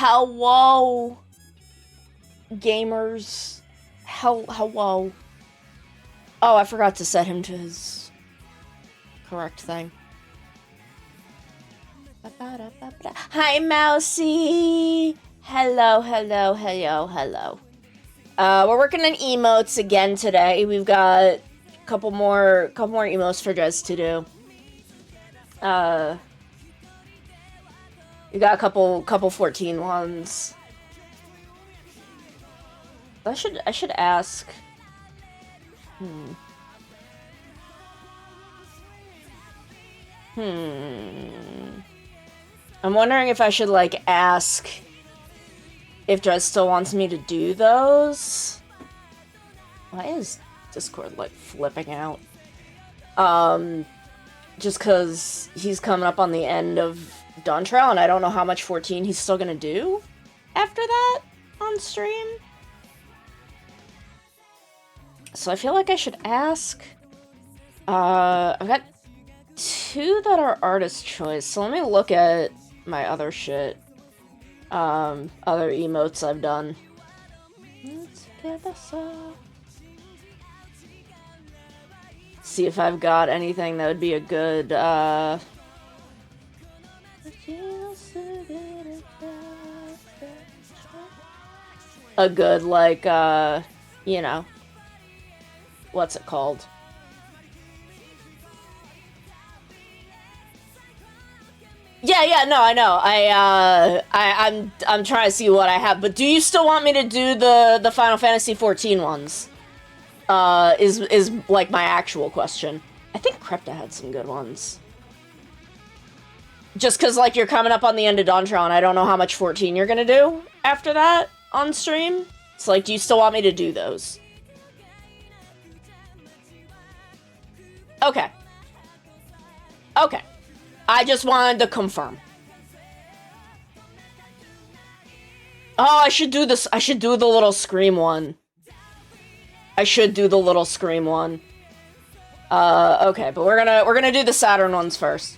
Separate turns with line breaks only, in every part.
Hello, gamers. Hello. Oh, I forgot to set him to his correct thing. Hi, Mousy. Hello. We're working on emotes again today. We've got a couple more emotes for Jez to do. We got a couple 14 ones. I should ask. I'm wondering if I should, like, ask if Jez still wants me to do those. Why is Discord, like, flipping out? Just because he's coming up on the end of Dawn Trail, and I don't know how much 14 he's still gonna do after that on stream. So I feel like I should ask. I've got 2 that are artist choice, so let me look at my other shit. Other emotes I've done. Let's get this up. See if I've got anything that would be a good, like, you know, what's it called? Yeah, no, I know. I'm trying to see what I have, but do you still want me to do the Final Fantasy 14 ones? Is like my actual question. I think Krepta had some good ones. Just because, like, you're coming up on the end of Dawn Trail, and I don't know how much 14 you're gonna do after that on stream. It's like, do you still want me to do those? Okay. I just wanted to confirm. Oh, I should do this. I should do the little Scream one. Okay, but we're gonna do the Saturn ones first.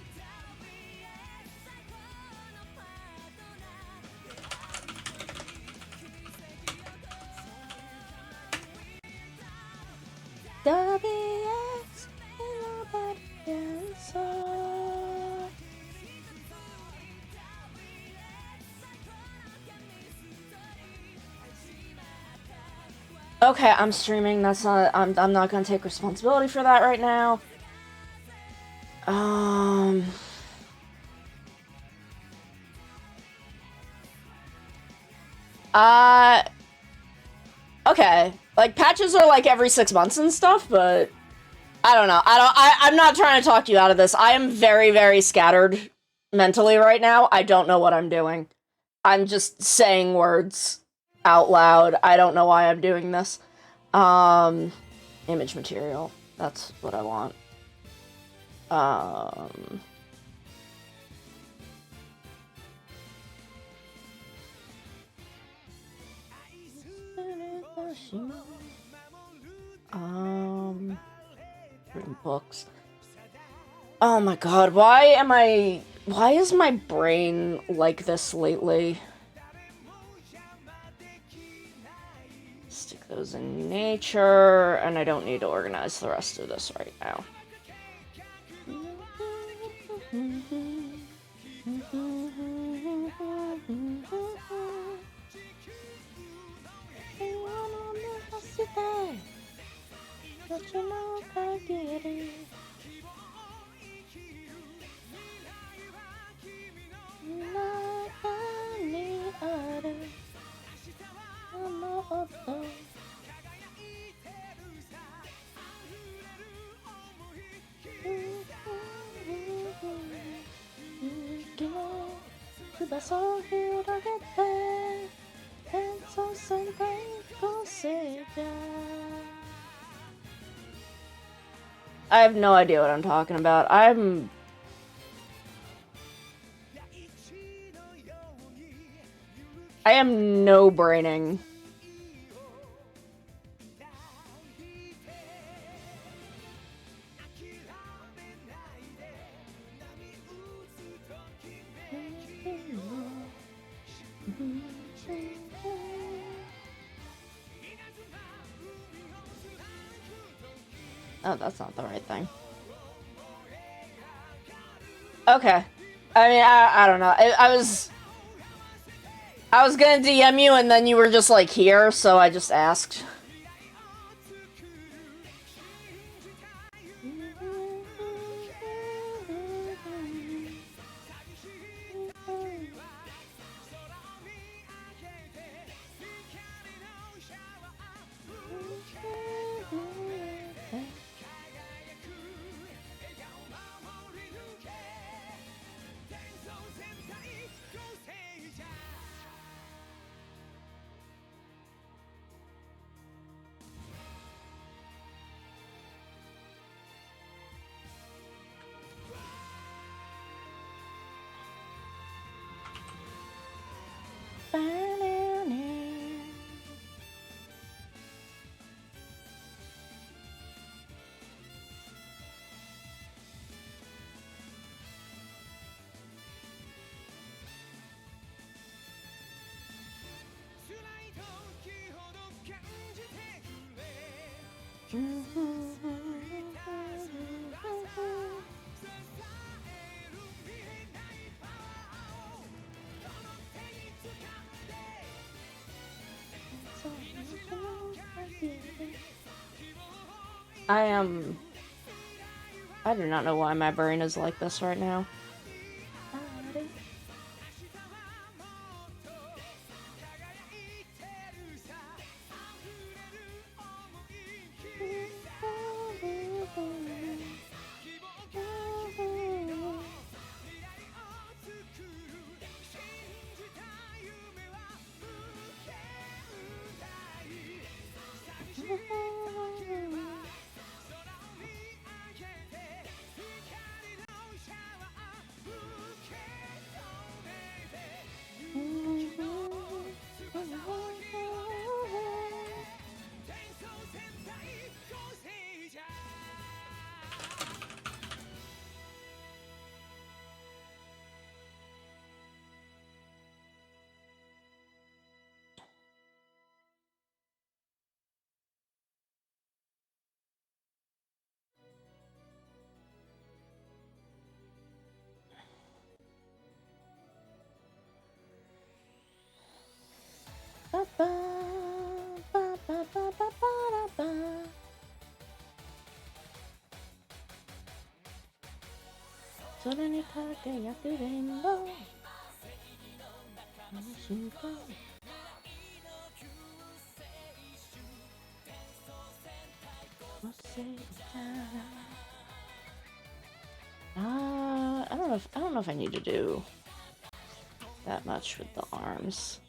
Okay, I'm streaming. That's not. I'm not gonna take responsibility for that right now. Okay. Like, patches are like every 6 months and stuff, but I don't know. I'm not trying to talk you out of this. I am very, very scattered mentally right now. I don't know what I'm doing. I'm just saying words out loud. I don't know why I'm doing this. Image material. That's what I want. Written books. Oh my god, why is my brain like this lately? Stick those in nature, and I don't need to organize the rest of this right now. I have no idea what I'm talking about. I am no braining. Oh, that's not the right thing. Okay. I mean, I don't know. I was gonna DM you and then you were just like here, so I just asked. I do not know why my brain is like this right now. I don't know if I need to do that much with the arms.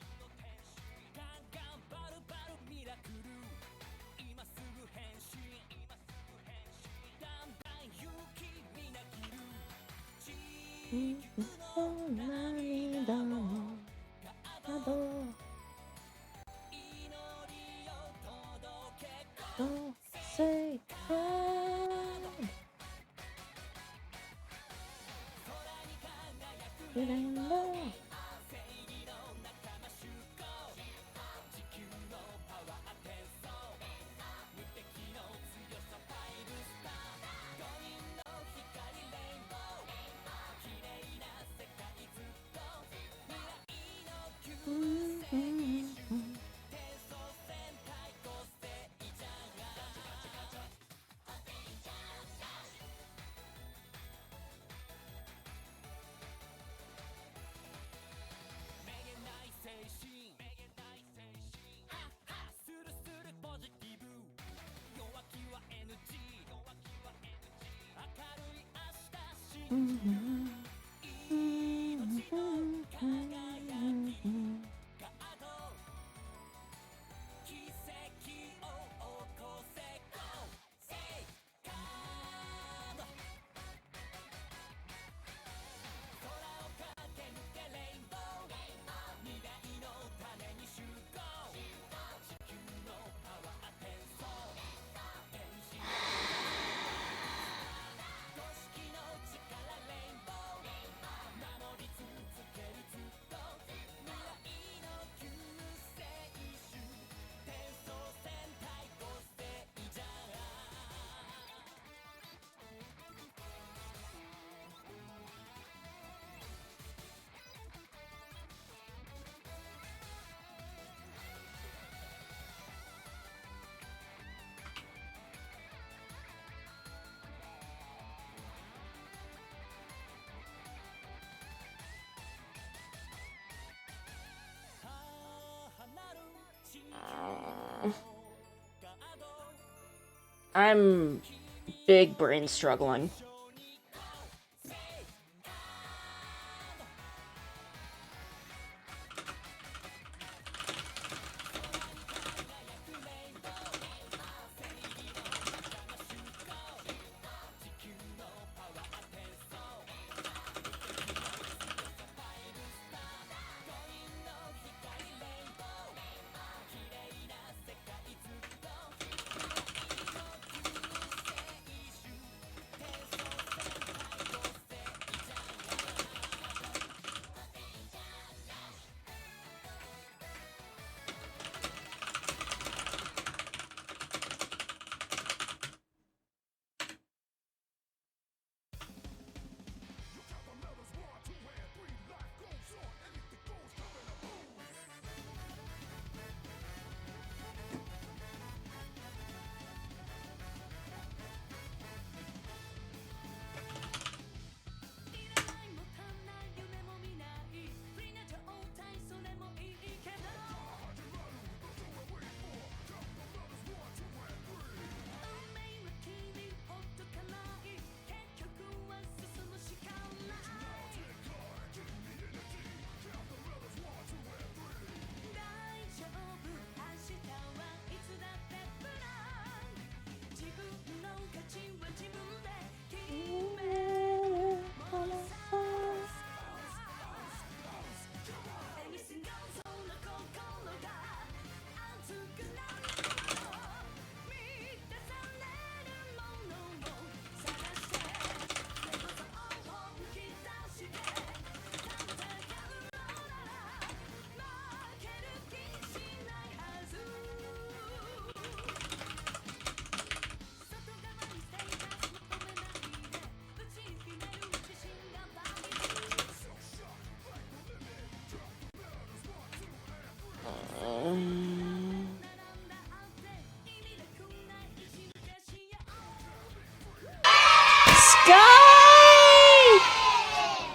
I'm big brain struggling.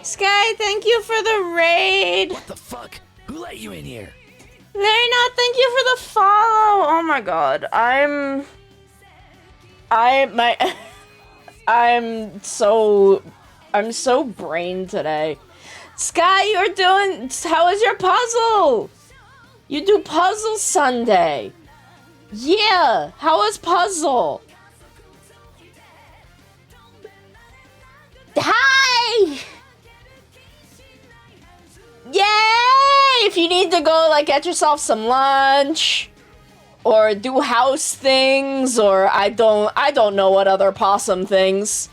Sky, thank you for the raid.
What the fuck? Who let you in here?
Lena, thank you for the follow. Oh my god, I'm so brain today. Sky, how is your puzzle? You do puzzle Sunday. Yeah, how was puzzle? Hi! Yay! If you need to go, like, get yourself some lunch, or do house things, or I don't know what other possum things.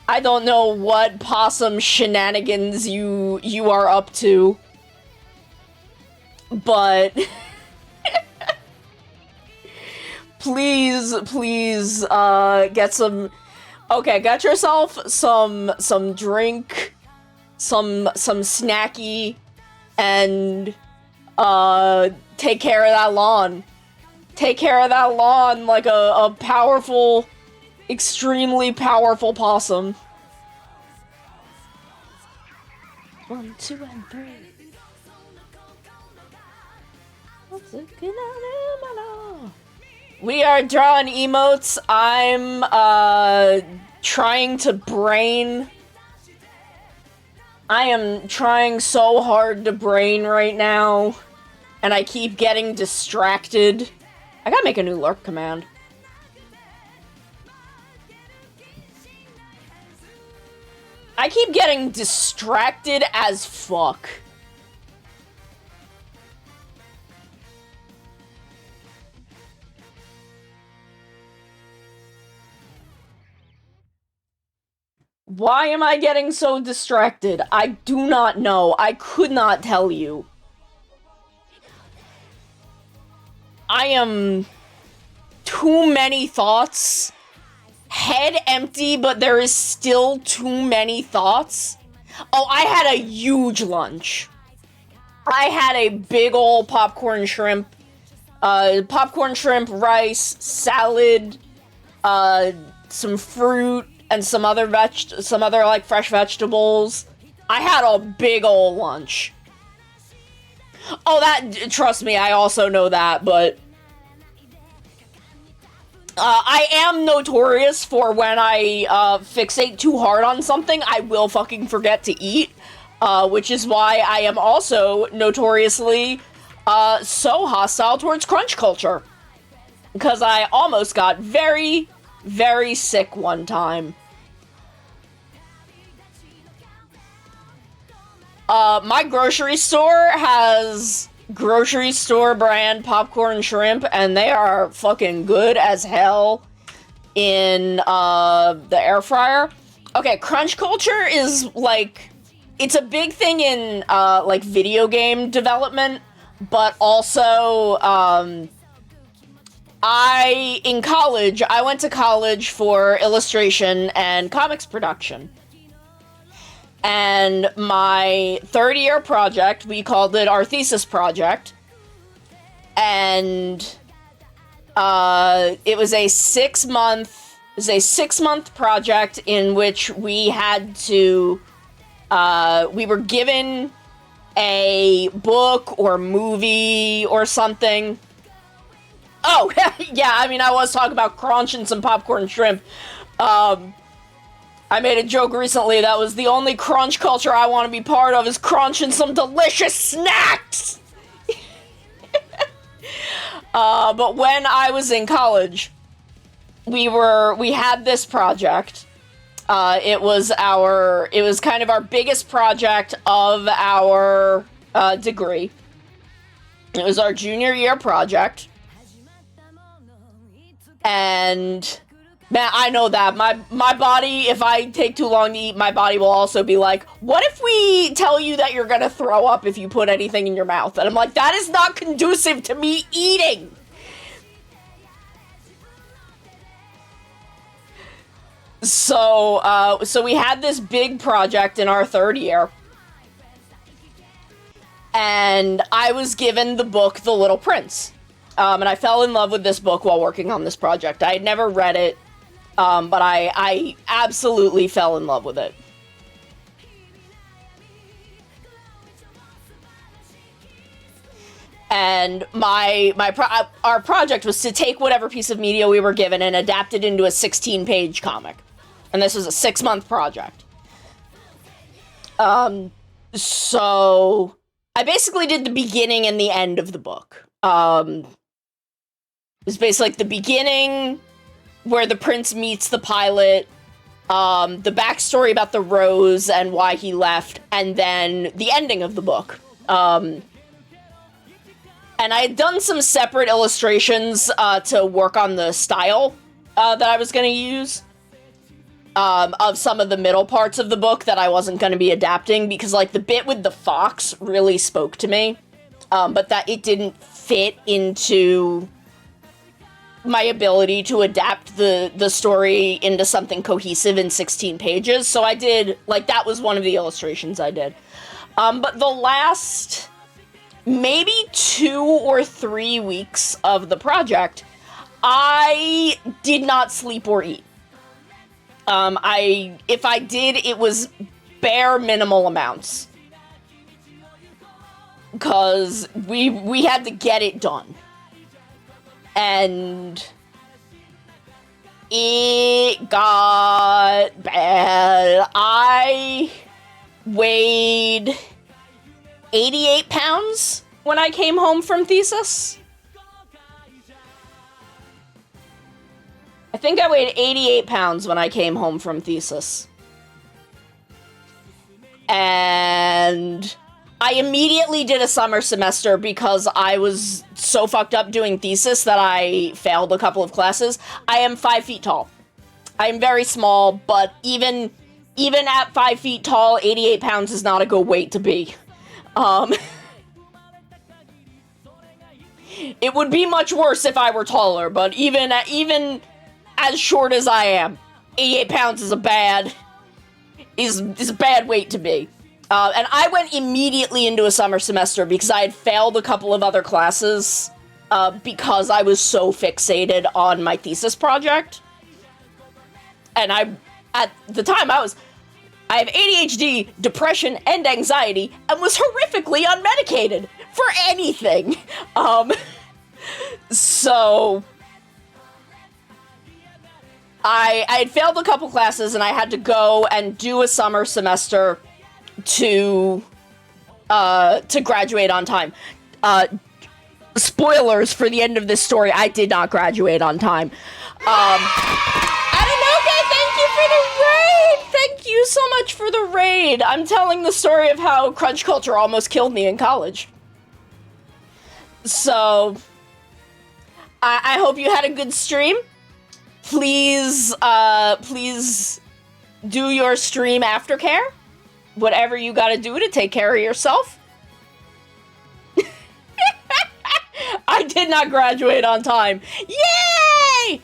I don't know what possum shenanigans you are up to. But please, get some. Okay, get yourself some drink, some snacky, and take care of that lawn. Take care of that lawn like a powerful, extremely powerful possum. 1, 2, and 3. We are drawing emotes. I'm trying to brain. I am trying so hard to brain right now, and I keep getting distracted. I gotta make a new lurk command. I keep getting distracted as fuck. Why am I getting so distracted? I do not know. I could not tell you. I am too many thoughts. Head empty, but there is still too many thoughts. Oh, I had a huge lunch. I had a big ol' popcorn shrimp, rice, salad, some fruit, and some other like fresh vegetables. I had a big ol' lunch. Oh, trust me, I also know that, but I am notorious for when I fixate too hard on something, I will fucking forget to eat, which is why I am also notoriously so hostile towards crunch culture. Because I almost got very, very sick one time. My grocery store has grocery store brand popcorn shrimp, and they are fucking good as hell in the air fryer. Okay, crunch culture is like, it's a big thing in like video game development, but also in college, I went to college for illustration and comics production. And my third year project, we called it our thesis project. And it was a 6-month project in which we had to, we were given a book or movie or something. Oh, yeah, I mean, I was talking about crunching some popcorn shrimp. I made a joke recently that was the only crunch culture I want to be part of is crunching some delicious snacks! But when I was in college, we had this project. It was kind of our biggest project of our degree. It was our junior year project. And man, I know that my body, if I take too long to eat, my body will also be like, what if we tell you that you're gonna throw up if you put anything in your mouth? And I'm like, that is not conducive to me eating. So we had this big project in our third year. And I was given the book, The Little Prince. And I fell in love with this book while working on this project. I had never read it, but I absolutely fell in love with it. And our project was to take whatever piece of media we were given and adapt it into a 16-page comic. And this was a 6-month project. So I basically did the beginning and the end of the book. It was basically like the beginning where the prince meets the pilot, the backstory about the rose and why he left, and then the ending of the book. And I had done some separate illustrations to work on the style that I was going to use of some of the middle parts of the book that I wasn't going to be adapting, because like the bit with the fox really spoke to me, but that it didn't fit into my ability to adapt the story into something cohesive in 16 pages. So I did, like, that was one of the illustrations I did. But the last maybe 2 or 3 weeks of the project, I did not sleep or eat. If I did, it was bare minimal amounts. Because we had to get it done. And it got bad. I weighed 88 pounds when I came home from thesis. I think I weighed 88 pounds when I came home from thesis. And I immediately did a summer semester because I was so fucked up doing thesis that I failed a couple of classes. I am 5 feet tall. I am very small, but even at 5 feet tall, 88 pounds is not a good weight to be. It would be much worse if I were taller, but even as short as I am, 88 pounds is a bad weight to be. And I went immediately into a summer semester because I had failed a couple of other classes because I was so fixated on my thesis project. And at the time, I have ADHD, depression, and anxiety, and was horrifically unmedicated for anything. So I had failed a couple classes and I had to go and do a summer semester to graduate on time. Spoilers for the end of this story, I did not graduate on time. Adenoke, thank you for the raid! Thank you so much for the raid! I'm telling the story of how crunch culture almost killed me in college. So, I hope you had a good stream. Please do your stream aftercare. Whatever you gotta do to take care of yourself. I did not graduate on time. Yay!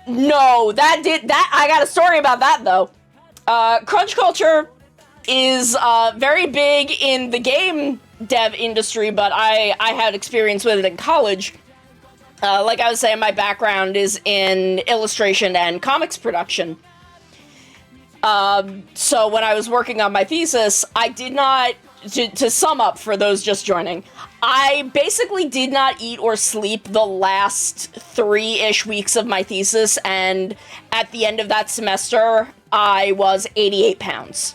No, I got a story about that, though. Crunch culture is very big in the game dev industry, but I had experience with it in college. Like I was saying, my background is in illustration and comics production. So when I was working on my thesis, I did not, to sum up for those just joining, I basically did not eat or sleep the last 3-ish weeks of my thesis, and at the end of that semester, I was 88 pounds.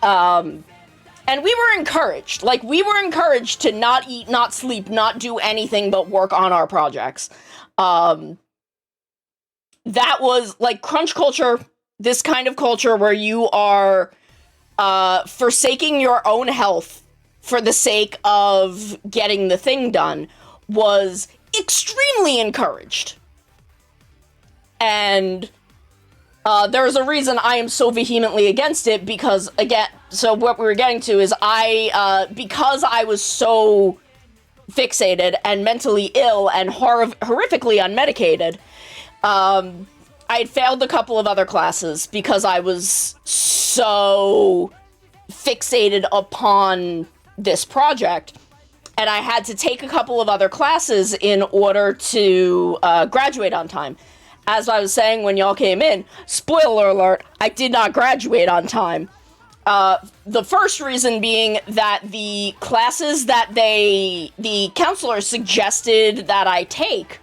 And we were encouraged. Like, we were encouraged to not eat, not sleep, not do anything but work on our projects. That was, like, crunch culture, this kind of culture where you are forsaking your own health for the sake of getting the thing done, was extremely encouraged. And there's a reason I am so vehemently against it, because, again, so what we were getting to is because I was so fixated and mentally ill and horrifically unmedicated, I had failed a couple of other classes because I was so fixated upon this project, and I had to take a couple of other classes in order to graduate on time. As I was saying when y'all came in, spoiler alert, I did not graduate on time. The first reason being that the classes that the counselor suggested that I take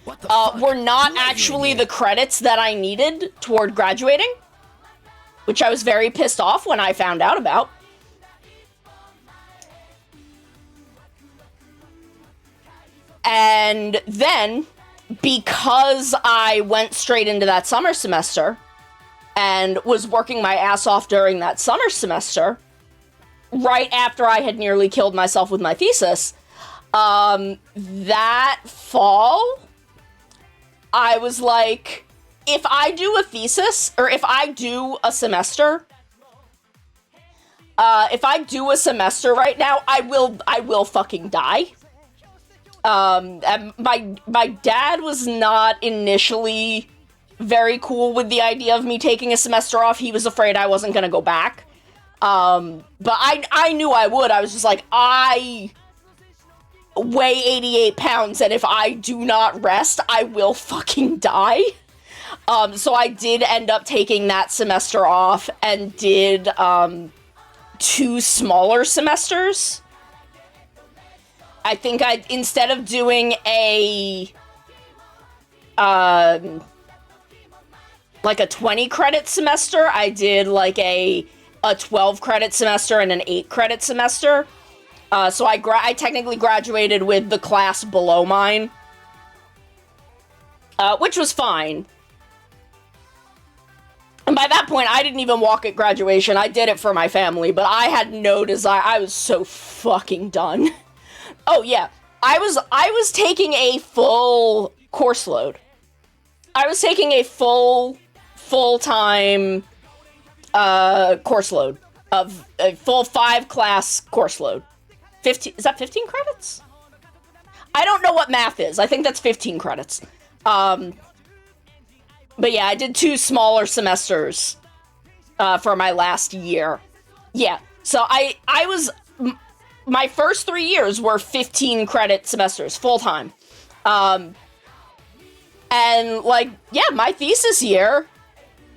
were not actually the credits that I needed toward graduating, which I was very pissed off when I found out about. And then, because I went straight into that summer semester and was working my ass off during that summer semester, right after I had nearly killed myself with my thesis, that fall, I was like, if I do a thesis, or if I do a semester, right now, I will fucking die. And my dad was not initially very cool with the idea of me taking a semester off. He was afraid I wasn't gonna go back. But I knew I would. I was just like, I weigh 88 pounds, and if I do not rest, I will fucking die. So I did end up taking that semester off and did, 2 smaller semesters. I think instead of doing a, like a 20 credit semester, I did like a 12 credit semester and an 8 credit semester. So I technically graduated with the class below mine, which was fine. And by that point, I didn't even walk at graduation. I did it for my family, but I had no desire. I was so fucking done. Oh, yeah. I was taking a full course load. I was taking a full-time, course load. Of a full 5-class course load. 15, is that 15 credits? I don't know what math is. I think that's 15 credits. But yeah, I did 2 smaller semesters, for my last year. Yeah, so I was... My first 3 years were 15 credit semesters, full-time. And, like, yeah, my thesis year,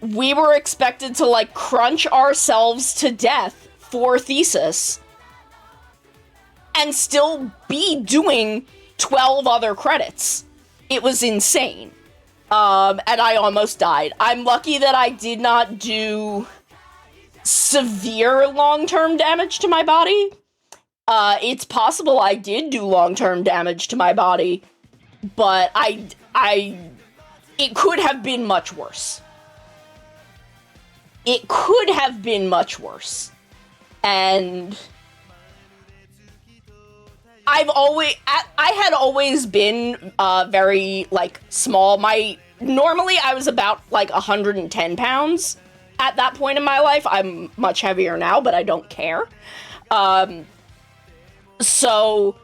we were expected to, like, crunch ourselves to death for thesis and still be doing 12 other credits. It was insane. And I almost died. I'm lucky that I did not do severe long-term damage to my body. It's possible I did do long-term damage to my body, but it could have been much worse. It could have been much worse. And I had always been, very, like, small. Normally I was about, like, 110 pounds at that point in my life. I'm much heavier now, but I don't care. So,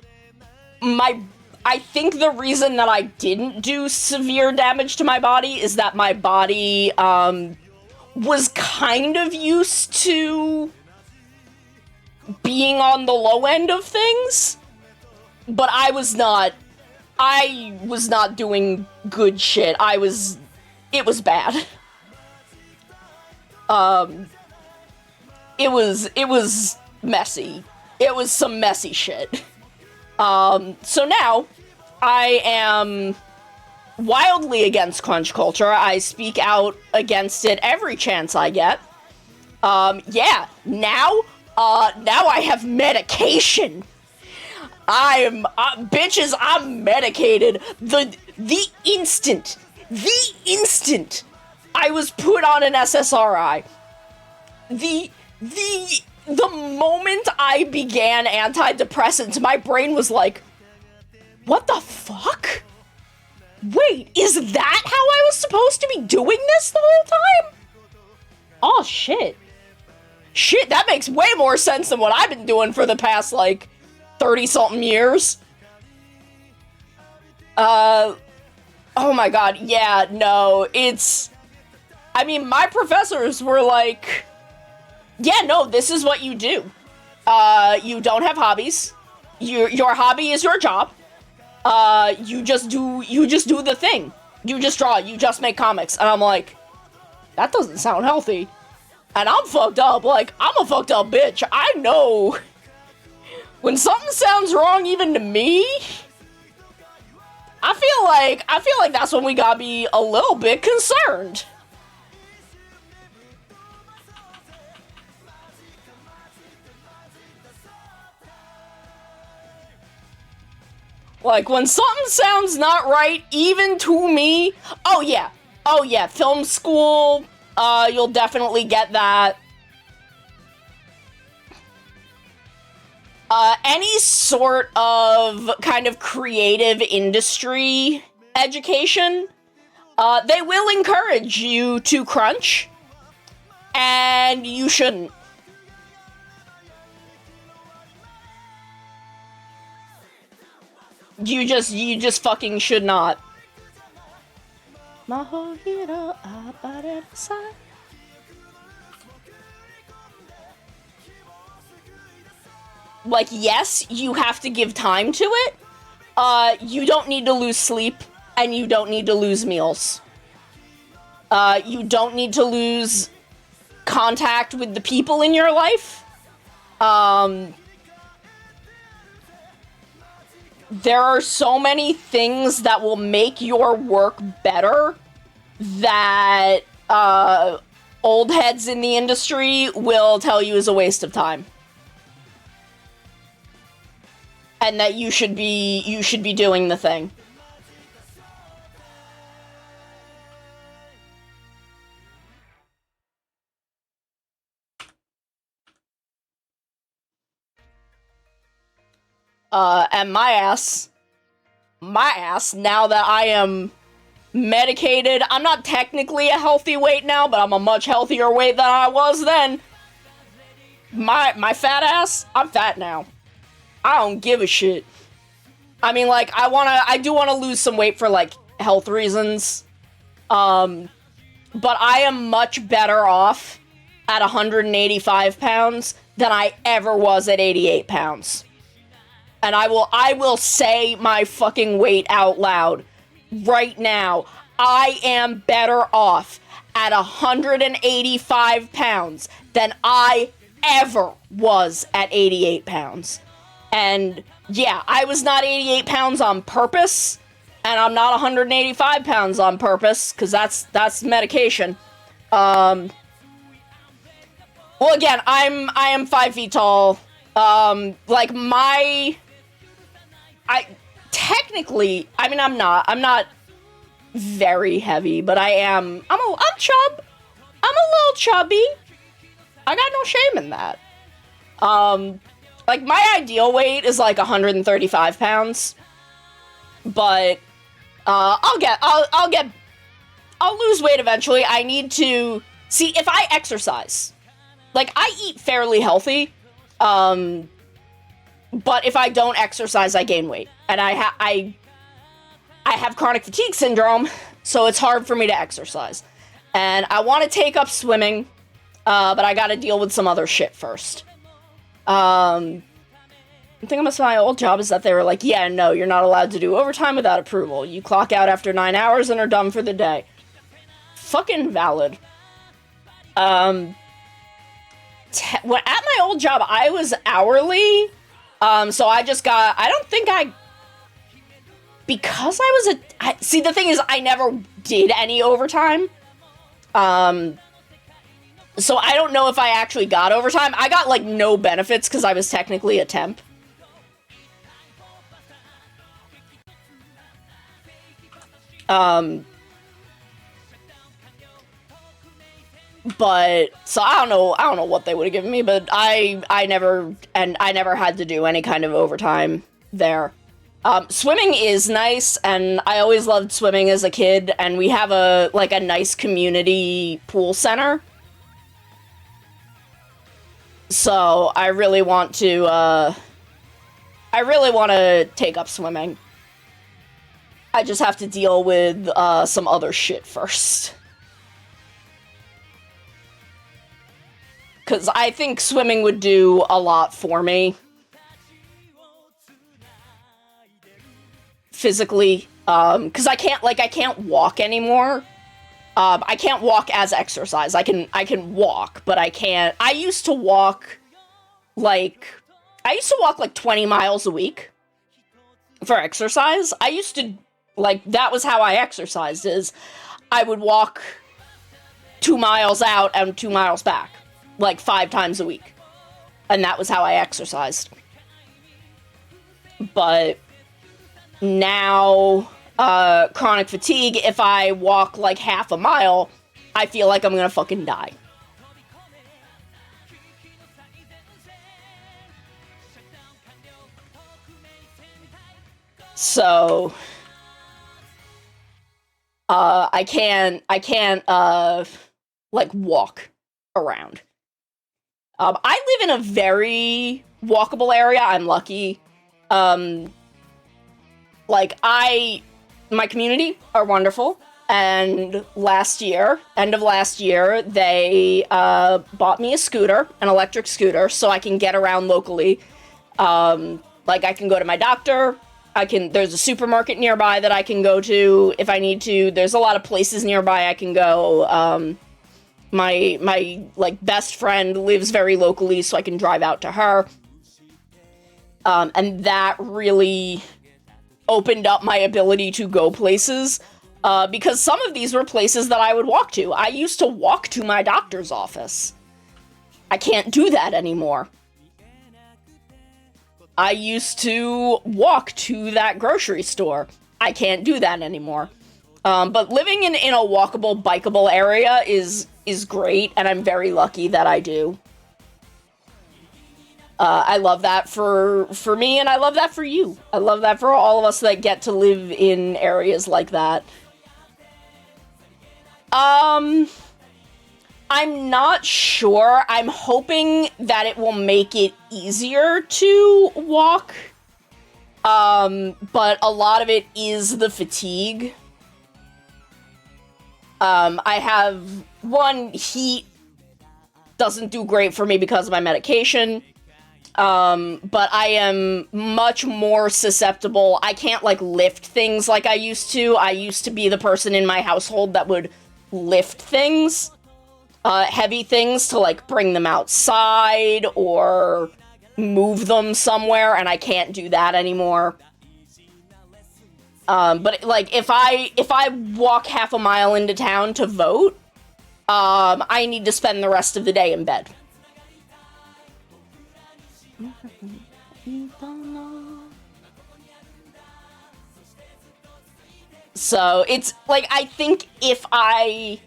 I think the reason that I didn't do severe damage to my body is that my body, was kind of used to being on the low end of things, but I was not doing good shit. It was bad. It was messy. It was some messy shit. So now, I am wildly against crunch culture. I speak out against it every chance I get. Yeah, now I have medication. Bitches, I'm medicated. The instant I was put on an SSRI, the moment I began antidepressants, my brain was like, what the fuck? Wait, is that how I was supposed to be doing this the whole time? Oh, shit. Shit, that makes way more sense than what I've been doing for the past, like, 30-something years. Oh my god, yeah, no, I mean, my professors were like, yeah, no, this is what you do. You don't have hobbies. Your hobby is your job. You just do the thing. You just draw, you just make comics. And I'm like, that doesn't sound healthy. And I'm fucked up, like, I'm a fucked up bitch. I know when something sounds wrong even to me, I feel like that's when we gotta be a little bit concerned. Like, when something sounds not right, even to me, oh yeah, film school, you'll definitely get that. Any sort of kind of creative industry education, they will encourage you to crunch, and you shouldn't. You just fucking should not. Like, yes, you have to give time to it. You don't need to lose sleep, and you don't need to lose meals. You don't need to lose contact with the people in your life. There are so many things that will make your work better that old heads in the industry will tell you is a waste of time. And that you should be doing the thing. And my ass, now that I am medicated, I'm not technically a healthy weight now, but I'm a much healthier weight than I was then. My fat ass, I'm fat now. I don't give a shit. I mean, like, I do wanna lose some weight for, like, health reasons. But I am much better off at 185 pounds than I ever was at 88 pounds. And I will say my fucking weight out loud right now. I am better off at 185 pounds than I ever was at 88 pounds. And yeah, I was not 88 pounds on purpose. and I'm not 185 pounds on purpose, because that's medication. Well, again, I am 5 feet tall. Like technically, I mean, I'm not very heavy, but I'm chub. I'm a little chubby. I got no shame in that. Like, my ideal weight is like 135 pounds, but I'll lose weight eventually. I need to see if I exercise. Like, I eat fairly healthy, but if I don't exercise, I gain weight, and I have chronic fatigue syndrome, so it's hard for me to exercise, and I want to take up swimming, but I got to deal with some other shit first. The thing about my old job is that they were like, yeah, no, you're not allowed to do overtime without approval. You clock out after 9 hours and are done for the day. Fucking valid. At my old job, I was hourly, so because see, the thing is, I never did any overtime, so I don't know if I actually got overtime. I got, like, no benefits, because I was technically a temp. But, so I don't know what they would have given me, but I never had to do any kind of overtime there. Swimming is nice, and I always loved swimming as a kid, and we have a nice community pool center. So, I really want to take up swimming. I just have to deal with, some other shit first. Because I think swimming would do a lot for me. Physically. Because I can't walk anymore. I can't walk as exercise. I can walk, but I can't. I used to walk like 20 miles a week for exercise. I used to, that was how I exercised, is I would walk 2 miles out and 2 miles back. 5 times a week. And that was how I exercised. But now, chronic fatigue, if I walk half a mile, I feel like I'm gonna fucking die. So, I can't, walk around. I live in a very walkable area. I'm lucky. My community are wonderful. And end of last year, they bought me a scooter, an electric scooter, so I can get around locally. I can go to my doctor. There's a supermarket nearby that I can go to if I need to. There's a lot of places nearby I can go. My best friend lives very locally, so I can drive out to her. And that really opened up my ability to go places, because some of these were places that I would walk to. I used to walk to my doctor's office. I can't do that anymore. I used to walk to that grocery store. I can't do that anymore. But living in a walkable, bikeable area is great, and I'm very lucky that I do. I love that for me, and I love that for you. I love that for all of us that get to live in areas like that. I'm not sure. I'm hoping that it will make it easier to walk. But a lot of it is the fatigue. I have heat doesn't do great for me because of my medication. But I am much more susceptible. I can't, lift things like I used to. I used to be the person in my household that would lift things, heavy things, to, bring them outside or move them somewhere, and I can't do that anymore. But like if I walk half a mile into town to vote, I need to spend the rest of the day in bed. So it's like, I think if I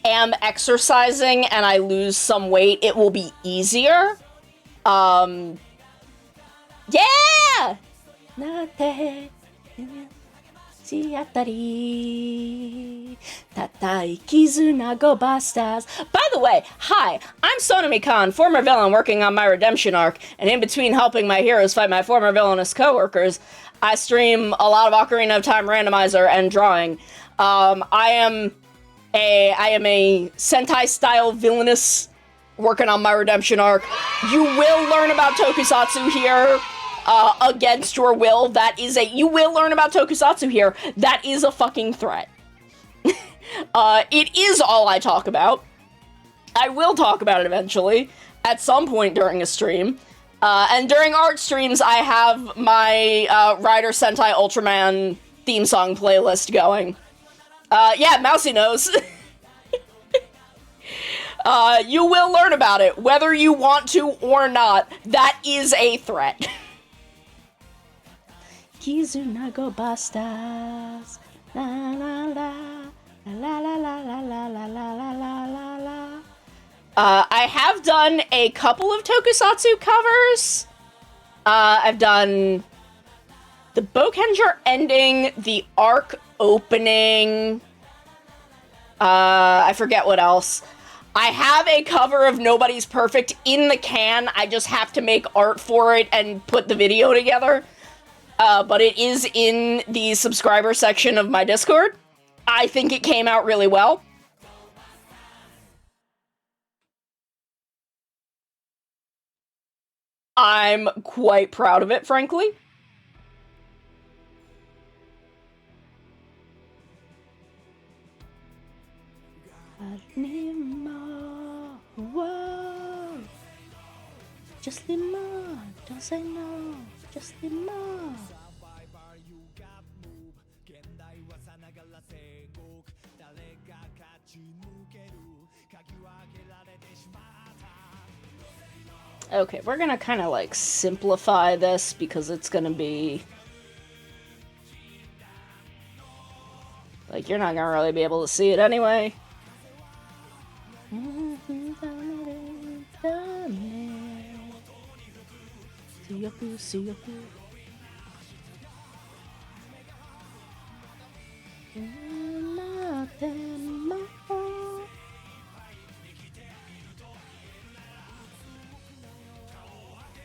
am exercising and I lose some weight, it will be easier. Yeah! By the way, hi, I'm Sonami Khan, former villain working on my redemption arc, and in between helping my heroes fight my former villainous co-workers, I stream a lot of Ocarina of Time randomizer and drawing. I am a Sentai-style villainous working on my redemption arc. You will learn about Tokusatsu here. Against your will. You will learn about Tokusatsu here. That is a fucking threat. It is all I talk about. I will talk about it eventually, at some point during a stream. And during art streams, I have my Rider Sentai Ultraman theme song playlist going. Yeah, Mousy knows. You will learn about it, whether you want to or not. That is a threat. Kizunago bastas. La la la. La la la la la la la la la la. I have done a couple of Tokusatsu covers. I've done the Bokenger ending, the arc opening. I forget what else. I have a cover of Nobody's Perfect in the can. I just have to make art for it and put the video together. But it is in the subscriber section of my Discord. I think it came out really well. I'm quite proud of it, frankly. Whoa. Just Lima, don't say no. Just Lima. Okay, we're gonna kind of like simplify this because it's gonna be like, you're not gonna really be able to see it anyway.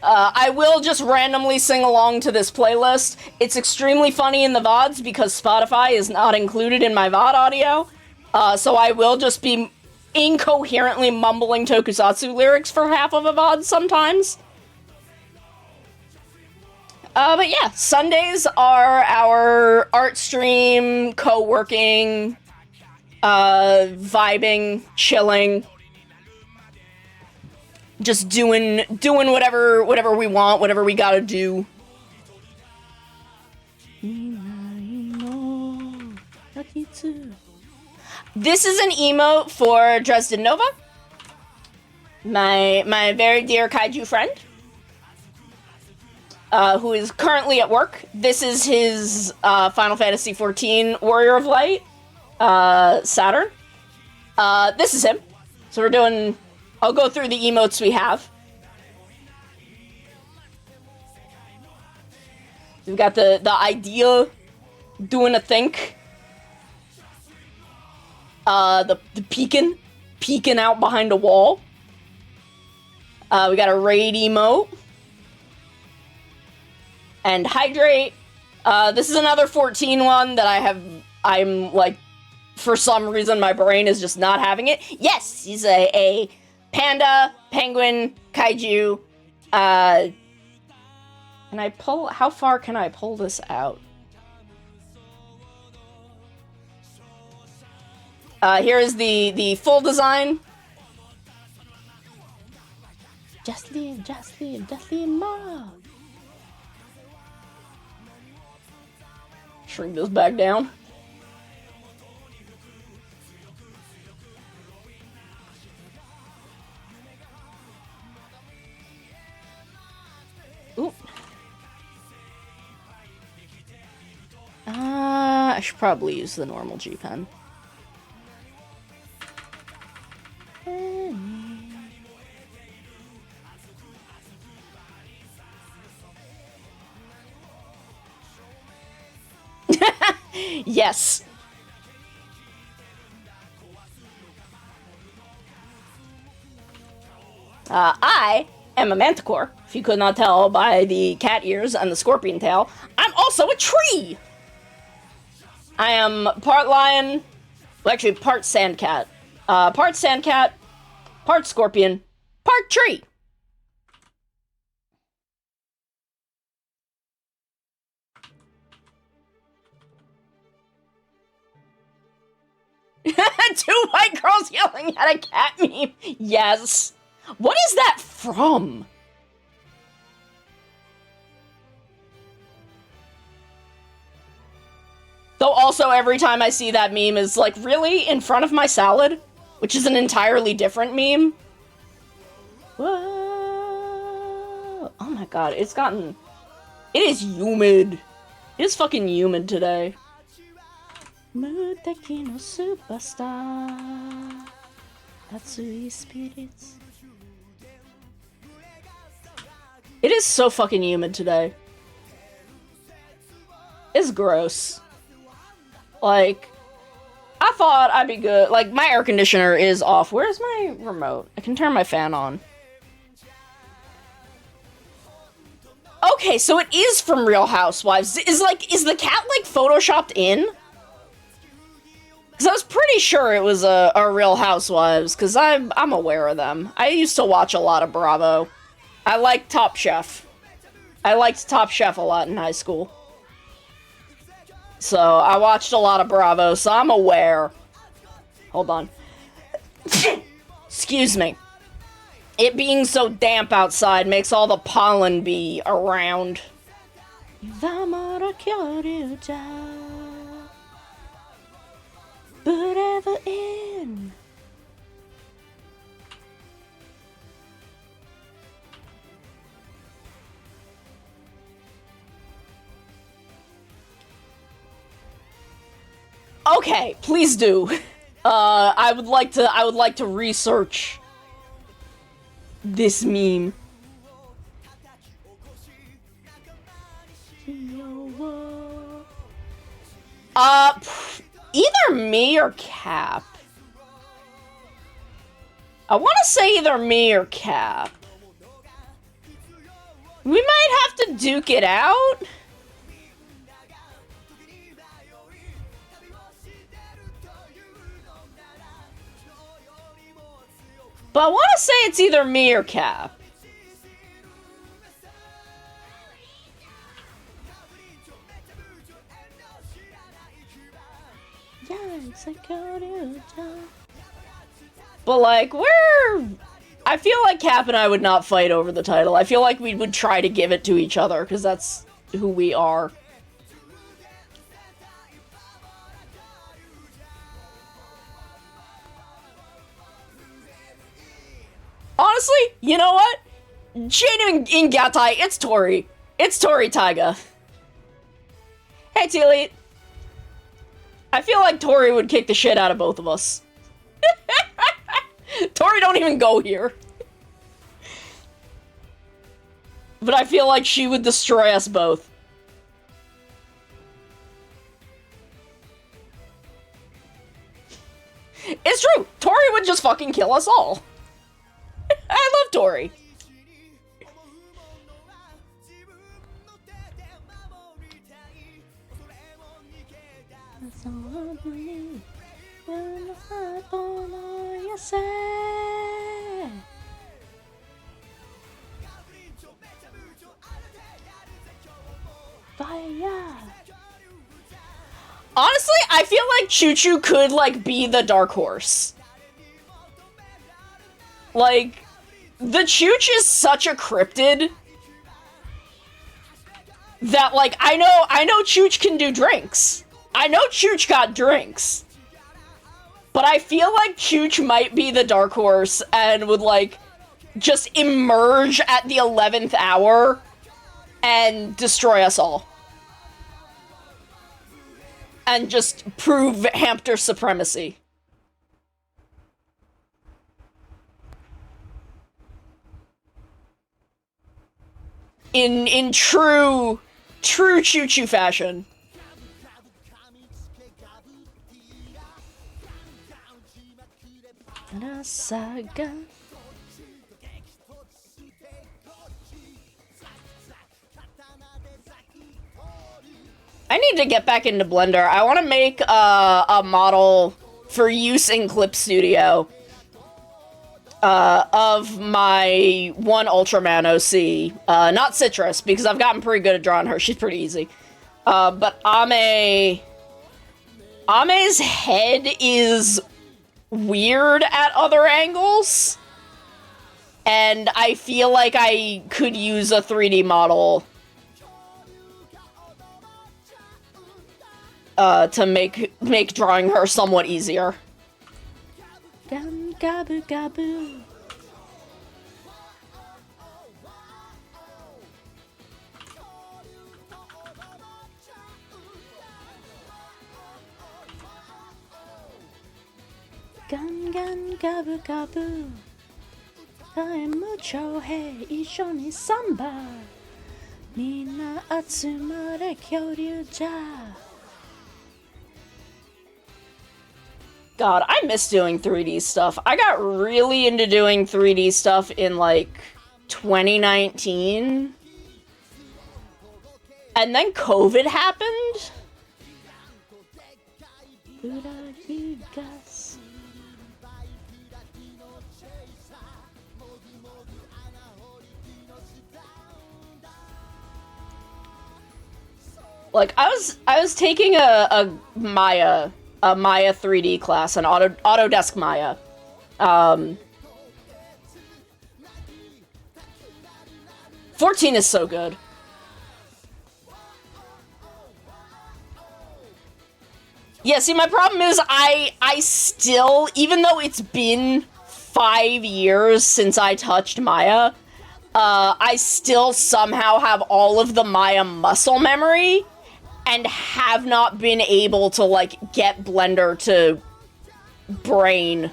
I will just randomly sing along to this playlist. It's extremely funny in the VODs because Spotify is not included in my VOD audio. So I will just be incoherently mumbling Tokusatsu lyrics for half of a VOD sometimes. But yeah, Sundays are our art stream, co-working, vibing, chilling. Just doing whatever we want, whatever we gotta do. This is an emote for Dresden Nova, my very dear kaiju friend, who is currently at work. This is his Final Fantasy XIV Warrior of Light, Saturn. This is him. So we're doing... I'll go through the emotes we have. We've got the idea doing a think. The peeking out behind a wall. We got a raid emote. And hydrate. This is another 14 one that I'm like, for some reason my brain is just not having it. Yes, he's a panda, penguin, kaiju. Can I pull? How far can I pull this out? Here is the full design. Just leave more. shrink this back down. Oop. I should probably use the normal G pen. Yes. I am a manticore, if you could not tell by the cat ears and the scorpion tail. I'm also a tree! I am part lion, well, actually part sandcat. Part sandcat, part scorpion, part tree! Two white girls yelling at a cat meme. Yes. What is that from? Though also every time I see that meme is like, really? In front of my salad? Which is an entirely different meme. Whoa. Oh my god, it's gotten... It is humid. It is fucking humid today. Muteki no superstar. Atsui spirits. It is so fucking humid today. It's gross. Like, I thought I'd be good. Like, my air conditioner is off. Where's my remote? I can turn my fan on. Okay, so it is from Real Housewives. Is the cat, like, photoshopped in? Because I was pretty sure it was a Real Housewives, because I'm aware of them. I used to watch a lot of Bravo. I liked Top Chef. I liked Top Chef a lot in high school. So, I watched a lot of Bravo, so I'm aware. Hold on. Excuse me. It being so damp outside makes all the pollen be around. Whatever in. Okay, please do. I would like to research this meme. Either me or Cap. I want to say either me or Cap. We might have to duke it out. But I want to say it's either me or Cap. But like, I feel like Cap and I would not fight over the title. I feel like we would try to give it to each other, because that's who we are. Honestly, you know what? Genuine Ingatai, it's Tori. It's Tori Taiga. Hey, T-Elite. I feel like Tori would kick the shit out of both of us. Tori don't even go here. But I feel like she would destroy us both. It's true! Tori would just fucking kill us all. I love Tori. Honestly, I feel like Choo Choo could, like, be the dark horse. Like, the Chooch is such a cryptid. that, like, I know Chooch can do drinks. I know Chooch got drinks. But I feel like Chooch might be the dark horse and would, like, just emerge at the 11th hour and destroy us all. And just prove Hampter supremacy. In true Choo-Choo fashion. Saga. I need to get back into Blender. I want to make a model for use in Clip Studio of my one Ultraman OC. Not Citrus, because I've gotten pretty good at drawing her. She's pretty easy. But Ame's head is weird at other angles, and I feel like I could use a 3D model to make drawing her somewhat easier. Gum gaboo gaboo. Gun gun gabu gabu. Tae mucho he isho ni samba. Minna atsumare kyoryu ja. God, I miss doing 3D stuff. I got really into doing 3D stuff in, like, 2019. And then COVID happened. Like, I was taking a Maya 3D class, an Autodesk Maya. 14 is so good. Yeah, see, my problem is I still, even though it's been 5 years since I touched Maya, I still somehow have all of the Maya muscle memory and have not been able to, like, get Blender to brain.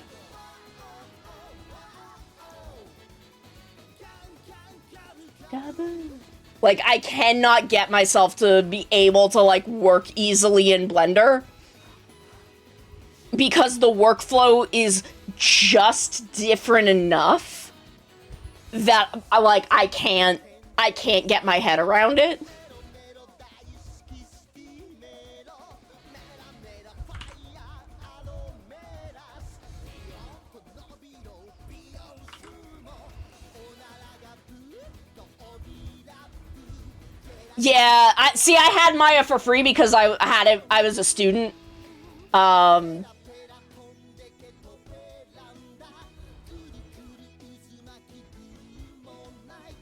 Like, I cannot get myself to be able to, like, work easily in Blender. Because the workflow is just different enough that, like, I can't get my head around it. Yeah, I had Maya for free because I was a student.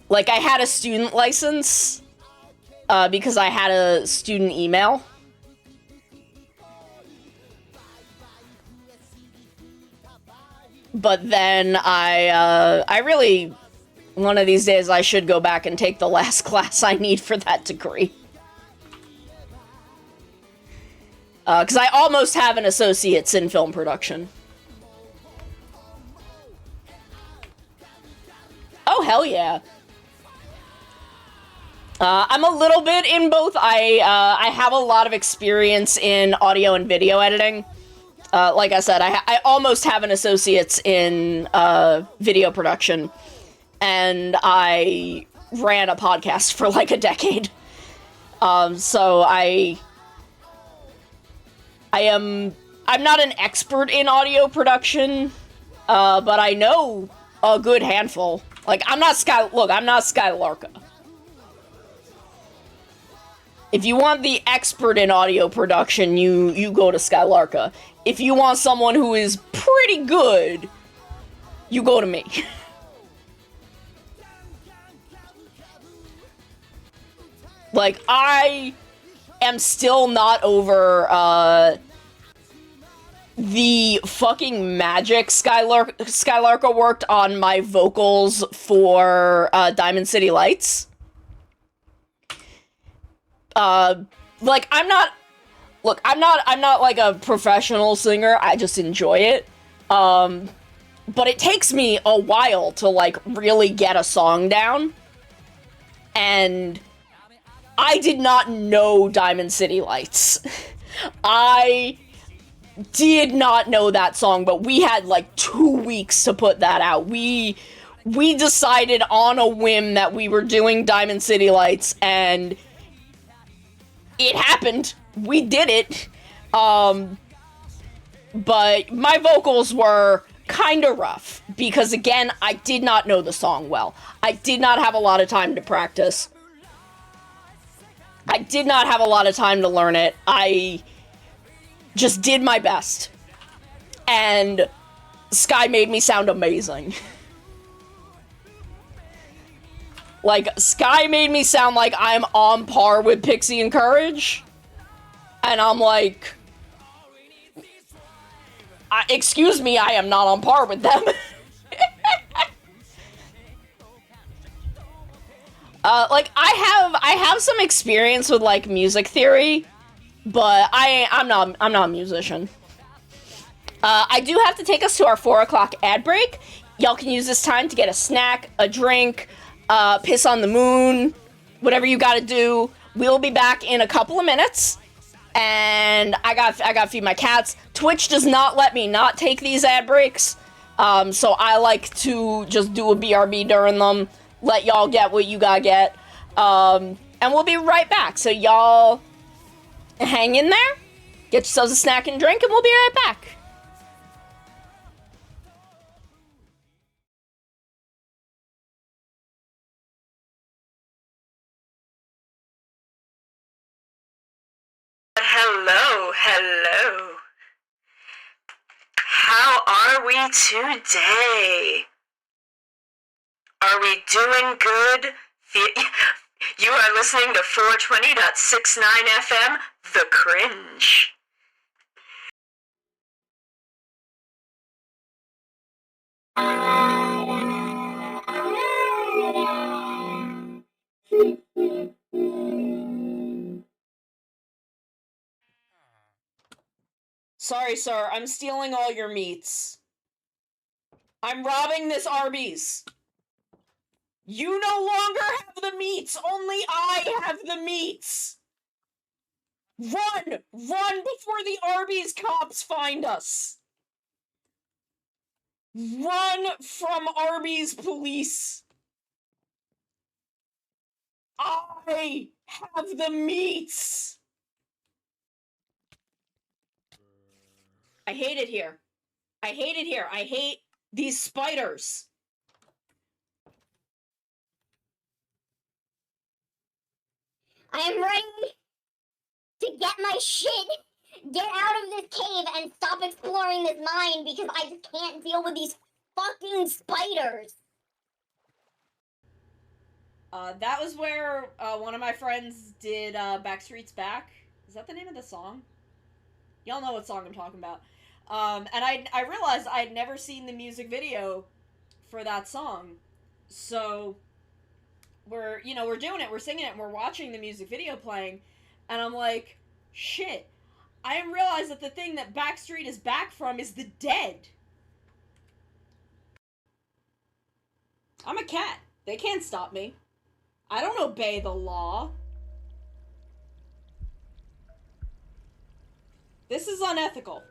Like, I had a student license, because I had a student email. But then I really, one of these days I should go back and take the last class I need for that degree. Because I almost have an associate's in film production. Oh, hell yeah. I'm a little bit in both. I have a lot of experience in audio and video editing. Like I said, I almost have an associate's in video production, and I ran a podcast for like a decade. So I'm not an expert in audio production, but I know a good handful. Like, I'm not Skylarka. If you want the expert in audio production, you go to Skylarka. If you want someone who is pretty good, you go to me. Like, I am still not over, the fucking magic Skylarka worked on my vocals for, Diamond City Lights. Like, I'm not like a professional singer, I just enjoy it. But it takes me a while to, like, really get a song down. And I did not know Diamond City Lights. I did not know that song, but we had like 2 weeks to put that out. We decided on a whim that we were doing Diamond City Lights, and it happened. We did it. But my vocals were kind of rough because, again, I did not know the song well. I did not have a lot of time to practice. I did not have a lot of time to learn it. I just did my best. And Sky made me sound amazing. Like, Sky made me sound like I'm on par with Pixie and Courage. And I'm like, excuse me, I am not on par with them. Like, I have some experience with, like, music theory, but I'm not a musician. I do have to take us to our 4 o'clock ad break. Y'all can use this time to get a snack, a drink, piss on the moon, whatever you gotta do. We'll be back in a couple of minutes. And I gotta feed my cats. Twitch does not let me not take these ad breaks. So I like to just do a BRB during them. Let y'all get what you gotta get. And we'll be right back. So y'all hang in there. Get yourselves a snack and drink, and we'll be right back.
Hello. How are we today? Are we doing good? You are listening to 420.69 FM, The Cringe.
Sorry, sir. I'm stealing all your meats. I'm robbing this Arby's. You no longer have the meats. Only I have the meats. Run! Run before the Arby's cops find us. Run from Arby's police. I have the meats. I hate it here. I hate it here. I hate these spiders.
I am ready to get my shit, get out of this cave, and stop exploring this mine because I just can't deal with these fucking spiders.
That was where one of my friends did Backstreet's Back. Is that the name of the song? Y'all know what song I'm talking about. And I realized I had never seen the music video for that song. So we're doing it, we're singing it, and we're watching the music video playing, and I'm like, shit, I didn't realize that the thing that Backstreet is back from is the dead. I'm a cat. They can't stop me. I don't obey the law. This is unethical.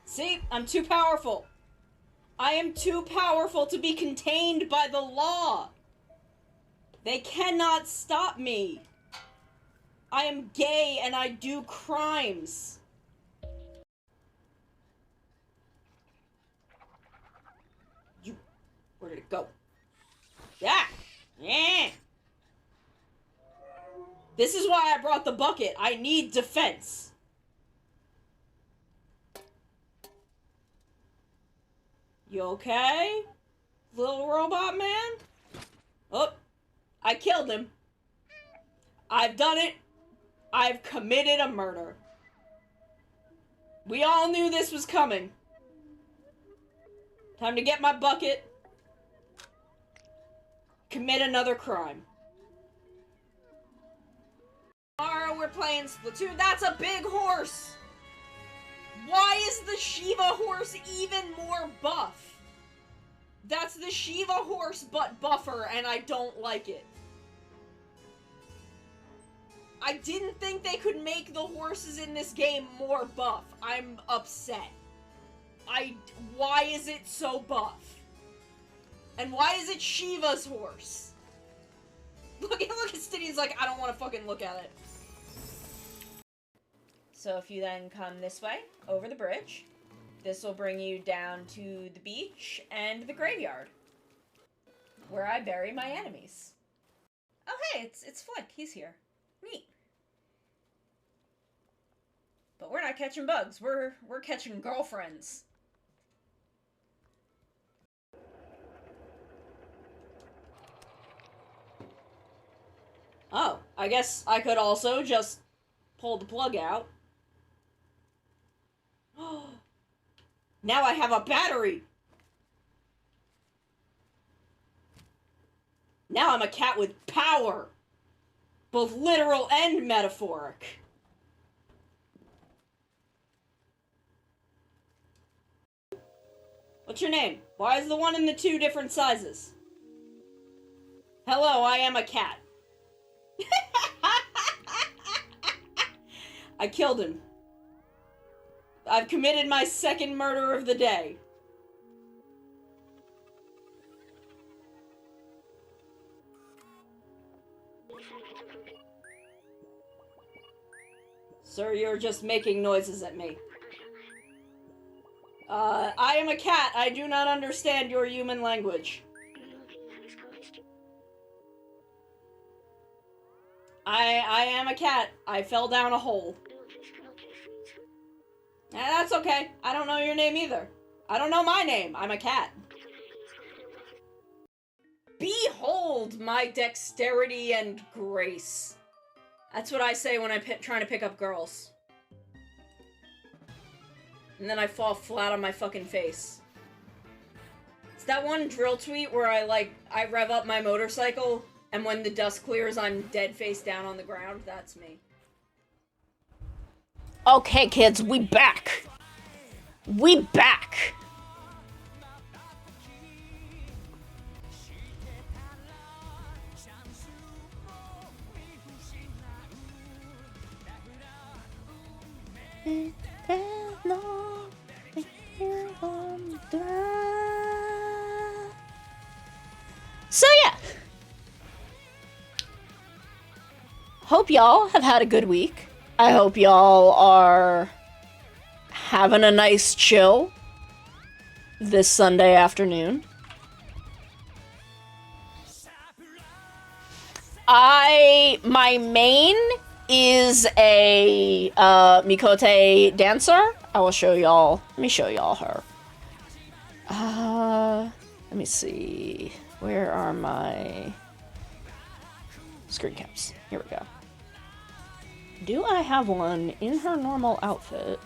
See, I'm too powerful. I am too powerful to be contained by the law. They cannot stop me. I am gay and I do crimes. Where did it go? Yeah! Yeah! This is why I brought the bucket. I need defense. You okay? Little robot man? Oh, I killed him. I've done it. I've committed a murder. We all knew this was coming. Time to get my bucket. Commit another crime. Tomorrow we're playing Splatoon. That's a big horse! Why is the Shiva horse even more buff? That's the Shiva horse but buffer, and I don't like it. I didn't think they could make the horses in this game more buff. I'm upset. Why is it so buff? And why is it Shiva's horse? Look at Stiddy's like, I don't want to fucking look at it. So if you then come this way, over the bridge, this will bring you down to the beach and the graveyard, where I bury my enemies. Oh hey, it's Flick, he's here. Neat. But we're not catching bugs, we're catching girlfriends. Oh, I guess I could also just pull the plug out. Now I have a battery! Now I'm a cat with power! Both literal and metaphoric. What's your name? Why is the one in the two different sizes? Hello, I am a cat. I killed him. I've committed my second murder of the day. Sir, you're just making noises at me. I am a cat. I do not understand your human language. I am a cat. I fell down a hole. That's okay. I don't know your name either. I don't know my name. I'm a cat. Behold my dexterity and grace. That's what I say when I'm trying to pick up girls. And then I fall flat on my fucking face. It's that one drill tweet where I rev up my motorcycle, and when the dust clears, I'm dead face down on the ground. That's me. Okay, kids, we back. We back. So yeah. Hope y'all have had a good week. I hope y'all are having a nice chill this Sunday afternoon. My main is a Mikote dancer. I will show y'all. Let me show y'all her. Let me see. Where are my screen caps? Here we go. Do I have one in her normal outfit?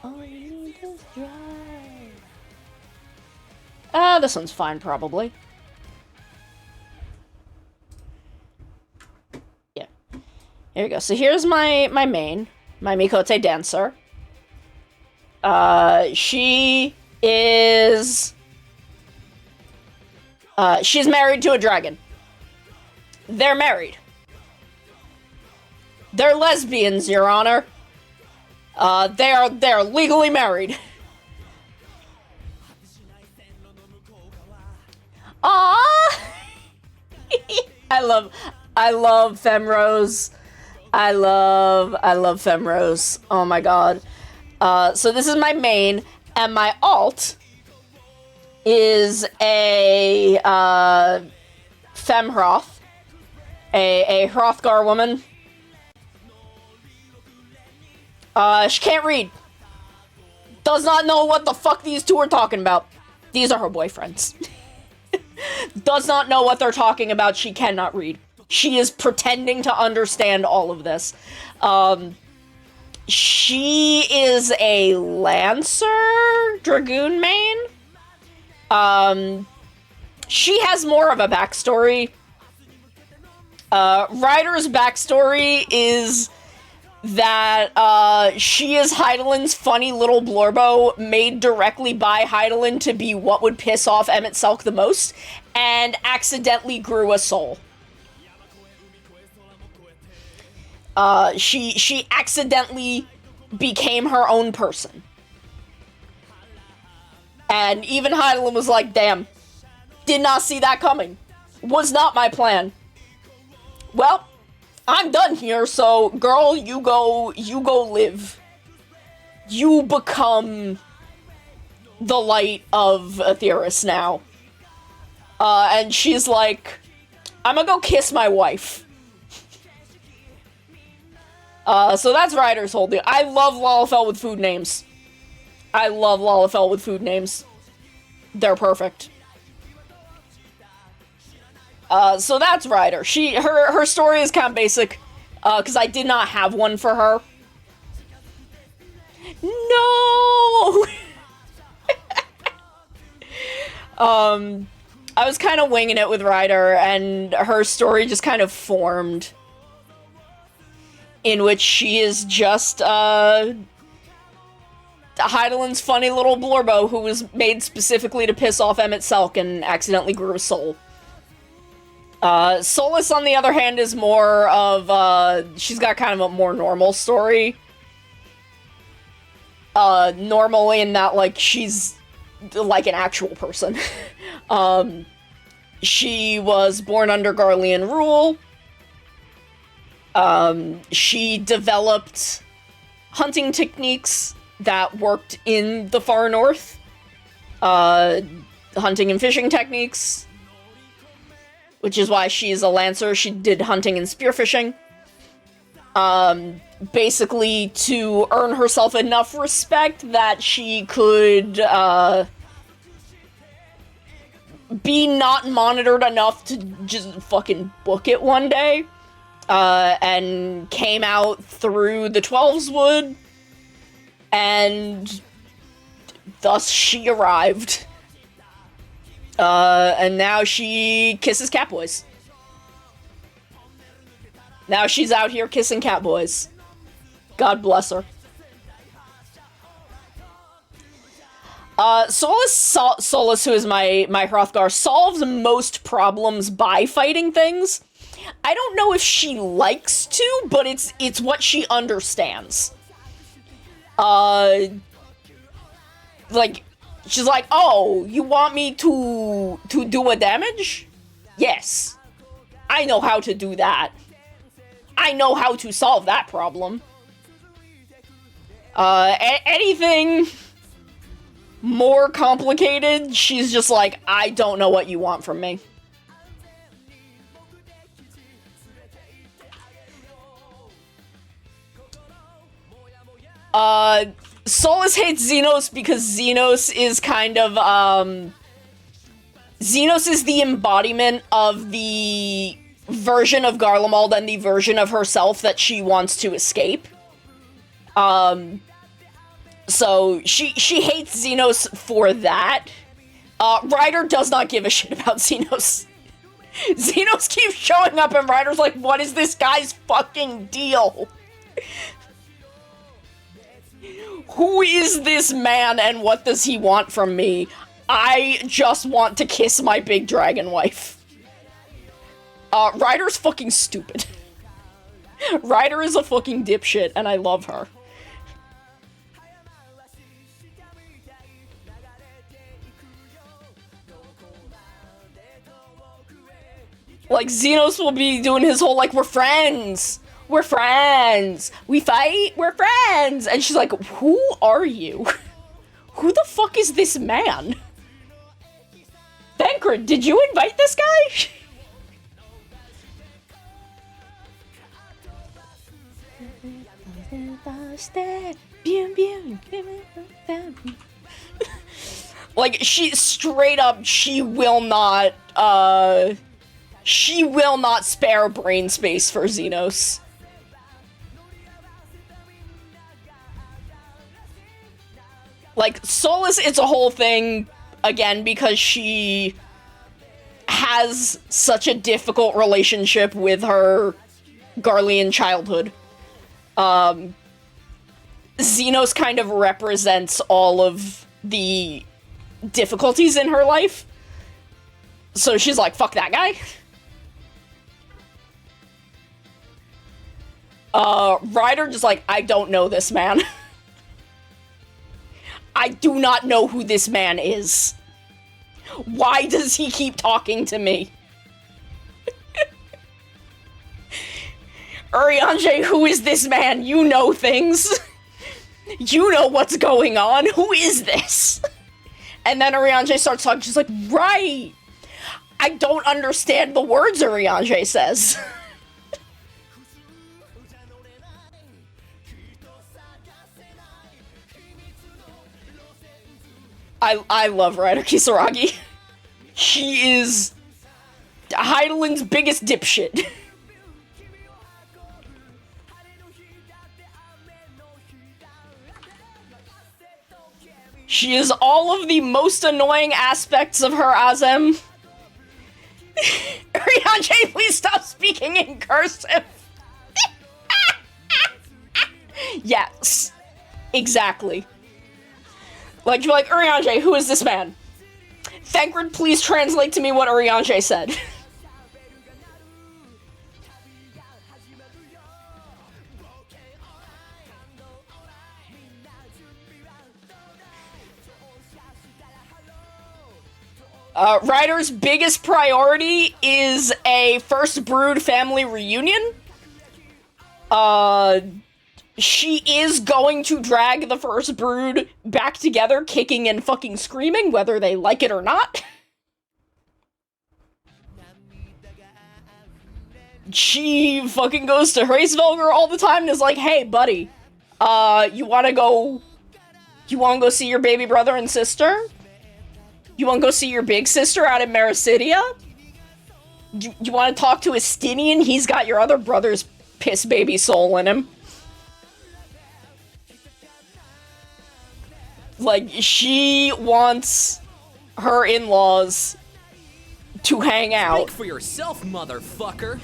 All you need is drive. This one's fine, probably. Yeah. Here we go. So here's my main, my Mikote dancer. She is... she's married to a dragon. They're married. They're lesbians, Your Honor. They're legally married. Aww! I love Femrose. I love Femrose. Oh my god. So this is my main, and my alt is a, Femhroth. A Hrothgar woman. She can't read. Does not know what the fuck these two are talking about. These are her boyfriends. Does not know what they're talking about. She cannot read. She is pretending to understand all of this. She is a Lancer Dragoon main. She has more of a backstory. Ryder's backstory is that, she is Heidelin's funny little Blorbo, made directly by Heidelin to be what would piss off Emmett Selk the most, and accidentally grew a soul. She accidentally became her own person. And even Heidelin was like, damn, did not see that coming. Was not my plan. Well, I'm done here, so girl, you go live. You become the light of Aetheris now. And she's like, I'm gonna go kiss my wife. So that's Ryder's whole deal. I love Lalafell with food names. I love Lalafell with food names. They're perfect. So that's Ryder. Her story is kind of basic, because I did not have one for her. No! I was kind of winging it with Ryder, and her story just kind of formed. In which she is just, Heidelin's funny little Blorbo who was made specifically to piss off Emmett Selk and accidentally grew a soul. Solus, on the other hand, is more of, she's got kind of a more normal story. Normal in that, like, she's, like, an actual person. She was born under Garlean rule. She developed hunting techniques that worked in the far north. Hunting and fishing techniques. Which is why she's a Lancer. She did hunting and spearfishing. Basically to earn herself enough respect that she could, be not monitored enough to just fucking book it one day. And came out through the 12's Wood, and thus she arrived. And now she kisses catboys. Now she's out here kissing catboys. God bless her. Solus, who is my Hrothgar, solves most problems by fighting things. I don't know if she likes to, but it's what she understands. Like, she's like, oh, you want me to do a damage? Yes. I know how to do that. I know how to solve that problem. Anything more complicated, she's just like, I don't know what you want from me. Solus hates Xenos because Xenos is kind of, Xenos is the embodiment of the version of Garlemald and the version of herself that she wants to escape. So she hates Xenos for that. Ryder does not give a shit about Xenos. Xenos keeps showing up and Ryder's like, what is this guy's fucking deal? Who is this man and what does he want from me? I just want to kiss my big dragon wife. Ryder's fucking stupid. Ryder is a fucking dipshit and I love her. Like, Xenos will be doing his whole, like, we're friends! We're friends! We fight! We're friends! And she's like, who are you? Who the fuck is this man? Thancred, did you invite this guy? Like, she straight up, she will not spare brain space for Xenos. Like, Solus, it's a whole thing, again, because she has such a difficult relationship with her Garlean childhood. Xenos kind of represents all of the difficulties in her life. So she's like, fuck that guy. Ryder just like, I don't know this man. I do not know who this man is. Why does he keep talking to me? Urianger, who is this man? You know things. You know what's going on. Who is this? And then Urianger starts talking. She's like, right. I don't understand the words Urianger says. I love Ryder Kisaragi. She is Heidelin's biggest dipshit. She is all of the most annoying aspects of her Azem. Urianger, please stop speaking in cursive. Yes. Exactly. Like, you're like, Urianger, who is this man? Thancred, please translate to me what Urianger said. Ryder's biggest priority is a First Brood family reunion. She is going to drag the First Brood back together, kicking and fucking screaming, whether they like it or not. She fucking goes to Hraesvelgr all the time and is like, hey, buddy, you wanna go see your baby brother and sister? You wanna go see your big sister out in Mericidia? You wanna talk to Estinian? He's got your other brother's piss baby soul in him. Like, she wants her in-laws to hang out.
Speak for yourself, motherfucker.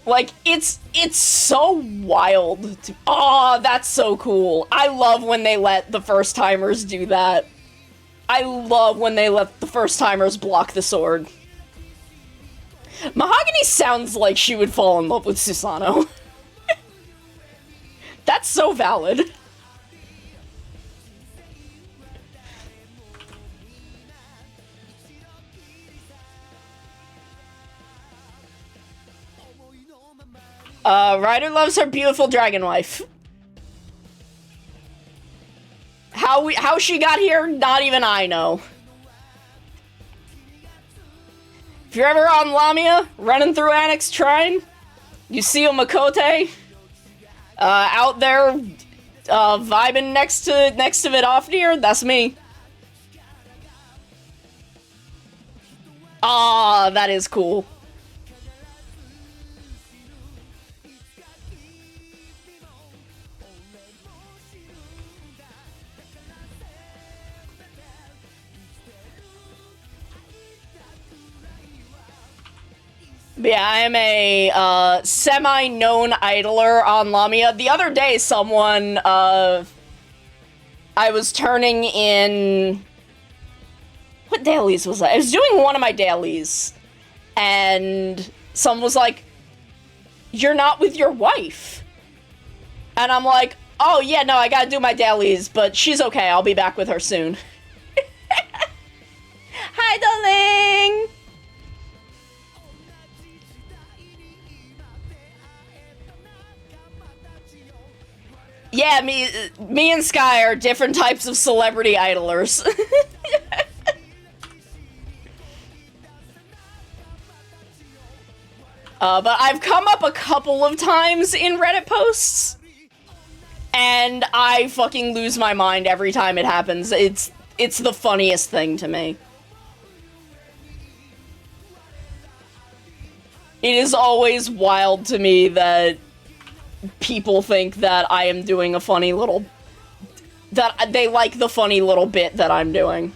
Like, it's so wild. Aw, that's so cool. I love when they let the first-timers do that. I love when they let the first-timers block the sword. Mahogany sounds like she would fall in love with Susano. That's so valid. Ryder loves her beautiful dragon wife. How she got here, not even I know. If you're ever on Lamia, running through Annex Shrine, you see a Makote out there vibing next to Vidofnir, that's me. Ah, that is cool. Yeah, I am a semi-known idler on Lamia. The other day, someone, I was turning in... What dailies was I? I was doing one of my dailies, and someone was like, "You're not with your wife." And I'm like, Oh, yeah, no, I gotta do my dailies, but she's okay. I'll be back with her soon. Hi, darling! Yeah, me and Sky are different types of celebrity idlers. But I've come up a couple of times in Reddit posts, and I fucking lose my mind every time it happens. It's the funniest thing to me. It is always wild to me that people think that I am doing a funny little... that they like the funny little bit that I'm doing.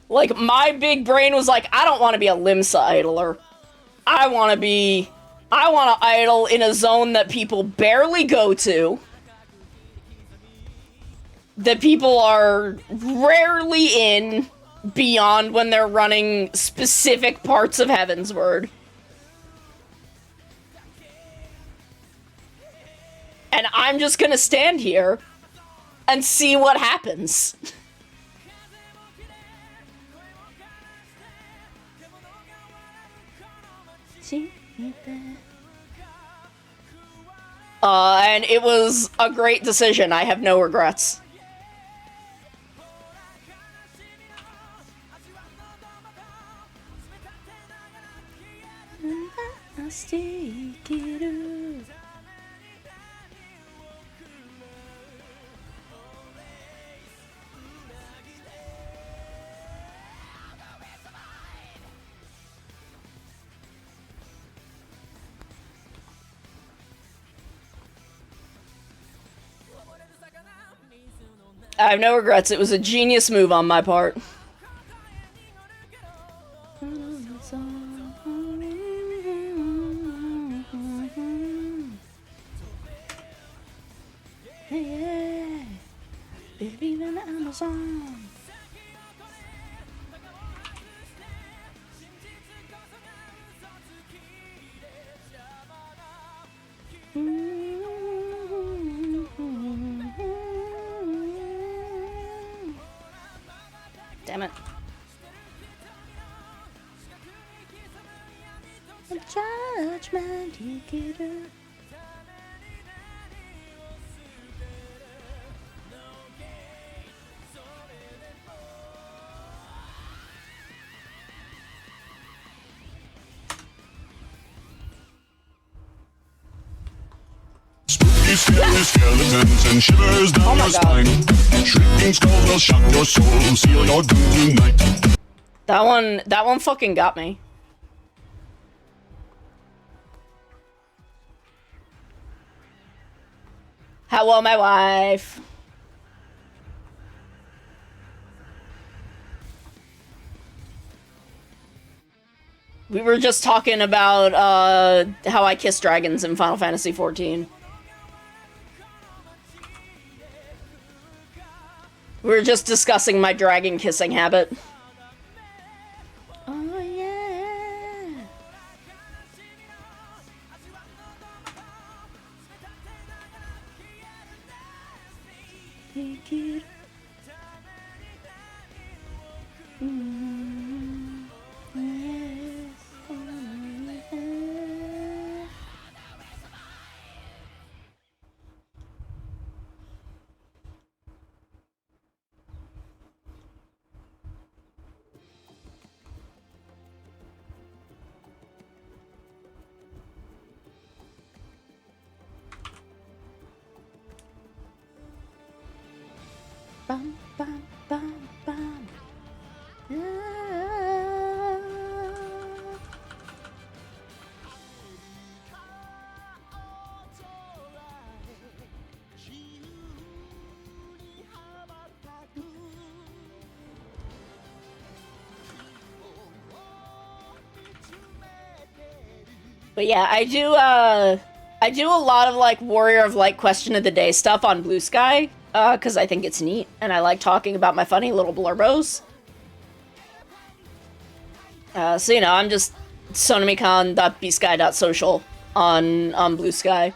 Like, my big brain was like, I don't want to be a Limsa idler. I want to idle in a zone that people barely go to. That people are rarely in beyond when they're running specific parts of Heavensward. And I'm just gonna stand here and see what happens. And it was a great decision. I have no regrets. I have no regrets. It was a genius move on my part. Yeah, believe in Amazon. Damn it. The judgment you get her.
Spooky, scary skeletons and shivers down your spine. Shrieking skulls will shock your soul, seal your doom tonight.
That one fucking got me. Hello, my wife. We were just talking about how I kiss dragons in Final Fantasy XIV. We were just discussing my dragon kissing habit. Oh yeah. Bum, bum, bum, bum. But yeah, I do a lot of like Warrior of Light question of the day stuff on Blue Sky, because I think it's neat, and I like talking about my funny little blurbos. So you know, I'm just sonamicon.bsky.social on Blue Sky.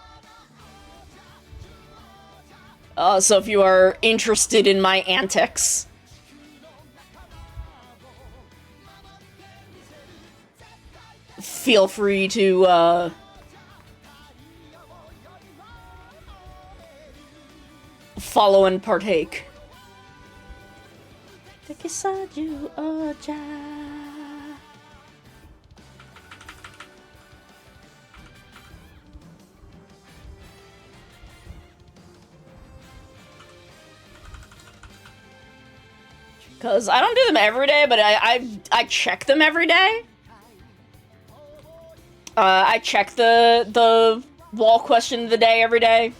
So if you are interested in my antics, feel free to follow and partake. Because I don't do them every day, but I check them every day. I check the wall question of the day every day.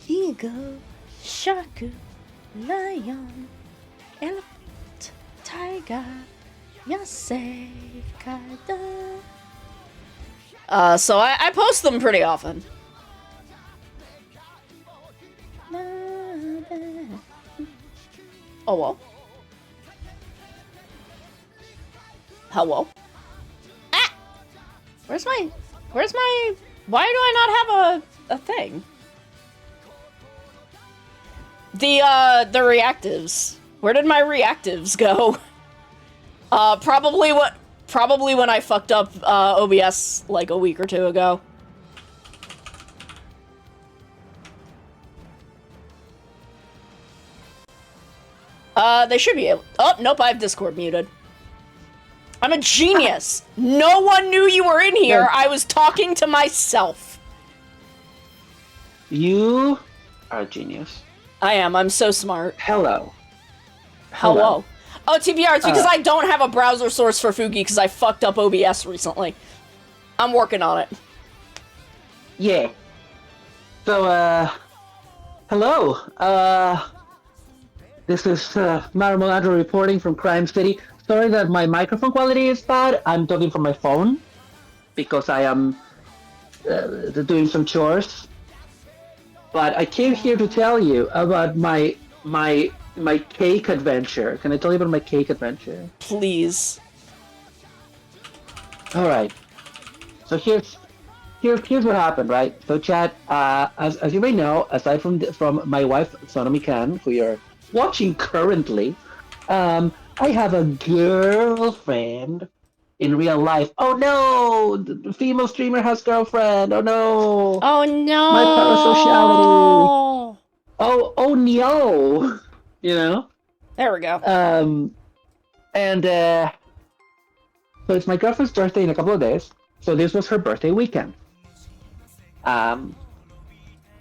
Eagle, shark, lion, elephant, tiger, yasei, kaida. So I post them pretty often. Oh well. Hello? Ah! Where's my... Why do I not have a thing? The reactives. Where did my reactives go? Probably when I fucked up, OBS, like, a week or two ago. They should be able... Oh, nope, I have Discord muted. I'm a genius! No one knew you were in here! I was talking to myself!
You are a genius.
I am, I'm so smart.
Hello.
Hello. Oh, TBR, it's because I don't have a browser source for Fugi because I fucked up OBS recently. I'm working on it.
Yeah. So, hello. This is Maramoladro reporting from Crime City. Sorry that my microphone quality is bad. I'm talking from my phone because I am doing some chores. But I came here to tell you about my cake adventure. Can I tell you about my cake adventure?
Please.
All right. So here's what happened, right? So chat, as you may know, aside from my wife Sonomi Khan, who you're watching currently, I have a girlfriend in real life. Oh no! The female streamer has girlfriend. Oh no!
Oh no!
My parasociality. Oh no! You know.
There we go.
And so it's my girlfriend's birthday in a couple of days. So this was her birthday weekend.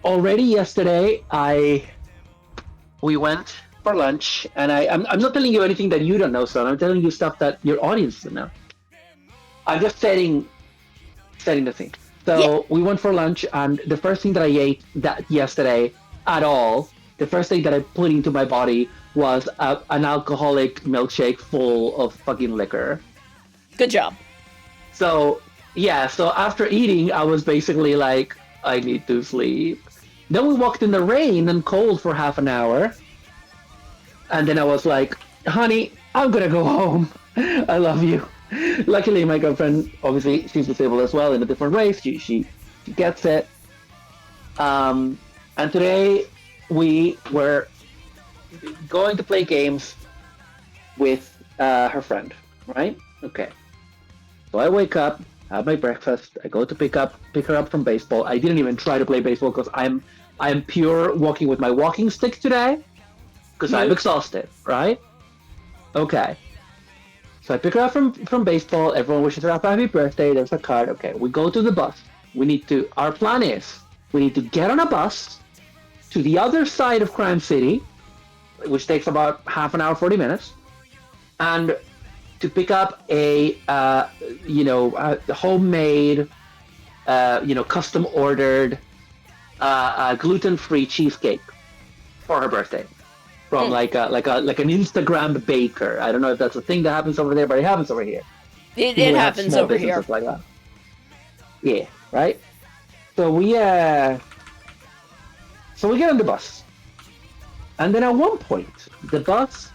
Already yesterday, we went for lunch, and I'm not telling you anything that you don't know, son. I'm telling you stuff that your audience doesn't know. I'm just setting the scene. So we went for lunch, and the first thing that I ate yesterday at all, the first thing that I put into my body was an alcoholic milkshake full of fucking liquor.
Good job.
So yeah, so after eating, I was basically like, I need to sleep. Then we walked in the rain and cold for half an hour. And then I was like, honey, I'm gonna go home. I love you. Luckily, my girlfriend, obviously, she's disabled as well in a different way. She gets it. And today we were going to play games with her friend, right? Okay. So I wake up, have my breakfast. I go to pick her up from baseball. I didn't even try to play baseball because I'm pure walking with my walking stick today because I'm exhausted, right? Okay. So I pick her up from baseball. Everyone wishes her a happy birthday. There's a card. Okay, we go to the bus. Our plan is we need to get on a bus to the other side of Crime City, which takes about half an hour, 40 minutes, and to pick up a homemade, custom ordered a gluten-free cheesecake for her birthday from like an Instagram baker. I don't know if that's a thing that happens over there, but it happens over here.
It
People have
happens
small
over here.
businesses like that. Yeah, right. So we get on the bus, and then at one point the bus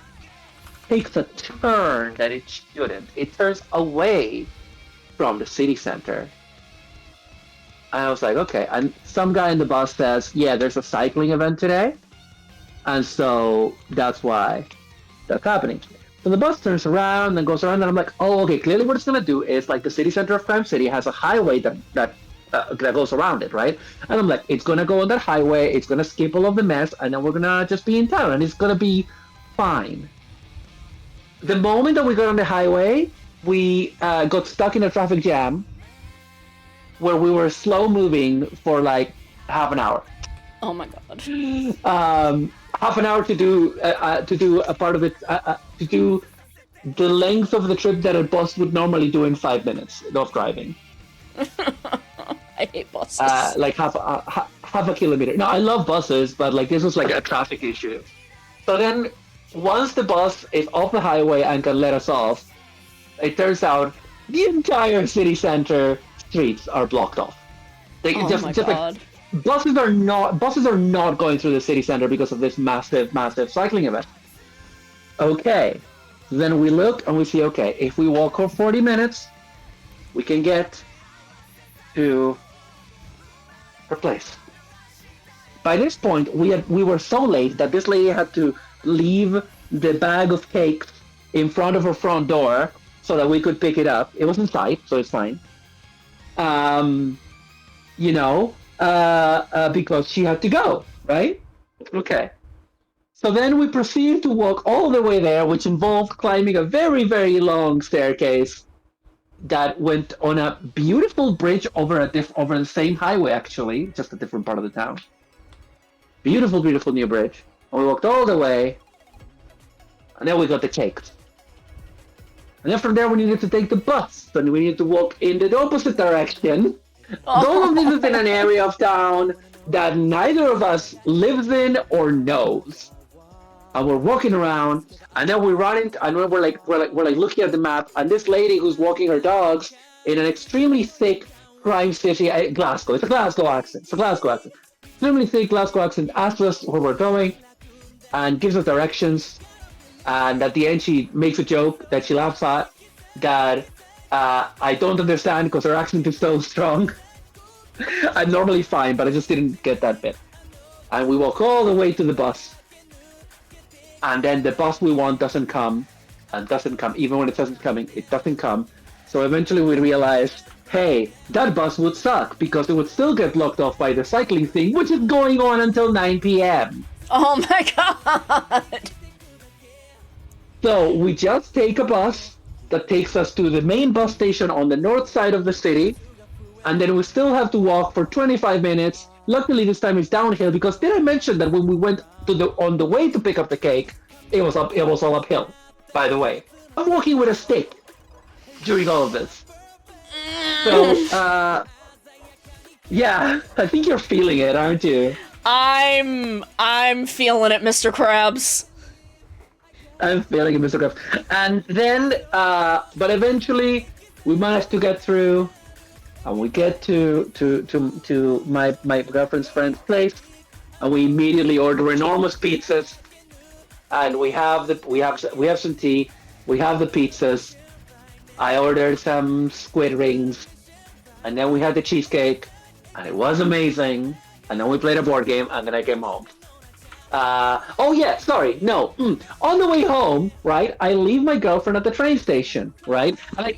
takes a turn that it shouldn't. It turns away from the city center. And I was like, okay. And some guy in the bus says, yeah, there's a cycling event today. And so that's why that's happening. So the bus turns around and goes around, and I'm like, oh, okay, clearly what it's going to do is like the city center of Crime City has a highway that goes around it, right? And I'm like, it's going to go on that highway, it's going to skip all of the mess, and then we're going to just be in town, and it's going to be fine. The moment that we got on the highway, we got stuck in a traffic jam where we were slow moving for like half an hour.
Oh my god.
Half an hour to do a part of it, to do the length of the trip that a bus would normally do in 5 minutes of driving.
I hate buses.
Like half a kilometer. No, I love buses, but like this was like a traffic issue. So then, once the bus is off the highway and can let us off, it turns out the entire city center streets are blocked off.
Oh my god.
Like, buses are not going through the city center because of this massive cycling event. Okay, then we look and we see, okay, if we walk for 40 minutes, we can get to her place. By this point, we were so late that this lady had to leave the bag of cakes in front of her front door so that we could pick it up. It was in sight, so it's fine. Because she had to go, right? Okay. So then we proceeded to walk all the way there, which involved climbing a very, very long staircase that went on a beautiful bridge over the same highway, actually, just a different part of the town. Beautiful, beautiful new bridge. And we walked all the way, and then we got the cakes. And then from there, we needed to take the bus, and we needed to walk in the opposite direction. All of this is in an area of town that neither of us lives in or knows. And we're walking around, and then we run into, and we're like looking at the map, and this lady who's walking her dogs in an extremely thick crime city, Glasgow. It's a Glasgow accent. Extremely thick Glasgow accent. Asks us where we're going, and gives us directions. And at the end, she makes a joke that she laughs at that I don't understand because her accent is so strong. I'm normally fine, but I just didn't get that bit. And we walk all the way to the bus. And then the bus we want doesn't come. And doesn't come. Even when it says it's coming, it doesn't come. So eventually we realized, hey, that bus would suck because it would still get blocked off by the cycling thing, which is going on until 9 p.m.
Oh my god!
So we just take a bus that takes us to the main bus station on the north side of the city, and then we still have to walk for 25 minutes. Luckily this time it's downhill because did I mention that when we went on the way to pick up the cake, it was all uphill, by the way. I'm walking with a stick during all of this. So yeah, I think you're feeling it, aren't you?
I'm feeling it, Mr. Krabs.
I'm feeling it, Mr. Krabs. And then, but eventually, we managed to get through, and we get to my girlfriend's friend's place, and we immediately order enormous pizzas, and we have some tea, we have the pizzas. I ordered some squid rings, and then we had the cheesecake, and it was amazing. And then we played a board game, and then I came home. On the way home, right, I leave my girlfriend at the train station, right? And I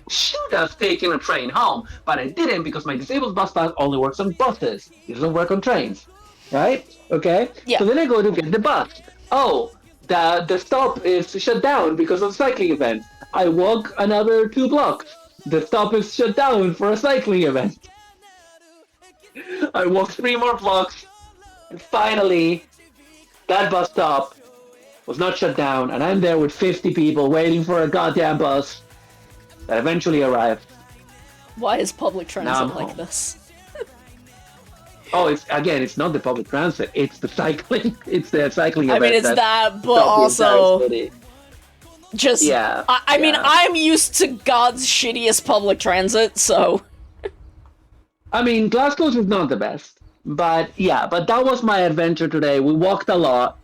should have taken a train home, but I didn't because my disabled bus pass only works on buses. It doesn't work on trains, right? Okay?
Yeah.
So then I go to get the bus. Oh, the stop is shut down because of the cycling event. I walk another 2 blocks. The stop is shut down for a cycling event. I walk 3 more blocks, and finally, that bus stop was not shut down, and I'm there with 50 people waiting for a goddamn bus that eventually arrived.
Why is public transit like
home.
this?
It's not the public transit. It's the cycling. It's the cycling
I
event.
mean, it's that, but
stopped the entire
also
city.
just.
Yeah.
I mean,
yeah.
I'm used to God's shittiest public transit, so.
I mean, Glasgow's is not the best, but that was my adventure today. We walked a lot,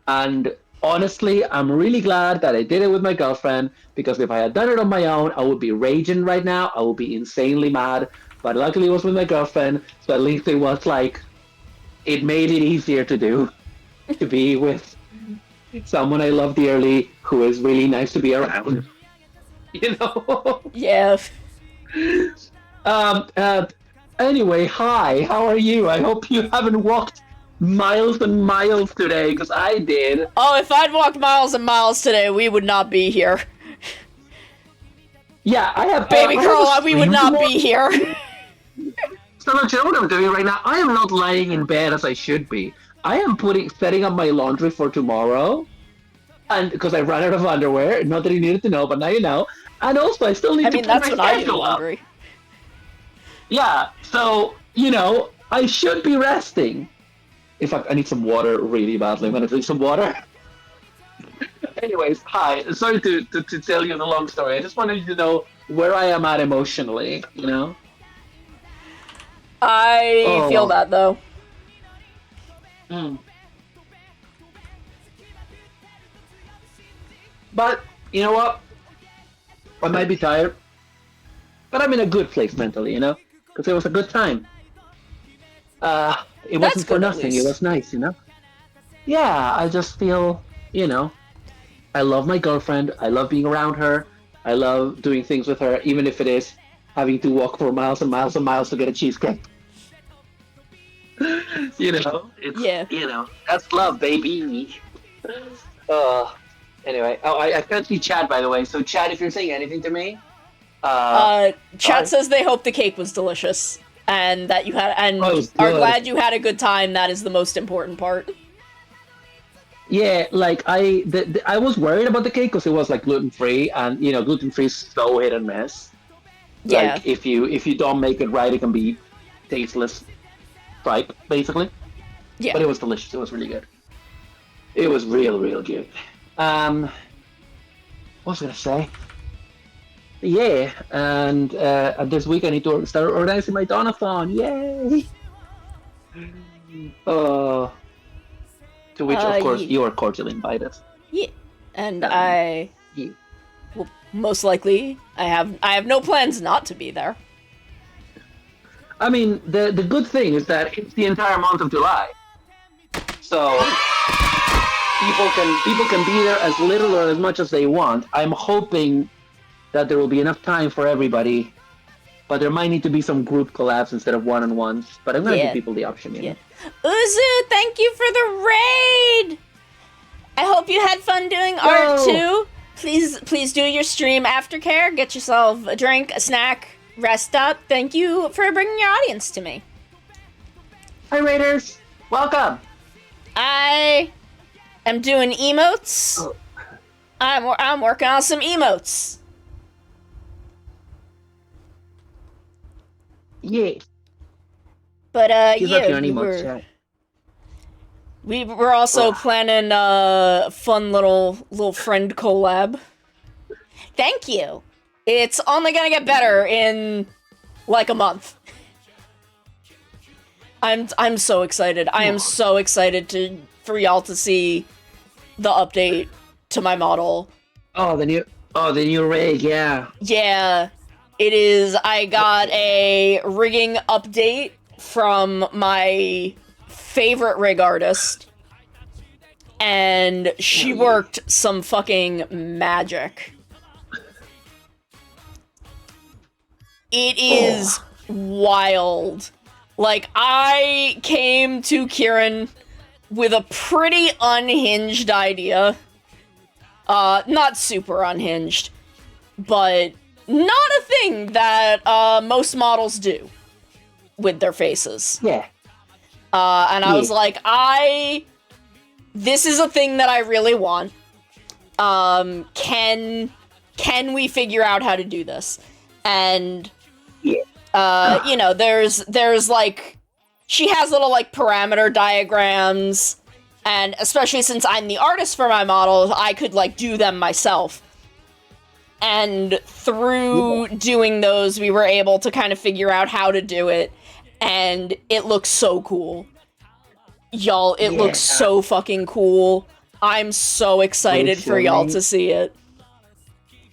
and honestly, I'm really glad that I did it with my girlfriend, because if I had done it on my own, I would be raging right now. I would be insanely mad. But luckily, it was with my girlfriend, so at least it was like, it made it easier to do, to be with someone I love dearly who is really nice to be around. You know?
Yeah.
Um, uh, anyway, hi, how are you? I hope you haven't walked miles and miles today, because I did.
Oh, if I'd walked miles and miles today, we would not be here.
Yeah, I have.
Baby
I
girl,
have a
we would
stream
not
tomorrow.
be here.
So look, you know what I'm doing right now? I am not lying in bed as I should be. I am setting up my laundry for tomorrow, and because I ran out of underwear. Not that you needed to know, but now you know. And also, I still need
I
to
mean,
put
that's
my
when I do
schedule up.
laundry.
Yeah, so I should be resting. In fact, I need some water really badly. I'm gonna drink some water. Anyways, hi. Sorry to tell you the long story. I just wanted you to know where I am at emotionally.
I feel
Oh.
that, though.
Mm. But you know what? I might be tired, but I'm in a good place mentally. Because it was a good time. It
That's
wasn't for
good, at
nothing. It
least.
was nice. Yeah, I just feel, I love my girlfriend. I love being around her. I love doing things with her, even if it is having to walk for miles and miles and miles to get a cheesecake. It's,
Yeah.
That's love, baby. Anyway, I can't see Chad, by the way. So, Chad, if you're saying anything to me,
Chat says they hope the cake was delicious and that you had and
Oh, it was
are
good.
glad you had a good time. That is the most important part.
Yeah, like I was worried about the cake because it was like gluten free, and gluten free is so hit and miss.
Yeah.
Like if you don't make it right, it can be tasteless, tripe basically.
Yeah.
But it was delicious. It was really good. It was real good. What was I gonna say? Yeah, and this week I need to start organizing my Donathon. Yay! To which, of course,
Yeah.
you are cordially invited.
Yeah. And
Um,
I
yeah.
will most likely I have no plans not to be there.
I mean, the good thing is that it's the entire month of July, so people can be there as little or as much as they want. I'm hoping that there will be enough time for everybody, but there might need to be some group collabs instead of one-on-ones. But I'm gonna
Yeah.
give people the option.
Yeah. Uzu, thank you for the raid. I hope you had fun doing art too. Please do your stream aftercare. Get yourself a drink, a snack, rest up. Thank you for bringing your audience to me.
Hi, Raiders. Welcome.
I am doing emotes.
Oh.
I'm working on some emotes.
Yeah.
But
He's
yeah,
working on emotes, chat.
we were also planning a fun little friend collab. Thank you. It's only gonna get better in like a month. I'm so excited. I am so excited for y'all to see the update to my model.
The new rig, yeah.
Yeah, it is. I got a rigging update from my favorite rig artist, and she worked some fucking magic. It is wild. Like, I came to Kieran with a pretty unhinged idea. Not super unhinged, but not a thing that most models do with their faces.
Yeah.
And I was like, this is a thing that I really want. Can we figure out how to do this? And there's like she has little, like, parameter diagrams, and especially since I'm the artist for my models, I could, like, do them myself. And through doing those, we were able to kind of figure out how to do it, and it looks so cool. Y'all, it looks so fucking cool. I'm so excited for y'all to see it.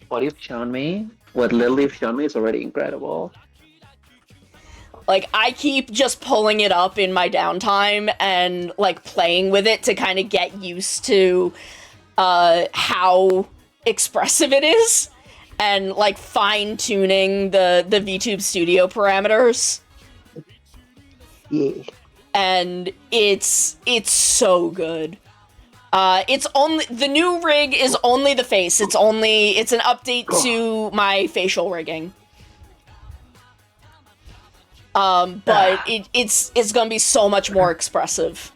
What you've shown me, what little you've shown me is already incredible.
Like, I keep just pulling it up in my downtime and, like, playing with it to kind of get used to how expressive it is, and, like, fine-tuning the VTube Studio parameters.
Yeah.
And it's so good. It's only, the new rig is only the face. It's an update to my facial rigging. But it's gonna be so much more expressive.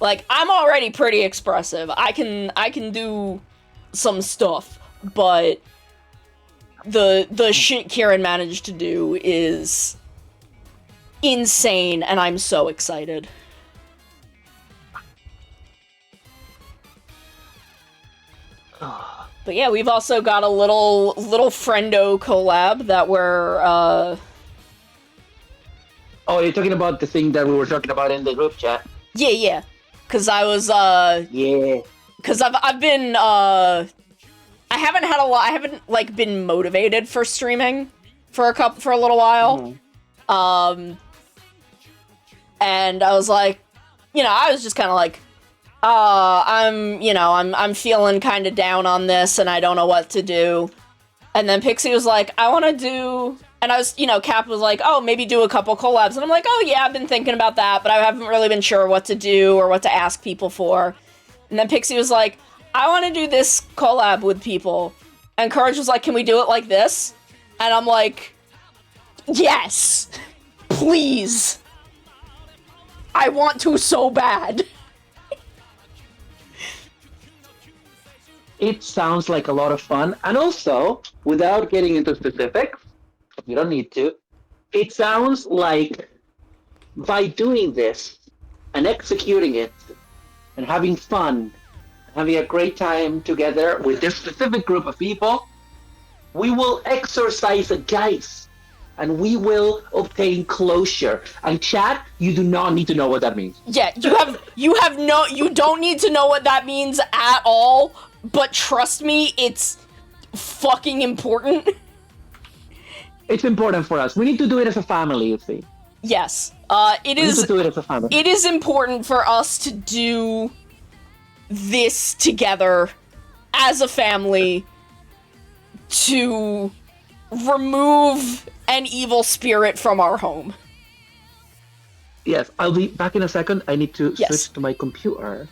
Like, I'm already pretty expressive. I can do some stuff, but the shit Kieran managed to do is insane, and I'm so excited. But yeah, we've also got a little friendo collab that we're
Oh, you're talking about the thing that we were talking about in the group chat?
Yeah. Cause I was
Yeah.
Cause I've been I haven't like been motivated for streaming for a little while. And I was like, I was just kind of like, I'm feeling kind of down on this, and I don't know what to do. And then Pixie was like, I want to do, and I was, Cap was like, oh, maybe do a couple collabs. And I'm like, oh yeah, I've been thinking about that, but I haven't really been sure what to do or what to ask people for. And then Pixie was like, I want to do this collab with people. And Courage was like, can we do it like this? And I'm like, yes, please. I want to so bad.
It sounds like a lot of fun, and also, without getting into specifics, you don't need to, it sounds like by doing this and executing it and having fun, having a great time together with this specific group of people, we will exorcise a geist and we will obtain closure. And chat, you do not need to know what that means.
Yeah, you don't need to know what that means at all. But trust me, it's fucking important.
It's important for us. We need to do it as a family, you see.
Yes.
We need to do it as a family.
It is important for us to do this together as a family to remove an evil spirit from our home.
Yes, I'll be back in a second. I need to switch to my computer.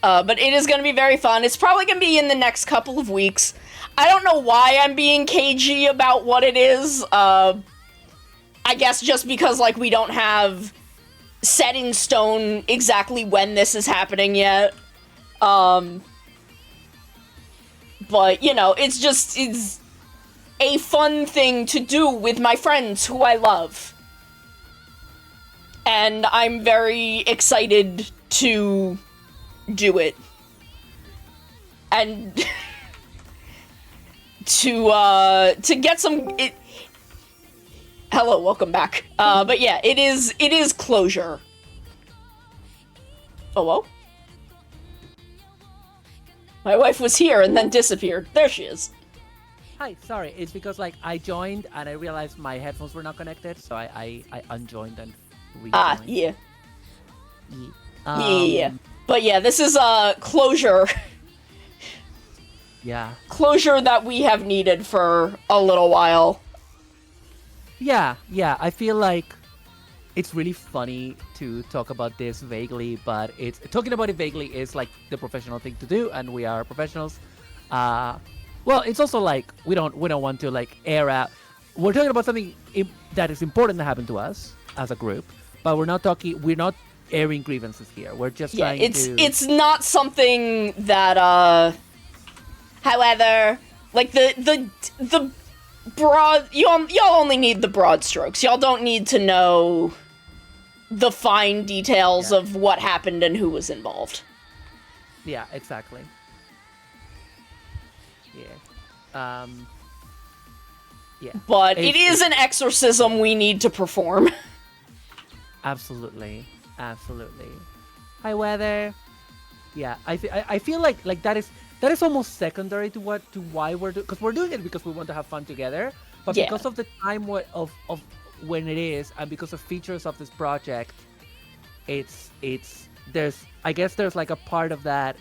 But it is going to be very fun. It's probably going to be in the next couple of weeks. I don't know why I'm being cagey about what it is. I guess just because, like, we don't have set in stone exactly when this is happening yet. But, it's a fun thing to do with my friends who I love. And I'm very excited to do it. And to get some hello, welcome back. But yeah, it is closure. Hello? My wife was here and then disappeared. There she is.
Hi, sorry. It's because like I joined and I realized my headphones were not connected, so I unjoined and rejoined.
Yeah.
Yeah.
Yeah. But yeah, this is closure.
Yeah.
Closure that we have needed for a little while.
Yeah. I feel like it's really funny to talk about this vaguely, but talking about it vaguely is like the professional thing to do, and we are professionals. Well, it's also like we don't want to like air out. We're talking about something that is important that happened to us as a group, but we're not airing grievances here. We're just trying to.
It's not something that. However, like the y'all only need the broad strokes. Y'all don't need to know the fine details of what happened and who was involved.
Yeah, exactly. Yeah. Yeah.
But it is an exorcism we need to perform.
Absolutely. Hi, Weather. Yeah, I feel like that is almost secondary to why we're doing, because we're doing it because we want to have fun together, but
Yeah.
because of the time of when it is, and because of features of this project, it's there's like a part of that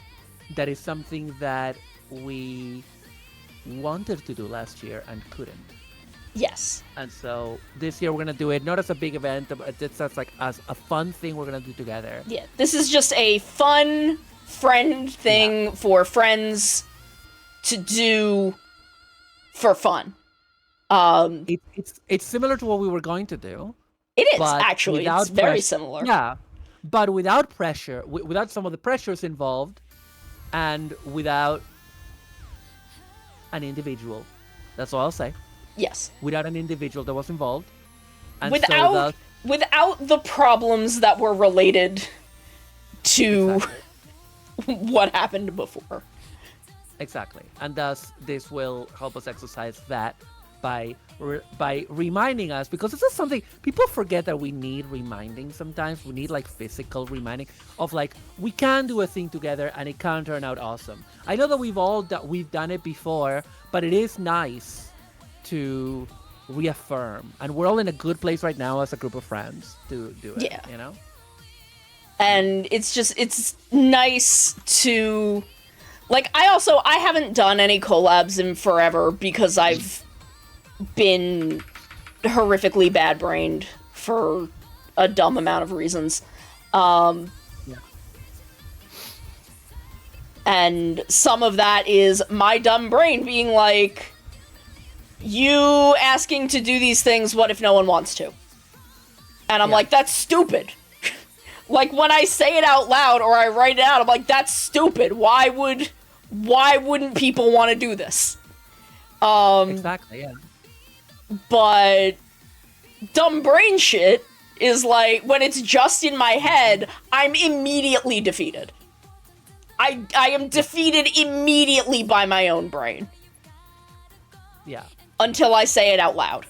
is something that we wanted to do last year and couldn't.
Yes.
And so this year we're gonna do it not as a big event, but it's just like as a fun thing we're gonna do together.
Yeah, this is just a fun friend thing for friends to do for fun.
It's similar to what we were going to do.
It is,
but
actually.
without
It's very
pressure.
similar.
Yeah, but without pressure, without some of the pressures involved, and without an individual. That's all I'll say.
Yes.
Without an individual that was involved. And
without the problems that were related to what happened before.
Exactly. And thus, this will help us exercise that by reminding us, because this is something people forget that we need reminding sometimes. We need like physical reminding of like, we can do a thing together and it can turn out awesome. I know that we've done it before, but it is nice to reaffirm, and we're all in a good place right now as a group of friends to do it.
Yeah.
You know?
And it's nice to, like, I haven't done any collabs in forever because I've been horrifically bad-brained for a dumb amount of reasons. And some of that is my dumb brain being like, you asking to do these things, what if no one wants to? And I'm like, that's stupid. Like, when I say it out loud or I write it out, I'm like, that's stupid. Why wouldn't people want to do this?
Exactly, yeah.
But dumb brain shit is like, when it's just in my head, I'm immediately defeated. I am defeated immediately by my own brain.
Yeah.
Until I say it out loud.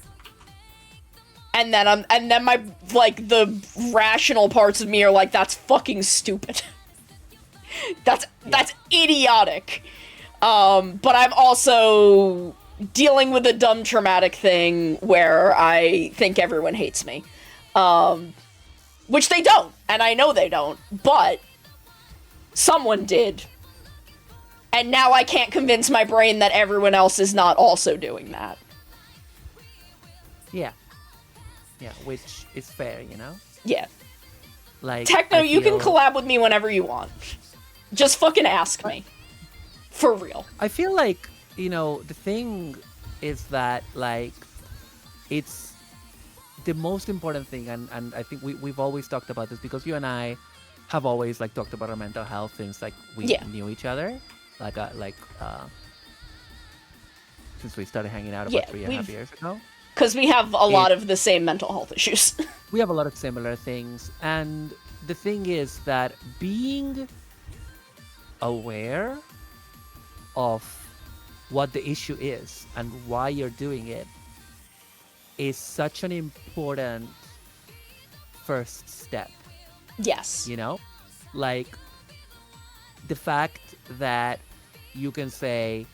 And then my, like, the rational parts of me are like, that's fucking stupid. That's idiotic. But I'm also dealing with a dumb traumatic thing where I think everyone hates me. Which they don't, and I know they don't, but someone did. And now I can't convince my brain that everyone else is not also doing that.
Yeah. Yeah, which is fair, you know?
Yeah.
Like,
Techno, you can collab with me whenever you want. Just fucking ask me. For real.
I feel like, you know, the thing is that, like, it's the most important thing, and I think we've always talked about this, because you and I have always, like, talked about our mental health since, like, we knew each other. Since we started hanging out about 3.5 years ago.
Because we have a lot of the same mental health issues.
We have a lot of similar things, and the thing is that being aware of what the issue is and why you're doing it is such an important first step.
Yes.
You know? Like, the fact that you can say,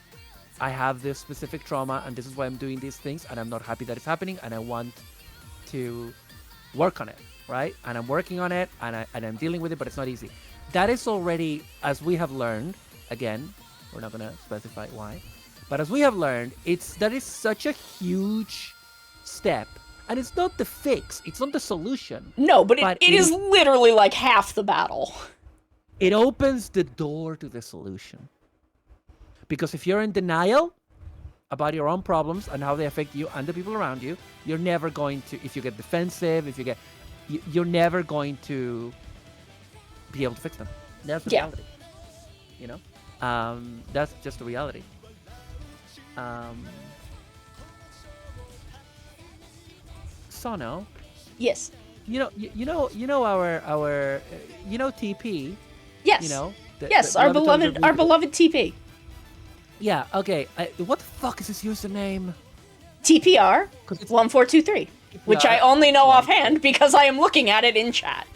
I have this specific trauma and this is why I'm doing these things and I'm not happy that it's happening and I want to work on it, right? And I'm working on it and I'm dealing with it, but it's not easy. That is already, as we have learned, again, we're not going to specify why, but as we have learned, that is such a huge step. And it's not the fix, it's not the solution.
No, but it is literally like half the battle.
It opens the door to the solution. Because if you're in denial about your own problems and how they affect you and the people around you, you're never going to, if you get defensive, you're never going to be able to fix them. That's the reality. You know? That's just the reality. Sono,
Yes.
you know our TP.
Yes.
You know.
Yes, our beloved TP.
Yeah. Okay. What the fuck is his username?
TPR 1423, which I only know offhand because I am looking at it in chat.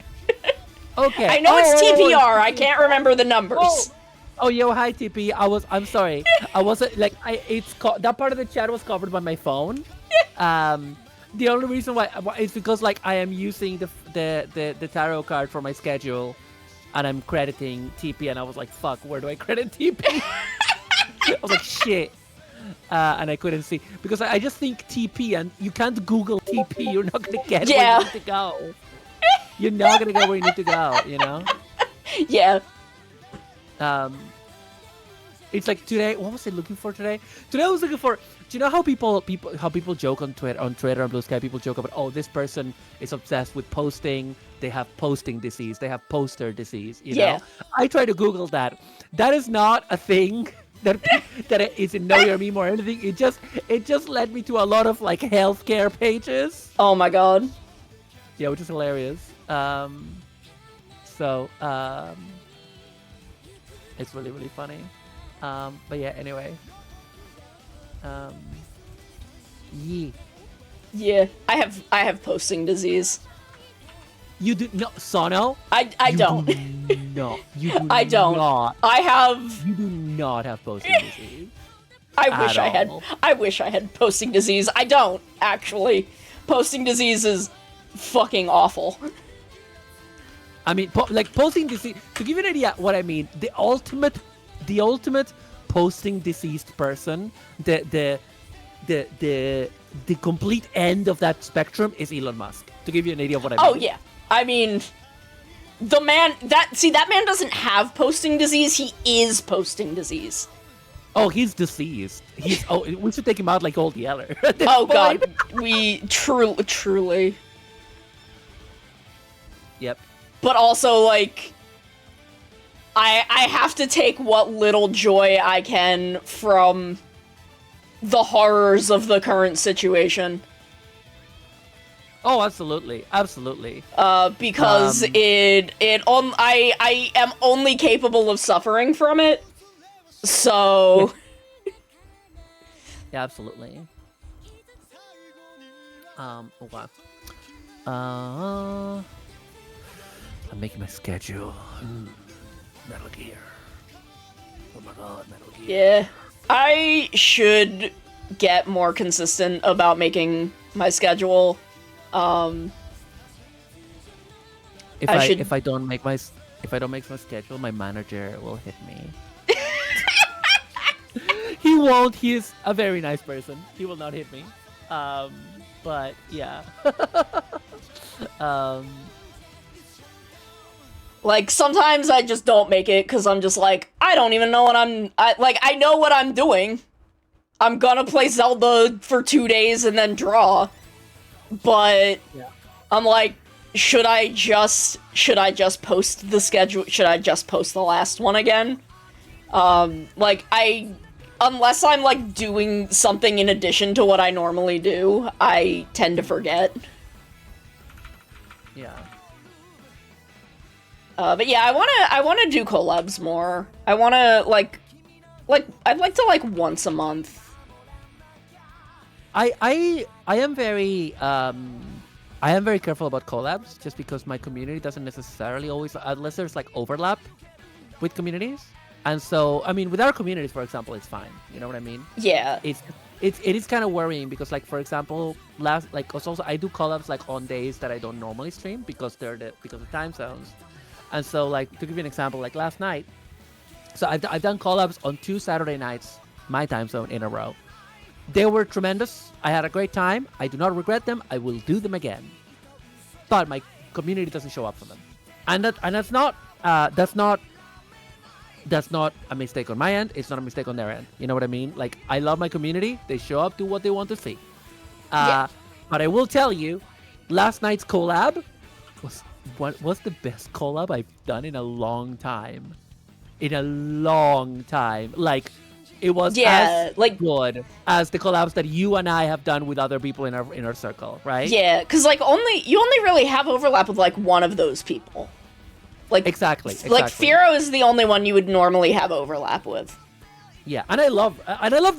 Okay.
I know it's TPR. I can't remember the numbers.
Oh, yo, hi TP. I'm sorry. I wasn't like that part of the chat was covered by my phone. The only reason why is because like I am using the tarot card for my schedule, and I'm crediting TP, and I was like, fuck, where do I credit TP? I was like, shit. And I couldn't see because I just think TP, and you can't Google TP. You're not gonna get where you need to go. You're not gonna go where you need to go. You know.
Yeah.
It's like today. What was I looking for today? Today I was looking for. Do you know how people joke on Twitter and Blue Sky? People joke about, oh, this person is obsessed with posting. They have posting disease. They have poster disease. You know. I try to Google that. That is not a thing. That is in Know Your Meme or anything. It just led me to a lot of like healthcare pages.
Oh my god.
Yeah, which is hilarious. It's really, really funny. But yeah, anyway.
Yeah. I have posting disease.
You do no, Sono?
I don't.
No, you do
I don't.
Not.
I have.
You do not have posting disease.
I wish I had. I wish I had posting disease. I don't actually. Posting disease is fucking awful.
I mean, like posting disease. To give you an idea, what I mean, the ultimate posting diseased person, the complete end of that spectrum is Elon Musk. To give you an idea of what I mean.
Oh yeah, I mean, the man that man doesn't have posting disease. He is posting disease.
Oh, he's diseased. We should take him out like Old Yeller.
Oh god, we truly.
Yep.
But also, like, I have to take what little joy I can from the horrors of the current situation.
Oh, absolutely.
Because I am only capable of suffering from it. So...
Yeah, absolutely. Wow. I'm making my schedule. Metal Gear. Oh my god, Metal Gear.
Yeah. I should get more consistent about making my schedule.
If I don't make my schedule, my manager will hit me. He won't. He's a very nice person. He will not hit me. But yeah.
Like, sometimes I just don't make it because I'm just like, I don't even know what I know what I'm doing. I'm gonna play Zelda for 2 days and then draw. But I'm like, should I just post the schedule? Should I just post the last one again? Unless I'm like doing something in addition to what I normally do, I tend to forget.
Yeah.
But yeah, I wanna do collabs more. I wanna I'd like to like once a month.
I am very careful about collabs just because my community doesn't necessarily always, unless there's like overlap with communities. And so, I mean, with our communities, for example, it's fine. You know what I mean?
Yeah.
It is kind of worrying because, like, for example, also I do collabs like on days that I don't normally stream because because of time zones. And so, like, to give you an example, like last night, so I've done collabs on 2 Saturday nights, my time zone, in a row. They were tremendous. I had a great time. I do not regret them. I will do them again. But my community doesn't show up for them, and that's not a mistake on my end. It's not a mistake on their end. You know what I mean? Like, I love my community. They show up, do what they want to see. But I will tell you, last night's collab was the best collab I've done in a long time. Like, It was
Yeah,
as
like-
good as the collabs that you and I have done with other people in our circle, right?
Yeah, because like you only really have overlap with like one of those people. Like
Exactly.
Like Firo is the only one you would normally have overlap with.
Yeah, and I love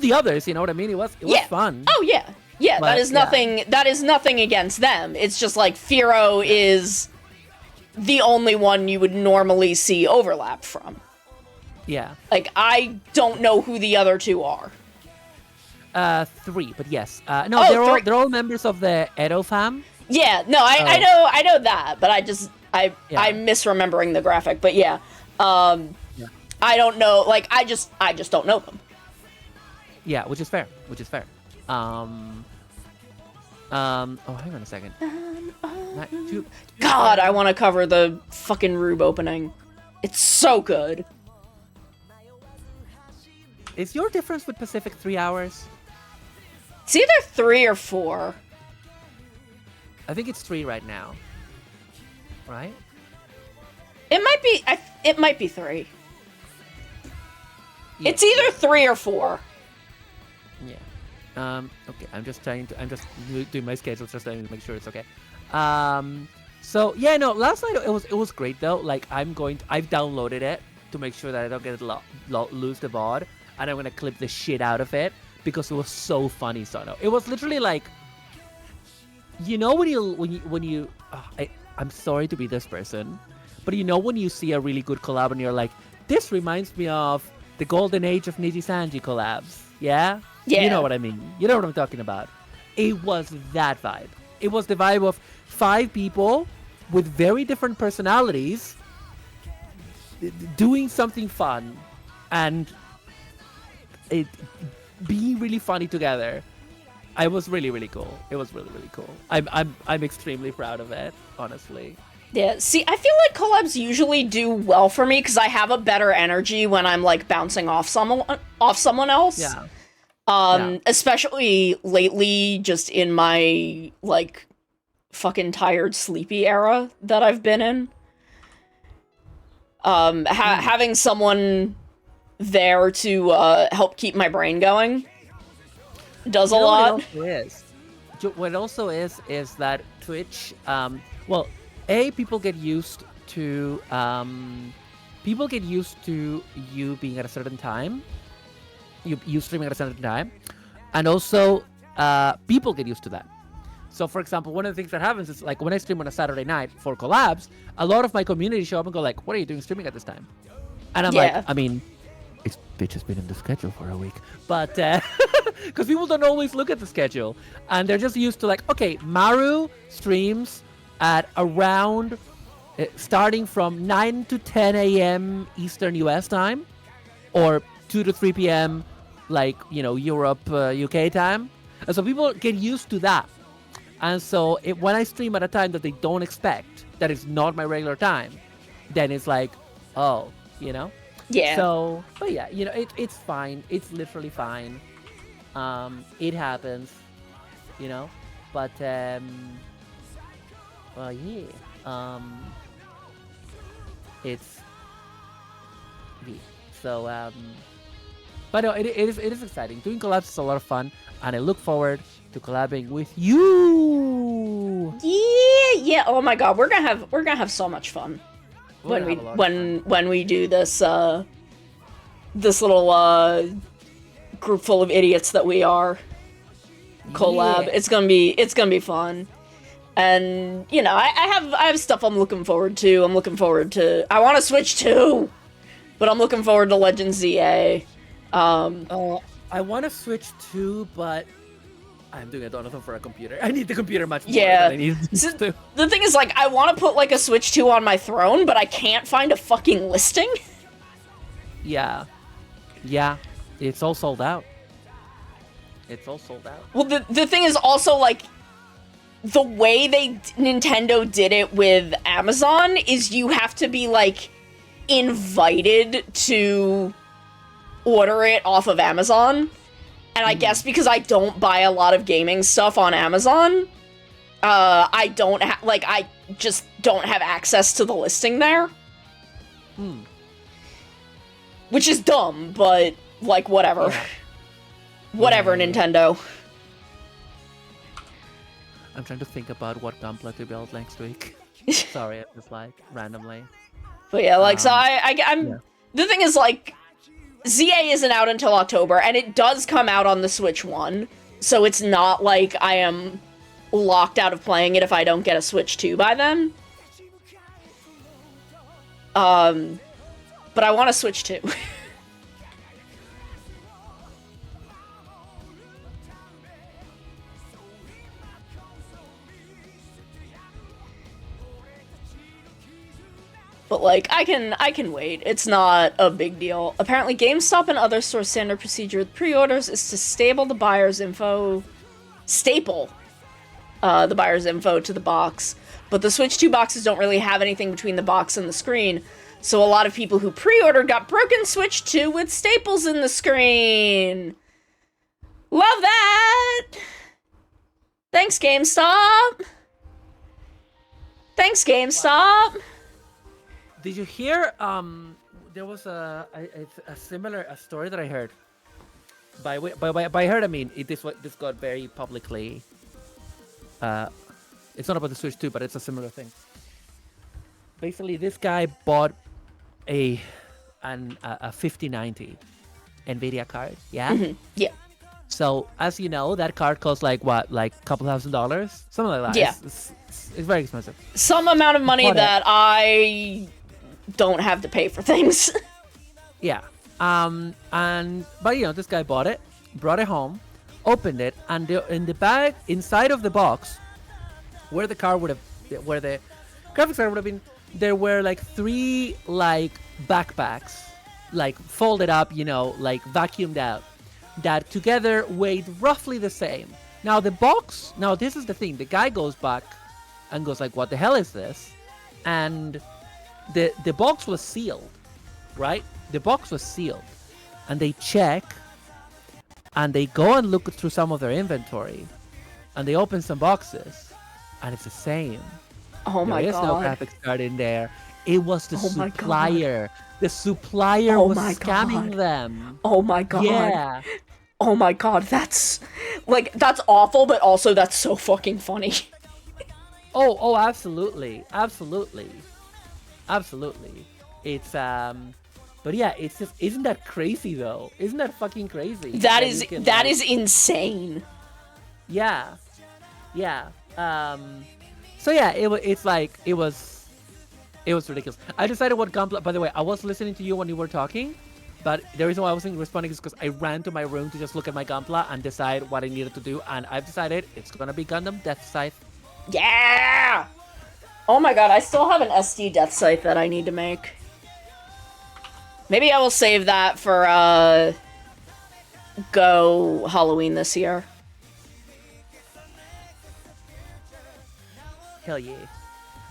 the others. You know what I mean? It was
Yeah.
fun.
Oh yeah, yeah.
But,
That is nothing. That is nothing against them. It's just like Firo is the only one you would normally see overlap from.
Yeah.
Like I don't know who the other two are.
3, but yes. No,
Oh,
they're all members of the Edo fam.
Yeah, no, I know that, but I'm misremembering the graphic. But yeah, I don't know. Like I just don't know them.
Yeah, which is fair. Oh, hang on a second.
God, I want to cover the fucking Rube opening. It's so good.
Is your difference with Pacific 3 hours?
It's either 3 or 4.
I think it's 3 right now. Right?
It might be. It might be 3.
Yeah.
It's either 3 or 4.
Yeah. Okay, I'm just doing my schedule just to make sure it's okay. So yeah, no, last night it was great though. Like I've downloaded it to make sure that I don't get lose the VOD, and I'm gonna clip the shit out of it because it was so funny, Sono. It was literally like, you know, when you I'm sorry to be this person, but you know when you see a really good collab and you're like, this reminds me of the golden age of Niji Sanji collabs. Yeah?
Yeah.
You know what I mean. You know what I'm talking about. It was that vibe. It was the vibe of 5 people with very different personalities doing something fun and it being really funny together. It was really, really cool. It was really, really cool. I'm extremely proud of it, honestly.
Yeah. See, I feel like collabs usually do well for me because I have a better energy when I'm like bouncing off someone else.
Yeah.
Especially lately, just in my like fucking tired, sleepy era that I've been in. Having someone there to help keep my brain going does a lot.
What it also is that Twitch, people get used to you being at a certain time, you streaming at a certain time, and also people get used to that. So, for example, one of the things that happens is like when I stream on a Saturday night for collabs, a lot of my community show up and go like, "What are you doing streaming at this time?" And I'm like, I mean, it's bitch has been in the schedule for a week, but because people don't always look at the schedule and they're just used to like, okay, Maru streams at around starting from 9 to 10 a.m. Eastern US time, or 2 to 3 p.m. like, you know, Europe, UK time, and so people get used to that. And so when I stream at a time that they don't expect, that is not my regular time, then it's like, oh, you know.
Yeah.
So, but yeah, you know, it's fine. It's literally fine. It happens, you know. But well, yeah. It's so. But no, it is exciting. Doing collabs is a lot of fun, and I look forward to collabing with you.
Yeah. Oh my god, we're gonna have so much fun when we do this this little group full of idiots that we are collab.
Yeah.
It's gonna be fun. And you know, I have stuff I'm looking forward to. I want to Switch too, but I'm looking forward to Legends ZA.
I want to Switch too, but I'm doing a donathon for a computer. I need the computer much more
Yeah.
than I need this to.
The thing is, like, I want to put like a Switch 2 on my throne, but I can't find a fucking listing.
Yeah. Yeah. It's all sold out.
Well, the thing is also, like, the way Nintendo did it with Amazon is you have to be, like, invited to order it off of Amazon. And I guess because I don't buy a lot of gaming stuff on Amazon, I just don't have access to the listing there. Which is dumb, but like, whatever.
Yeah.
Whatever,
Yeah.
Nintendo.
I'm trying to think about what Gunpla to build next week. Sorry, I'm just like randomly.
But yeah, like, so I'm...
yeah.
The thing is, like, ZA isn't out until October, and it does come out on the Switch 1, so it's not like I am locked out of playing it if I don't get a Switch 2 by then. But I want a Switch 2. But, like, I can wait. It's not a big deal. Apparently, GameStop and other stores' standard procedure with pre-orders is to staple the buyer's info to the box. But the Switch 2 boxes don't really have anything between the box and the screen, so a lot of people who pre-ordered got broken Switch 2 with staples in the screen. Love that! Thanks, GameStop! Thanks, GameStop!
Did you hear? There was a similar story that I heard. By heard, I mean this got very publicly. It's not about the Switch 2, but it's a similar thing. Basically, this guy bought a 5090 Nvidia card. Yeah.
Mm-hmm. Yeah.
So as you know, that card costs like what, like a couple $1,000, something like that.
Yeah.
It's very expensive.
Some amount of money
Bought it.
that I don't have to pay for things.
Yeah. But you know, this guy bought it, brought it home, opened it, and in the bag inside of the box, where the graphics card would have been, there were like 3 like backpacks, like folded up, you know, like vacuumed out, that together weighed roughly the same. Now this is the thing. The guy goes back and goes like, "What the hell is this?" And the box was sealed, right? The box was sealed, and they check, and they go and look through some of their inventory, and they open some boxes, and it's the same.
Oh my
There is
god.
no graphics card in there. It was the
Oh my God.
supplier. The supplier
Oh
was
my
scamming
God.
them.
Oh my god.
Yeah.
Oh my god, that's awful, but also that's so fucking funny.
Oh, absolutely. It's but yeah, it's just, isn't that crazy though? Isn't that fucking crazy?
That
you
is
can,
that
like-
is insane.
Yeah. So yeah, it was ridiculous. I decided what Gunpla. By the way, I was listening to you when you were talking, but the reason why I wasn't responding is because I ran to my room to just look at my Gunpla and decide what I needed to do, and I've decided it's gonna be Gundam Death Scythe.
Yeah. Oh my god, I still have an SD Death Scythe that I need to make. Maybe I will save that for Go Halloween this year.
Hell yeah.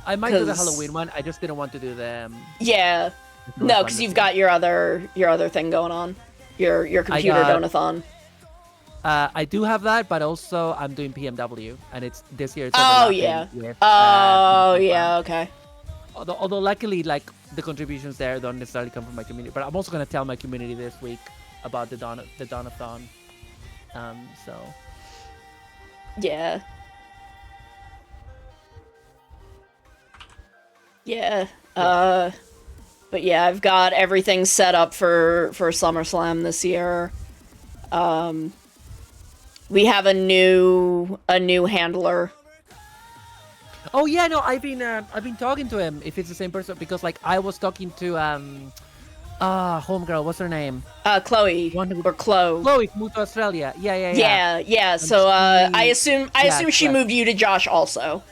I might do the
'Cause-
Halloween one. I just didn't want to do the.
Yeah. No, because you've got your other thing going on. Your computer
got-
donathon.
I do have that, but also I'm doing PMW, and it's this year. It's
Oh
overlapping
yeah.
with,
Oh
PMW.
yeah. Okay.
Although luckily, like the contributions there don't necessarily come from my community, but I'm also gonna tell my community this week about the Donathon. So
Yeah. Yeah. But yeah, I've got everything set up for SummerSlam this year. We have a new handler.
oh yeah, no, I've been talking to him if it's the same person, because like I was talking to homegirl, what's her name?
Chloe
One who-
or Chloe.
Chloe moved to Australia. Yeah.
Yeah. So I assume she
correct.
moved you to Josh also.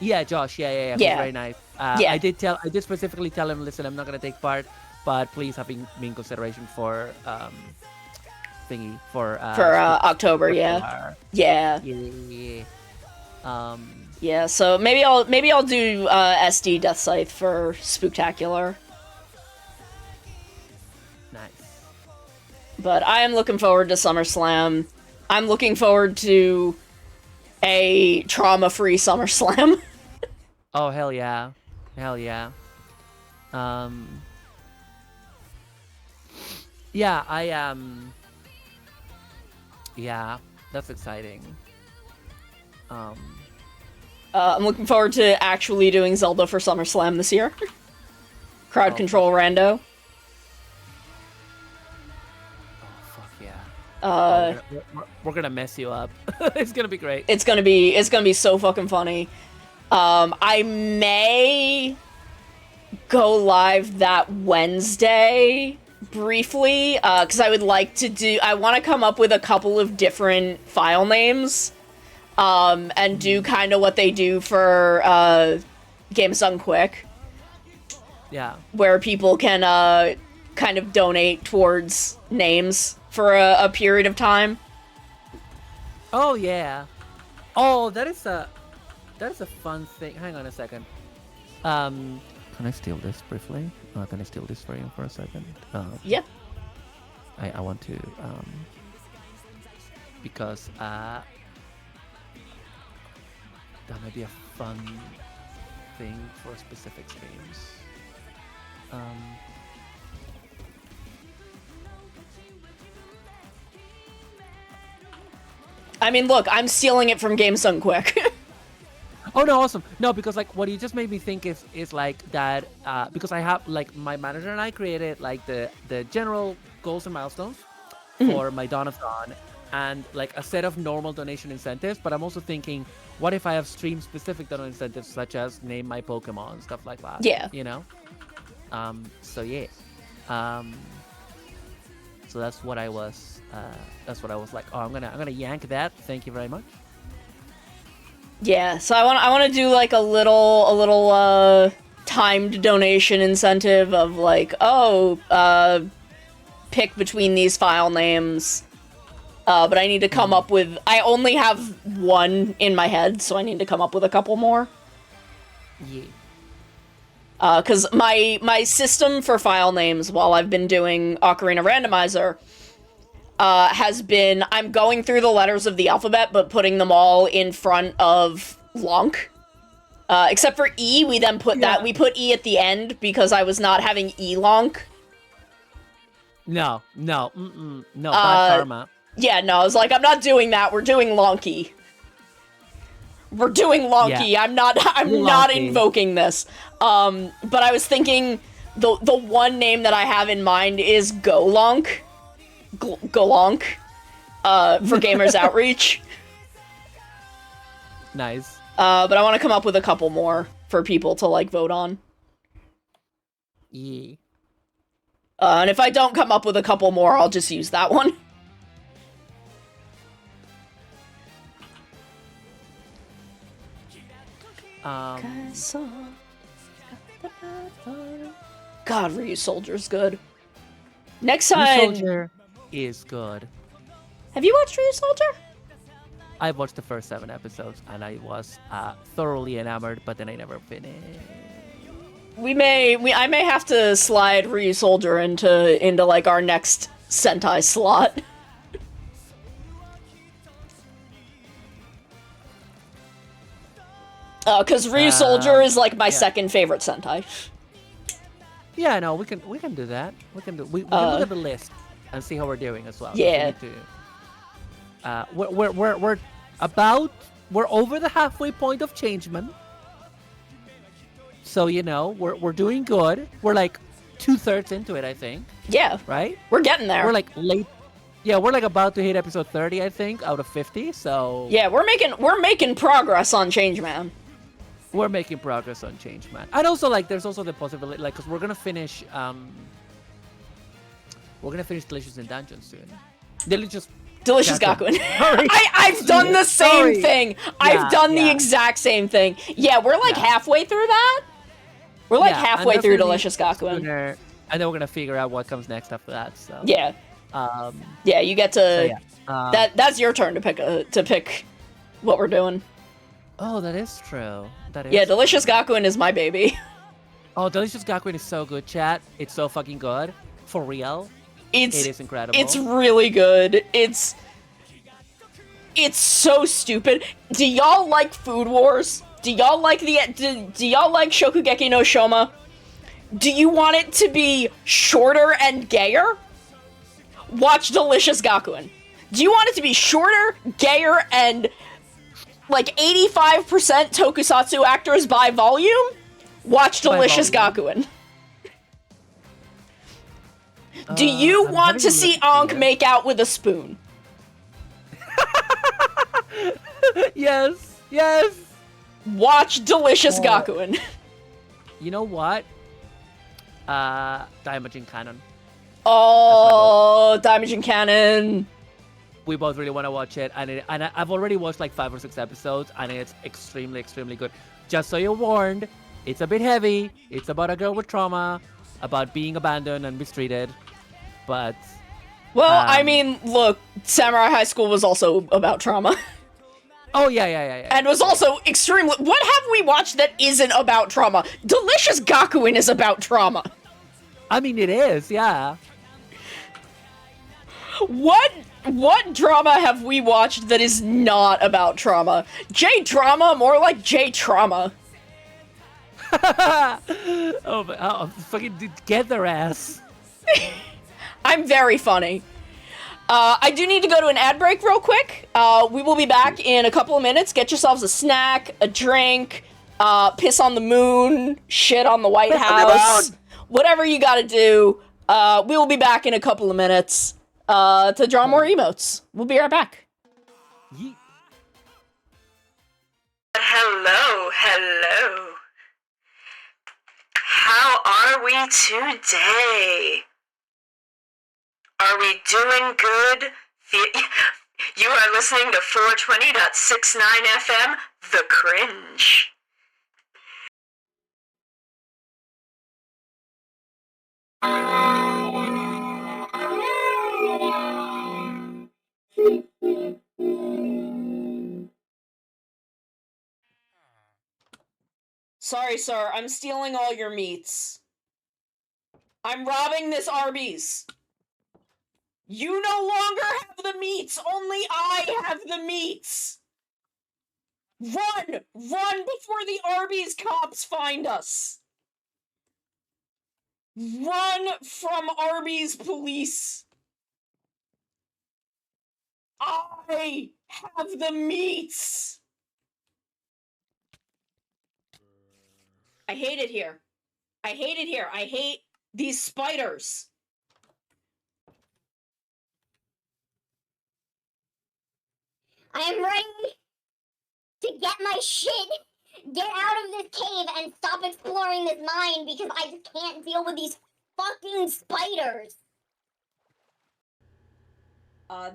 Yeah, Josh. Yeah. Who's
Yeah.
very nice.
Yeah.
I did specifically tell him, listen, I'm not gonna take part, but please have me in consideration for thingy for
October. Yeah.
October.
Yeah.
Yeah.
Yeah. So maybe I'll do SD Death Scythe for Spooktacular.
Nice.
But I am looking forward to SummerSlam. I'm looking forward to a trauma-free SummerSlam.
Oh hell yeah. Yeah, I am. Yeah, that's exciting. Um,
I'm looking forward to actually doing Zelda for SummerSlam this year. Crowd
Oh,
control rando.
oh fuck yeah.
Uh,
We're gonna mess you up. It's gonna be great.
it's gonna be so fucking funny. I may go live that Wednesday briefly, because I would like to I want to come up with a couple of different file names, and do kind of what they do for Games Done Quick,
Yeah.
where people can kind of donate towards names for a period of time.
Oh yeah. Oh, that is a fun thing. Hang on a second. Can I steal this briefly? Can I steal this frame for a second?
Yeah.
I want to because that might be a fun thing for specific streams.
I mean, look, I'm stealing it from Games Done Quick.
Oh no, awesome. No, because like what you just made me think is like that because I have like my manager and I created like the general goals and milestones for my Dawn-a-thon and like a set of normal donation incentives, but I'm also thinking what if I have stream specific donation incentives such as name my Pokemon, stuff like that.
Yeah.
You know? So yeah. So that's what I was like, oh I'm gonna yank that. Thank you very much.
Yeah, so I want to do like a little timed donation incentive of like, pick between these file names. But I need to come up with, I only have one in my head, so I need to come up with a couple more.
Yeah.
Cuz my system for file names while I've been doing Ocarina Randomizer has been, I'm going through the letters of the alphabet, but putting them all in front of Lonk. Except for E, we then put we put E at the end because I was not having E Lonk.
No, bad karma.
Yeah, no, I was like, I'm not doing that, we're doing Lonky. We're doing Lonky,
Yeah.
I'm not
Lonky.
invoking this. But I was thinking, the one name that I have in mind is Golonk. Golonk, for Gamers Outreach.
Nice.
But I want to come up with a couple more for people to, like, vote on.
Yeah.
And if I don't come up with a couple more, I'll just use that one. God, Ryu Soldier's good. Next time...
Soldier is good.
Have you watched Ryu Soldier?
I watched the first 7 episodes and I was thoroughly enamored, but then I never finished.
I may have to slide Ryu Soldier into like our next Sentai slot. Cause Ryu Soldier is like my second favorite Sentai.
Yeah, no, we can do that. We can look at the list and see how we're doing as well.
Yeah.
We're over the halfway point of Changeman. So we're doing good. We're like 2/3 into it, I think.
Yeah,
Right?
we're getting there.
We're like late. Yeah, we're like about to hit episode 30, I think, out of 50. So
yeah, we're making progress on Changeman.
we're making progress on Changeman. And also like there's also the possibility like because we're gonna finish Delicious in Dungeon soon. Delicious
Gakuen.
Sorry.
I've done the same
Sorry.
thing. I've done the
yeah.
exact same thing. Yeah, we're like
Yeah.
halfway through that. We're like
Yeah,
halfway
and
through
definitely
Delicious Gakuen.
sooner- And then we're gonna figure out what comes next after that. So
Yeah,
um,
yeah, you get to
yeah.
that's your turn to pick what we're doing.
Oh, that is true. That is.
Yeah, Delicious Gakuen is my baby.
Oh, Delicious Gakuen is so good, chat. It's so fucking good. For real.
It
is incredible.
It's really good. It's so stupid. Do y'all like Food Wars? Do y'all like do y'all like Shokugeki no Shoma? Do you want it to be shorter and gayer? Watch Delicious Gakuen. Do you want it to be shorter, gayer, and like 85% tokusatsu actors by volume? Watch Delicious Gakuen. Do you want to see Ankh make out with a spoon?
Yes, yes.
Watch Delicious Gakuen.
You know what? Daimajin Canon.
Oh, Daimajin Canon.
We both really want to watch it, and I've already watched like 5 or 6 episodes, and it's extremely, extremely good. Just so you're warned, it's a bit heavy. It's about a girl with trauma, about being abandoned and mistreated, but...
Well, I mean, look, Samurai High School was also about trauma.
Oh, yeah.
And was also extremely... What have we watched that isn't about trauma? Delicious Gakuen is about trauma.
I mean, it is, yeah.
What drama have we watched that is not about trauma? J-drama? More like J-trauma.
Fucking get their ass.
I'm very funny. I do need to go to an ad break real quick. We will be back in a couple of minutes. Get yourselves a snack, a drink, piss on the moon, shit on the White House. Whatever you gotta do. We will be back in a couple of minutes to draw more emotes. We'll be right back.
Yeet.
Hello. How are we today? Are we doing good? You are listening to 420.69 FM, The Cringe.
Sorry, sir. I'm stealing all your meats. I'm robbing this Arby's. You no longer have the meats. Only I have the meats. Run! Run before the Arby's cops find us. Run from Arby's police. I have the meats. I hate it here. I hate it here. I hate these spiders.
I am ready to get my shit, get out of this cave, and stop exploring this mine because I just can't deal with these fucking spiders.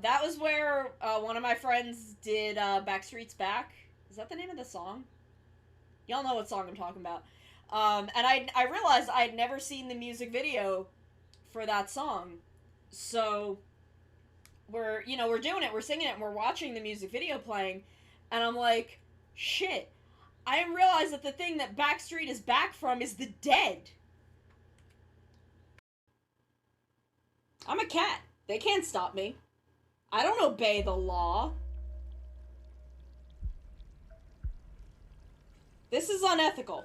That was where one of my friends did Backstreet's Back. Is that the name of the song? Y'all know what song I'm talking about. And I realized I had never seen the music video for that song. So we're doing it, we're singing it, and we're watching the music video playing, and I'm like, shit, I didn't realize that the thing that Backstreet is back from is the dead. I'm a cat. They can't stop me. I don't obey the law. This is unethical.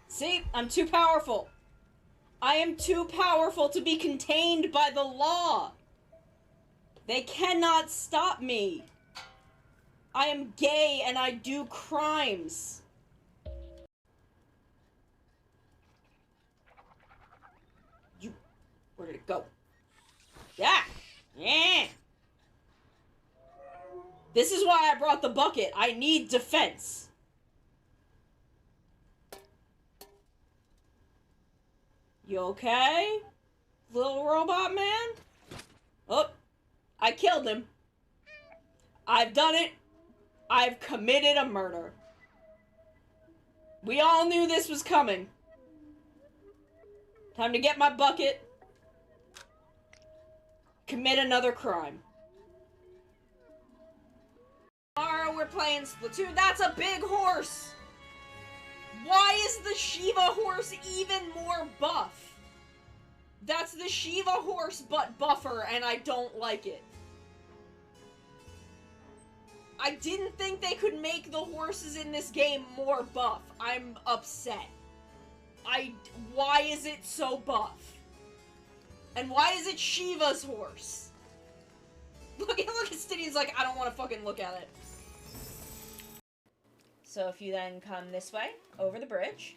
See, I'm too powerful. I am too powerful to be contained by the law. They cannot stop me. I am gay and I do crimes. Where did it go? Yeah. This is why I brought the bucket. I need defense. You okay? Little robot man? Oh, I killed him. I've done it. I've committed a murder. We all knew this was coming. Time to get my bucket. Commit another crime. Tomorrow we're playing Splatoon. That's a big horse! Why is the Shiva horse even more buff? That's the Shiva horse but buffer, and I don't like it. I didn't think they could make the horses in this game more buff. I'm upset. Why is it so buff? And why is it Shiva's horse? Look at Stiddy's like, I don't want to fucking look at it. So if you then come this way, over the bridge,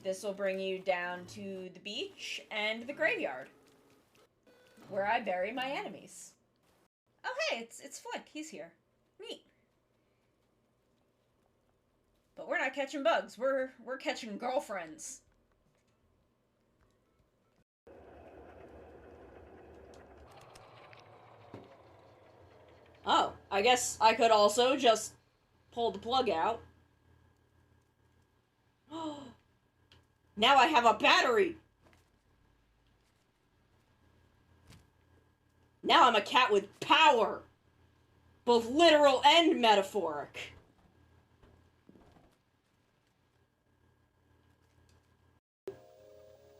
this will bring you down to the beach and the graveyard, where I bury my enemies. Oh hey, it's Flick, he's here. Neat. But we're not catching bugs, we're catching girlfriends. Oh, I guess I could also just pull the plug out. Now I have a battery! Now I'm a cat with power! Both literal and metaphoric.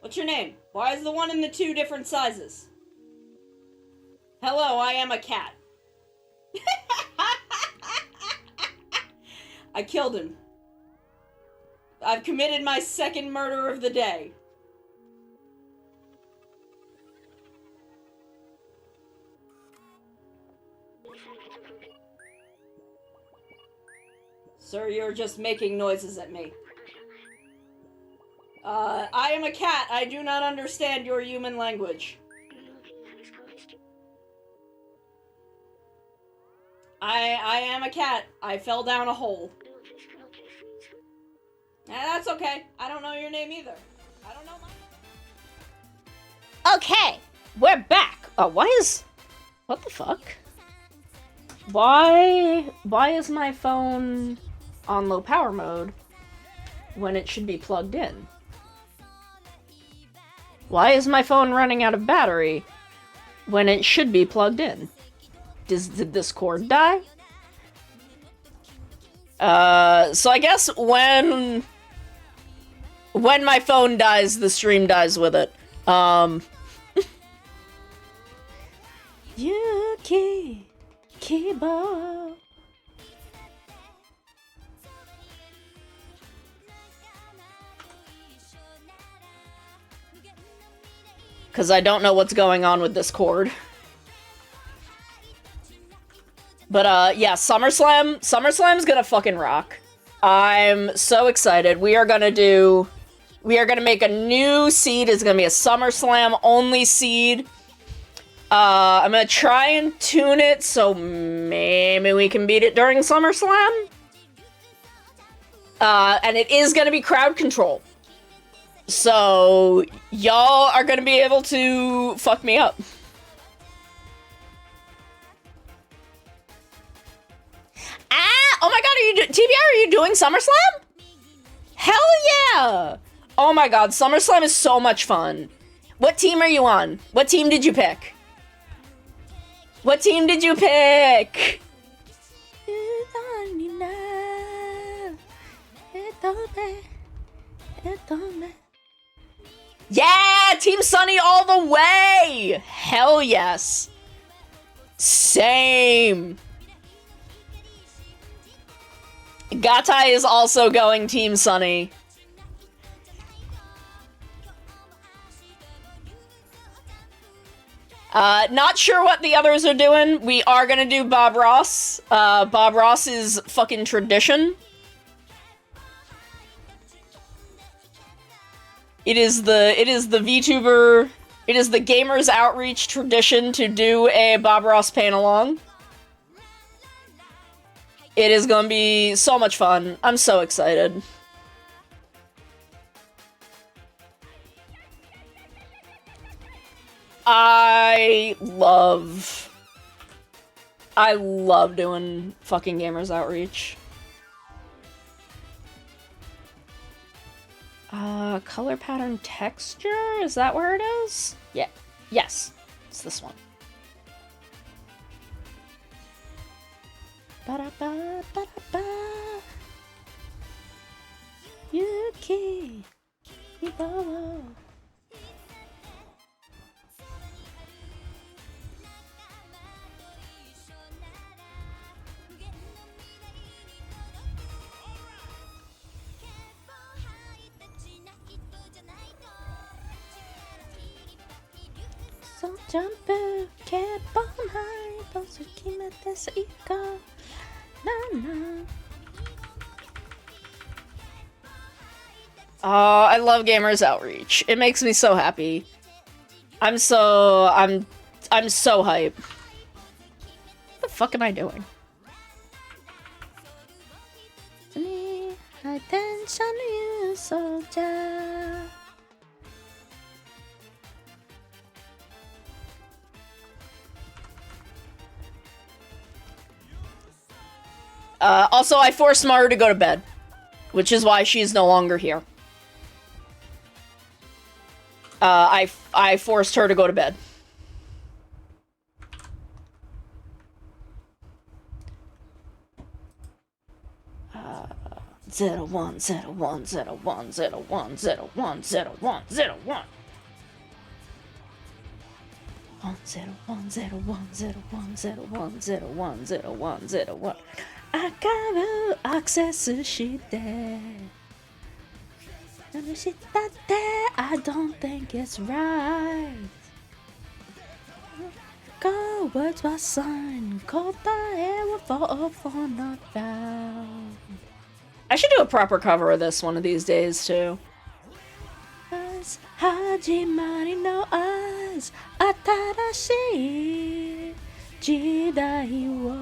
What's your name? Why is the one and the two different sizes? Hello, I am a cat. I killed him. I've committed my second murder of the day. Sir, you're just making noises at me. I am a cat. I do not understand your human language. I am a cat. I fell down a hole. That's okay. I don't know your name either. I don't know mine. Okay, we're back. Oh, what the fuck? Why is my phone on low power mode when it should be plugged in? Why is my phone running out of battery when it should be plugged in? Did this cord die? So I guess when my phone dies, the stream dies with it. Yuki Kibo. Because I don't know what's going on with this cord. But, yeah, SummerSlam's gonna fucking rock. I'm so excited. We are gonna make a new seed. It's gonna be a SummerSlam only seed. I'm gonna try and tune it so maybe we can beat it during SummerSlam. And it is gonna be crowd control. So, y'all are gonna be able to fuck me up. Oh my god, TBR, are you doing SummerSlam? Hell yeah! Oh my god, SummerSlam is so much fun. What team are you on? What team did you pick? What team did you pick? Yeah! Team Sunny all the way! Hell yes. Same. Gatai is also going Team Sunny. Not sure what the others are doing. We are gonna do Bob Ross. Bob Ross is fucking tradition. It is the VTuber, it is the Gamers Outreach tradition to do a Bob Ross paint-along. It is gonna be so much fun. I'm so excited. I love doing fucking Gamers Outreach. Color pattern texture? Is that where it is? Yeah. Yes. It's this one. Ba-da-ba, ba-da-ba. Yuki. Ibo. So jump keep on high, those who keep at this ego. Na. Oh, I love Gamers Outreach. It makes me so happy. I'm so hype. What the fuck am I doing? Attention you soldier. Also, I forced Maru to go to bed, which is why she's no longer here. I forced her to go to bed. Zero one zero one zero one zero one zero one zero one zero one. 101010101010101明るアクセスして何したって I don't think it's right Go words was sign 答えは for not found I should do a proper cover of this one of these days too 始まりの新しい時代を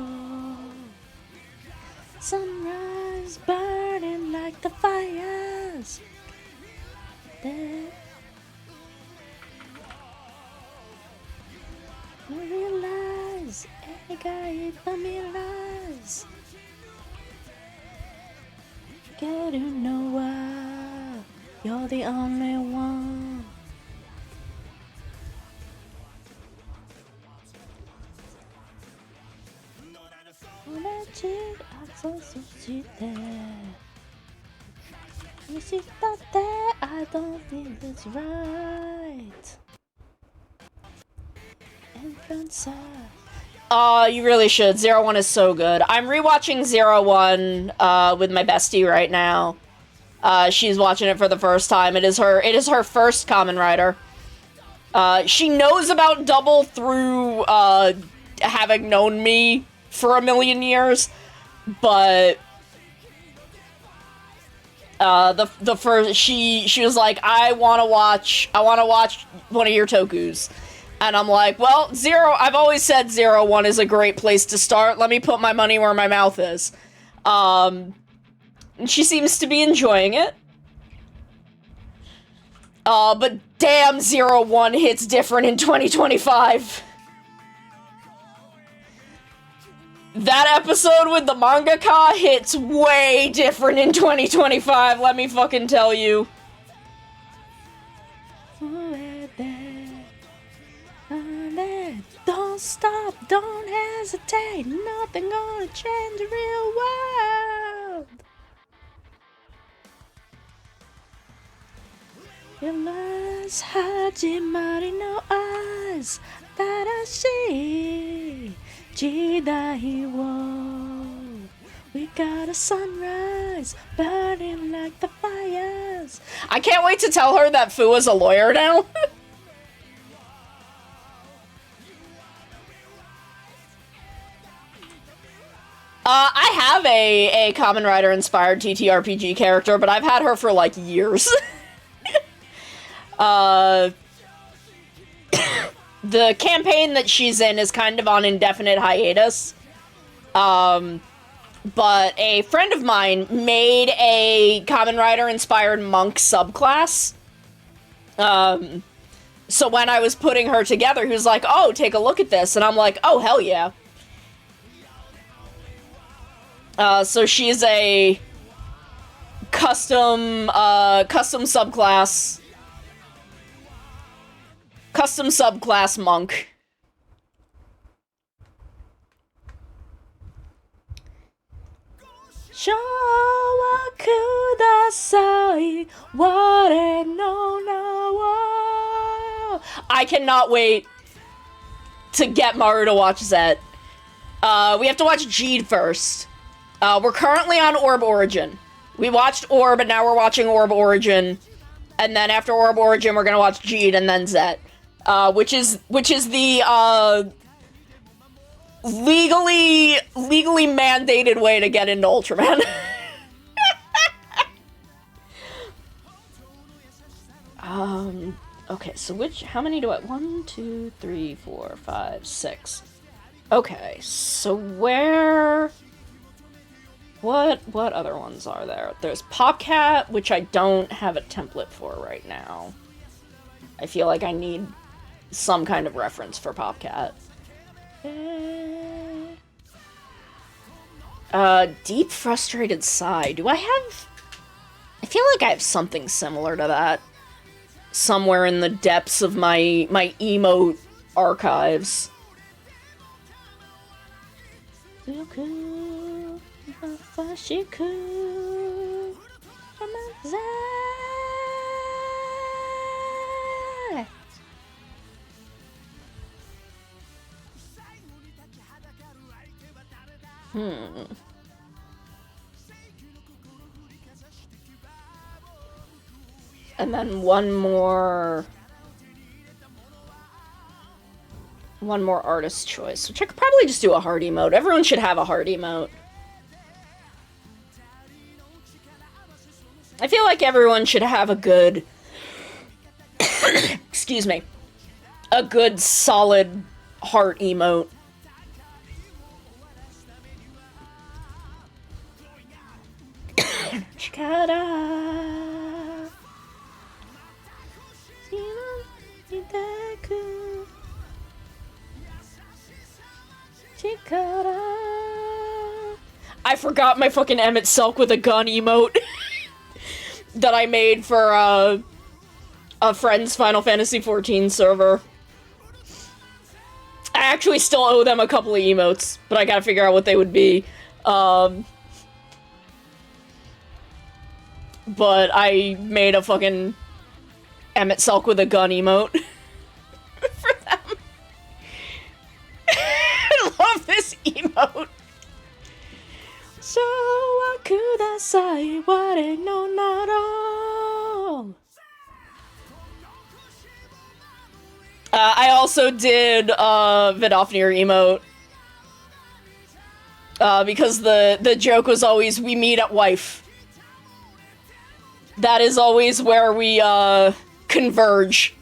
Sunrise burning like the fires that realize 描いた未来 Get to know why you're the only one I don't think it's right. You really should. 01 is so good. I'm rewatching 01 with my bestie right now. She's watching it for the first time. It is her first Kamen Rider. She knows about Double through having known me for a million years, but the first she was like, I want to watch one of your tokus, and I'm like, well, I've always said 01 is a great place to start. Let me put my money where my mouth is. And she seems to be enjoying it. But damn, 01 hits different in 2025. That episode with the mangaka hits way different in 2025, let me fucking tell you. Don't stop, don't hesitate, nothing gonna change the real world. Your last 始まりの eyes 新しい時代を We got a sunrise burning like the fires. I can't wait to tell her that Fu is a lawyer now. I have a Kamen Rider inspired TTRPG character, but I've had her for like years. The campaign that she's in is kind of on indefinite hiatus. But a friend of mine made a Kamen Rider inspired monk subclass. So when I was putting her together, he was like, oh, take a look at this. And I'm like, oh, hell yeah. So she's a custom subclass. Custom subclass monk. Showa kudasai, ware no na wa. I cannot wait to get Maru to watch Zet. We have to watch Jeed first. We're currently on Orb Origin. We watched Orb, and now we're watching Orb Origin. And then after Orb Origin, we're gonna watch Jeed and then Zet. Which is the, legally mandated way to get into Ultraman. Okay, so how many do I, 1, 2, 3, 4, 5, 6. Okay, so what other ones are there? There's Popcat, which I don't have a template for right now. I feel like I need some kind of reference for Popcat. Deep Frustrated Sigh. Do I have... I feel like I have something similar to that. Somewhere in the depths of my emote archives. And then one more artist choice, which I could probably just do a heart emote. Everyone should have a heart emote. I feel like everyone should have a good excuse me, a good solid heart emote. I forgot my fucking Emmett Selk with a gun emote that I made for a friend's Final Fantasy XIV server. I actually still owe them a couple of emotes, but I gotta figure out what they would be. But I made a fucking Emmett Selk with a gun emote for them. I love this emote. So kudasai ware no naro. I also did Vidofnir emote. Because the joke was always, we meet at wife. That is always where we converge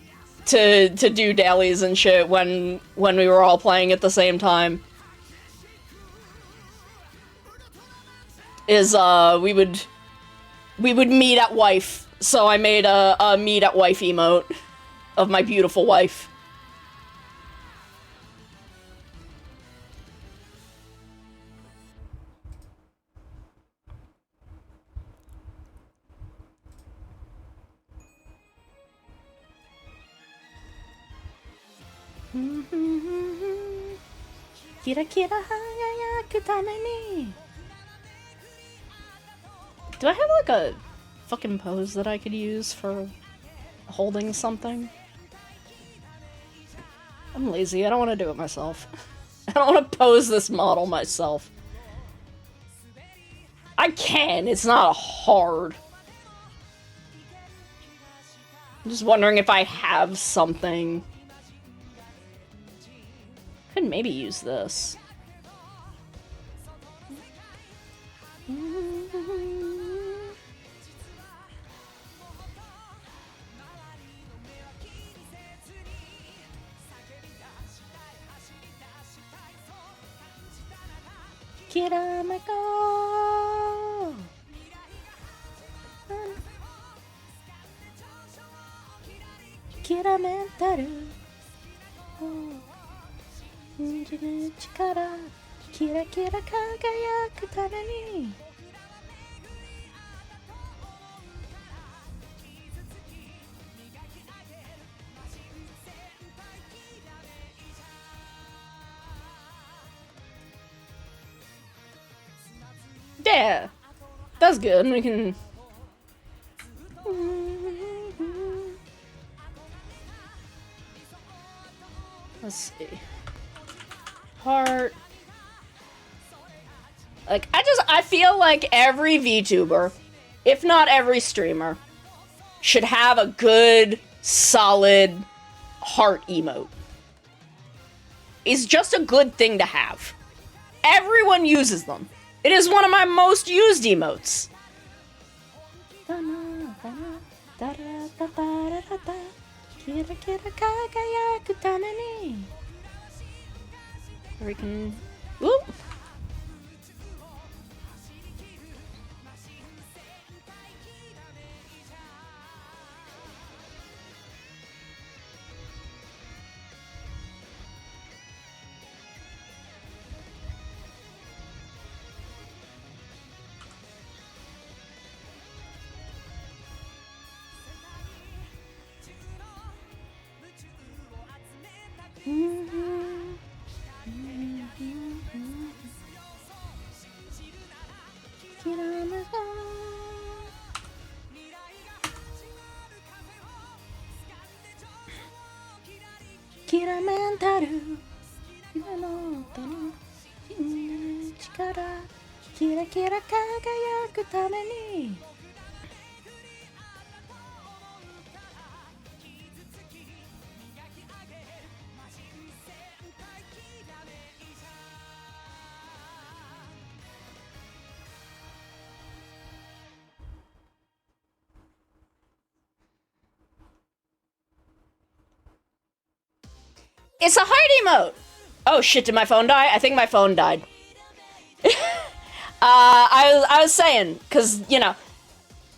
to do dailies and shit when we were all playing at the same time. Is we would meet at wife. So I made a meet at wife emote of my beautiful wife. Kira kira hayayaku tame ni. Do I have like a fucking pose that I could use for holding something? I'm lazy, I don't want to do it myself. I don't want to pose this model myself. I can, it's not hard. I'm just wondering if I have something. Could maybe use this. Kirameko. Kiramentaru. Chikara. Kira kira kagayaku tame ni. Yeah, that's good. We can. Let's see. Heart. Like, I feel like every VTuber, if not every streamer, should have a good, solid heart emote. It's just a good thing to have. Everyone uses them. It is one of my most used emotes. Or we can... Whoop. It's a heart emote! Oh shit, did my phone die? I think my phone died. I was saying, cause, you know,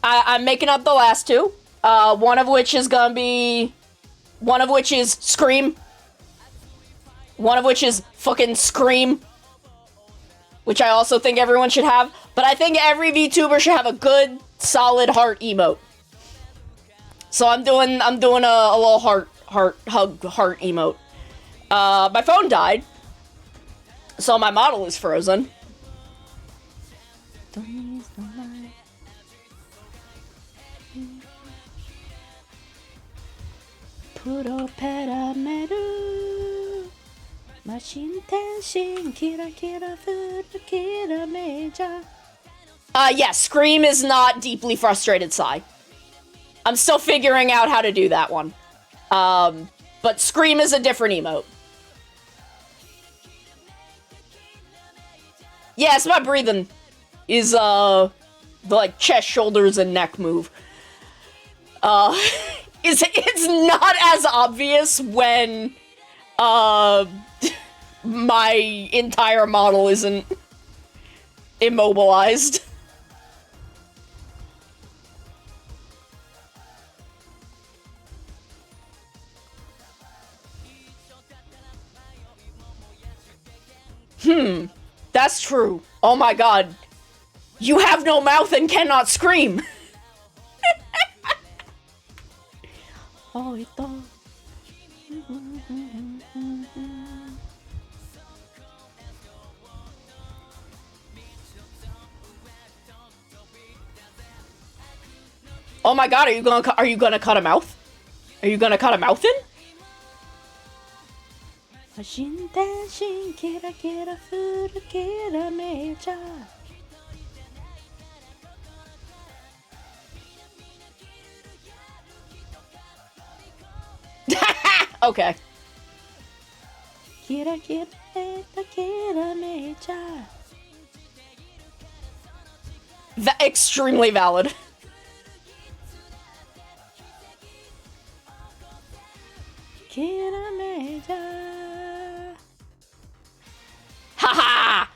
I'm making up the last two. One of which is Scream. One of which is fucking Scream. Which I also think everyone should have. But I think every VTuber should have a good, solid heart emote. So I'm doing a little heart emote. My phone died. So my model is frozen. Yeah, Scream is not Deeply Frustrated Sigh. I'm still figuring out how to do that one. But Scream is a different emote. Yes, my breathing is, the, like, chest, shoulders, and neck move. It's not as obvious when, my entire model isn't immobilized. That's true. Oh my god. You have no mouth and cannot scream. Oh my god, are you gonna cut a mouth? Are you gonna cut a mouth in? Okay. Extremely valid. Haha!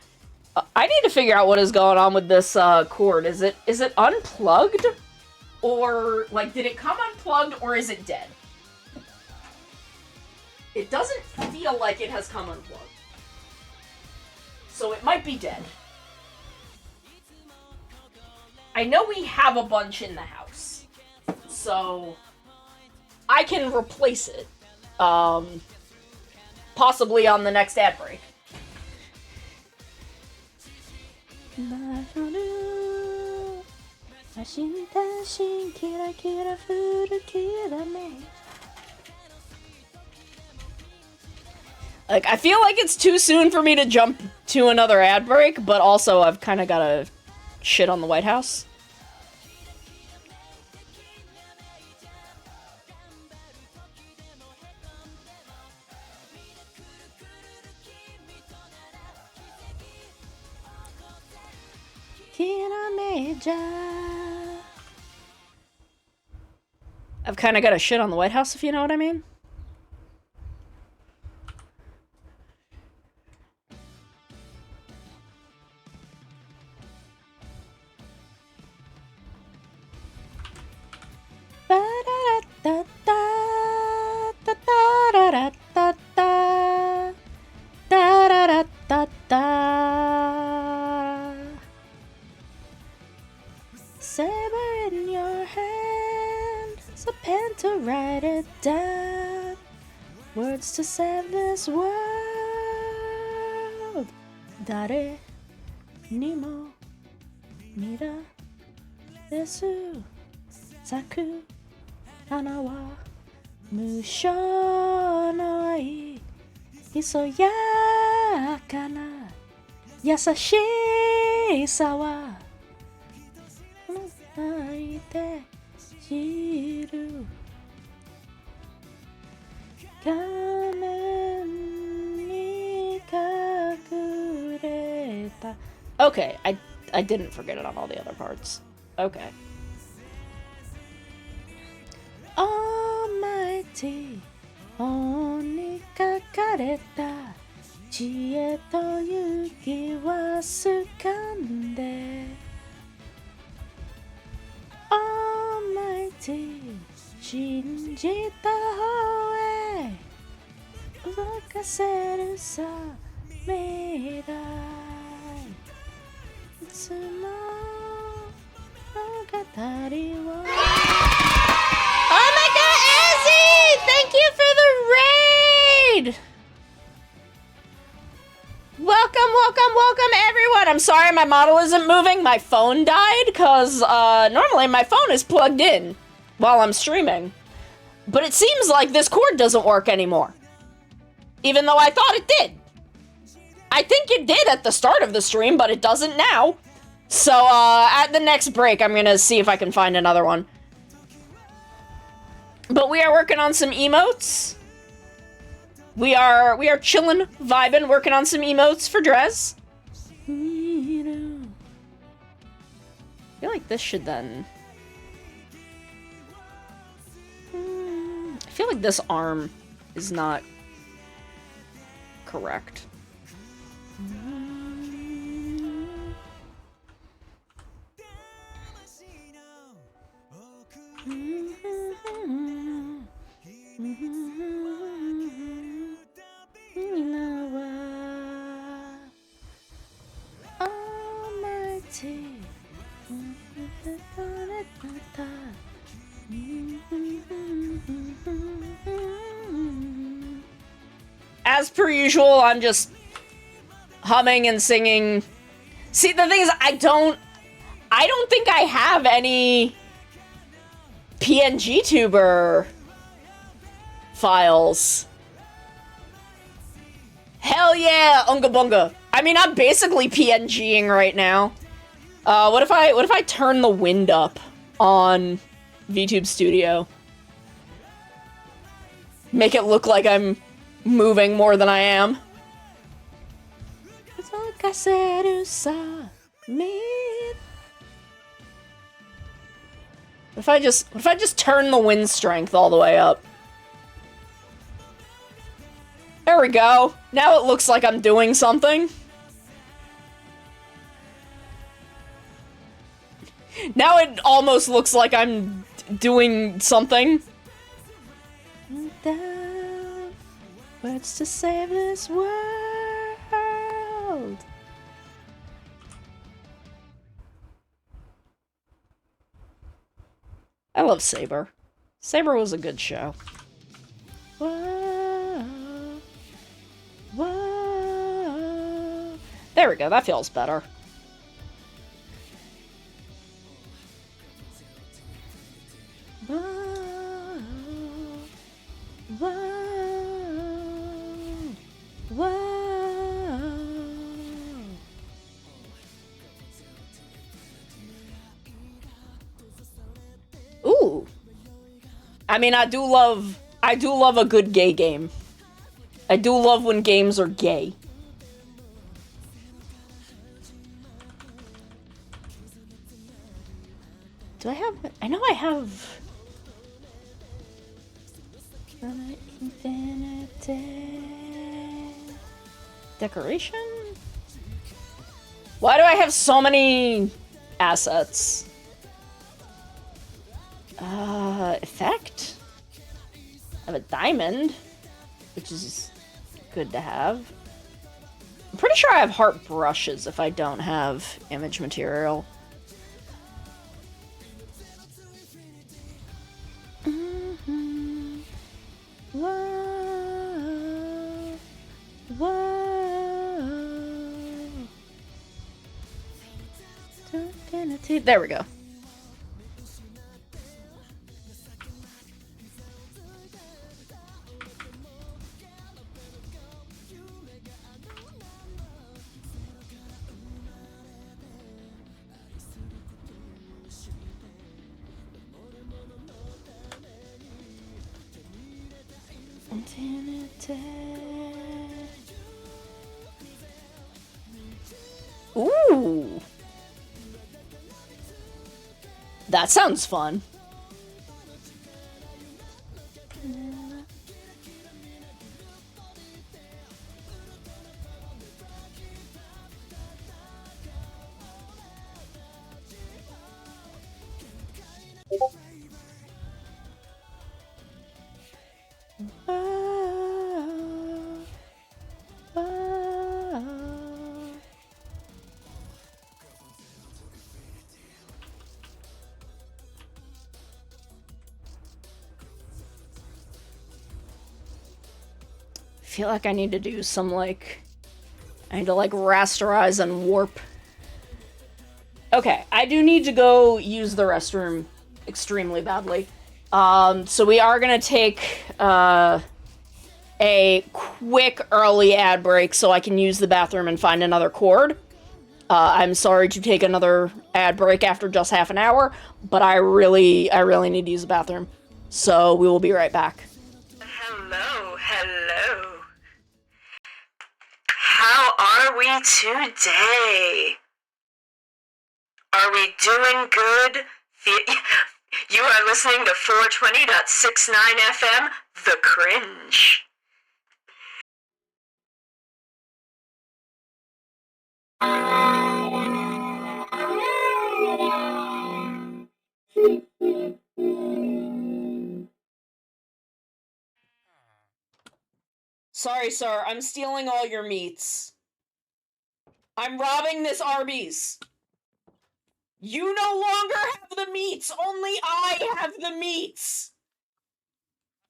I need to figure out what is going on with this cord. Is it unplugged? Or, like, did it come unplugged or is it dead? It doesn't feel like it has come unplugged. So it might be dead. I know we have a bunch in the house. So I can replace it. Possibly on the next ad break. Like, I feel like it's too soon for me to jump to another ad break, but also I've kind of got to shit on the White House. I've kind of got to shit on the White House, if you know what I mean. Saber in your hand, it's a pen to write it down. Words to save this world. Dare ni mo mira desu. Saku hana wa musho no ai. Hisoyaka na yasashi sa wa naite jiru. Kamen ni kakureta. Okay, I didn't forget it on all the other parts. Okay. Almighty, oni kakareta, chie to yuki wa sukande. Almighty, shinjita hoe, uzokaseru sa mirai. Itsumo monogatari wo. Oh my god, Izzy! Thank you for the raid! Welcome, everyone! I'm sorry my model isn't moving. My phone died, because, normally my phone is plugged in while I'm streaming. But it seems like this cord doesn't work anymore. Even though I thought it did. I think it did at the start of the stream, but it doesn't now. So, at the next break, I'm gonna see if I can find another one. But we are working on some emotes. We are chillin', vibing, working on some emotes for Drez. I feel like this should then... I feel like this arm is not correct. Almighty. As per usual, I'm just humming and singing. See, the thing is, I don't think I have any PNG tuber files. Hell yeah, Unga Bunga. I mean, I'm basically PNGing right now. What if I turn the wind up on VTube Studio? Make it look like I'm moving more than I am. What if I just turn the wind strength all the way up? There we go. Now it looks like I'm doing something. Now it almost looks like I'm doing something. Words to save this world. I love Saber. Saber was a good show. Whoa. Whoa. There we go, that feels better. Whoa. Whoa. Ooh. I mean, I do love a good gay game. I do love when games are gay. Do I have... I know I have... Decoration? Why do I have so many assets? Effect? I have a diamond, which is good to have. I'm pretty sure I have heart brushes if I don't have image material. Whoa. Whoa. There we go. Ooh. That sounds fun. I feel like I need to do some, like... I need to, like, rasterize and warp. Okay, I do need to go use the restroom extremely badly. So we are gonna take, a quick early ad break so I can use the bathroom and find another cord. I'm sorry to take another ad break after just half an hour, but I really need to use the bathroom. So we will be right back.
Hello, hello. How are we today? Are we doing good? You are listening to 420.69 FM, The Cringe.
Sorry, sir. I'm stealing all your meats. I'm robbing this Arby's. You no longer have the meats. Only I have the meats.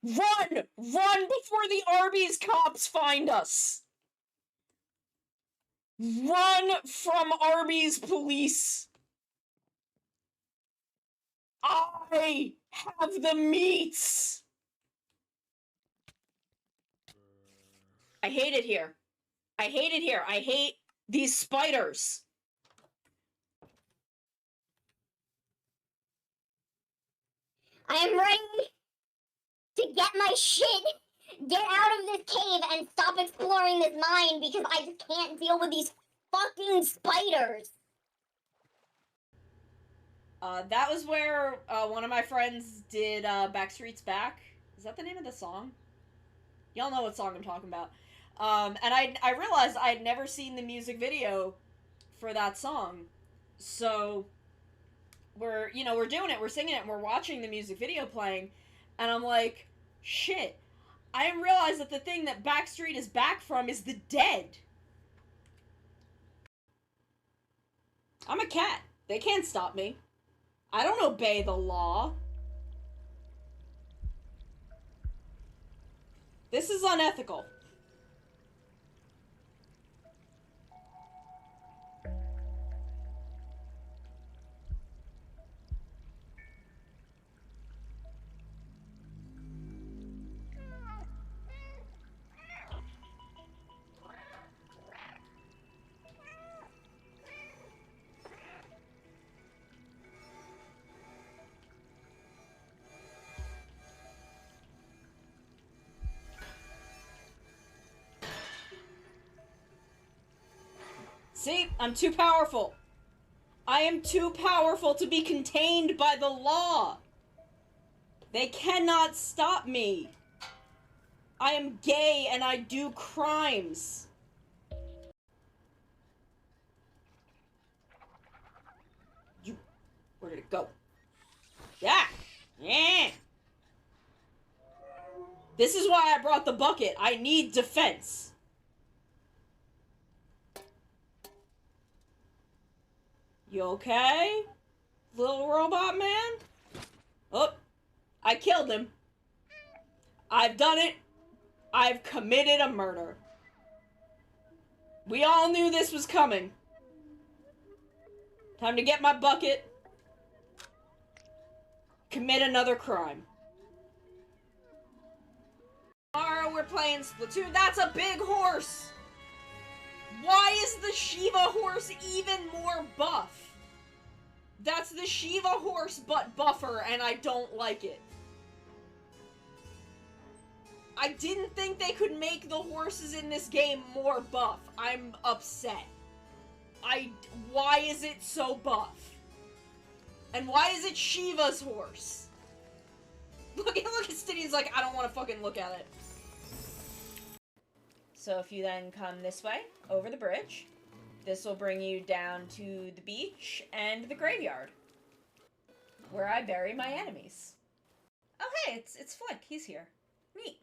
Run! Run before the Arby's cops find us. Run from Arby's police. I have the meats. I hate it here. I hate it here. I hate these spiders.
I am ready to get my shit, get out of this cave, and stop exploring this mine because I just can't deal with these fucking spiders.
That was where one of my friends did Backstreet's Back. Is that the name of the song? Y'all know what song I'm talking about. And I realized I had never seen the music video for that song. So we're doing it, we're singing it, and we're watching the music video playing, and I'm like, shit, I didn't realize that the thing that Backstreet is back from is the dead. I'm a cat. They can't stop me. I don't obey the law. This is unethical. See? I'm too powerful. I am too powerful to be contained by the law. They cannot stop me. I am gay and I do crimes. You... Where did it go? Yeah! Yeah! This is why I brought the bucket. I need defense. You okay? Little robot man? Oh, I killed him. I've done it. I've committed a murder. We all knew this was coming. Time to get my bucket. Commit another crime. Tomorrow we're playing Splatoon. That's a big horse! Why is the Shiva horse even more buff? That's the Shiva horse but buffer, and I don't like it. I didn't think they could make the horses in this game more buff. I'm upset. Why is it so buff? And why is it Shiva's horse? Look at Stiddy's like, I don't want to fucking look at it. So if you then come this way, over the bridge, this will bring you down to the beach and the graveyard, where I bury my enemies. Oh hey, it's Flick, he's here. Neat.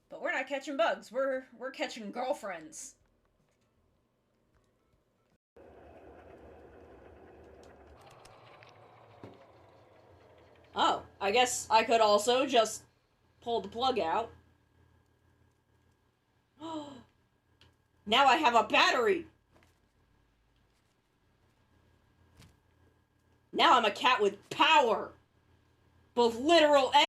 But we're not catching bugs, we're catching girlfriends. Oh, I guess I could also just pull the plug out. Now I have a battery! Now I'm a cat with power! Both literal and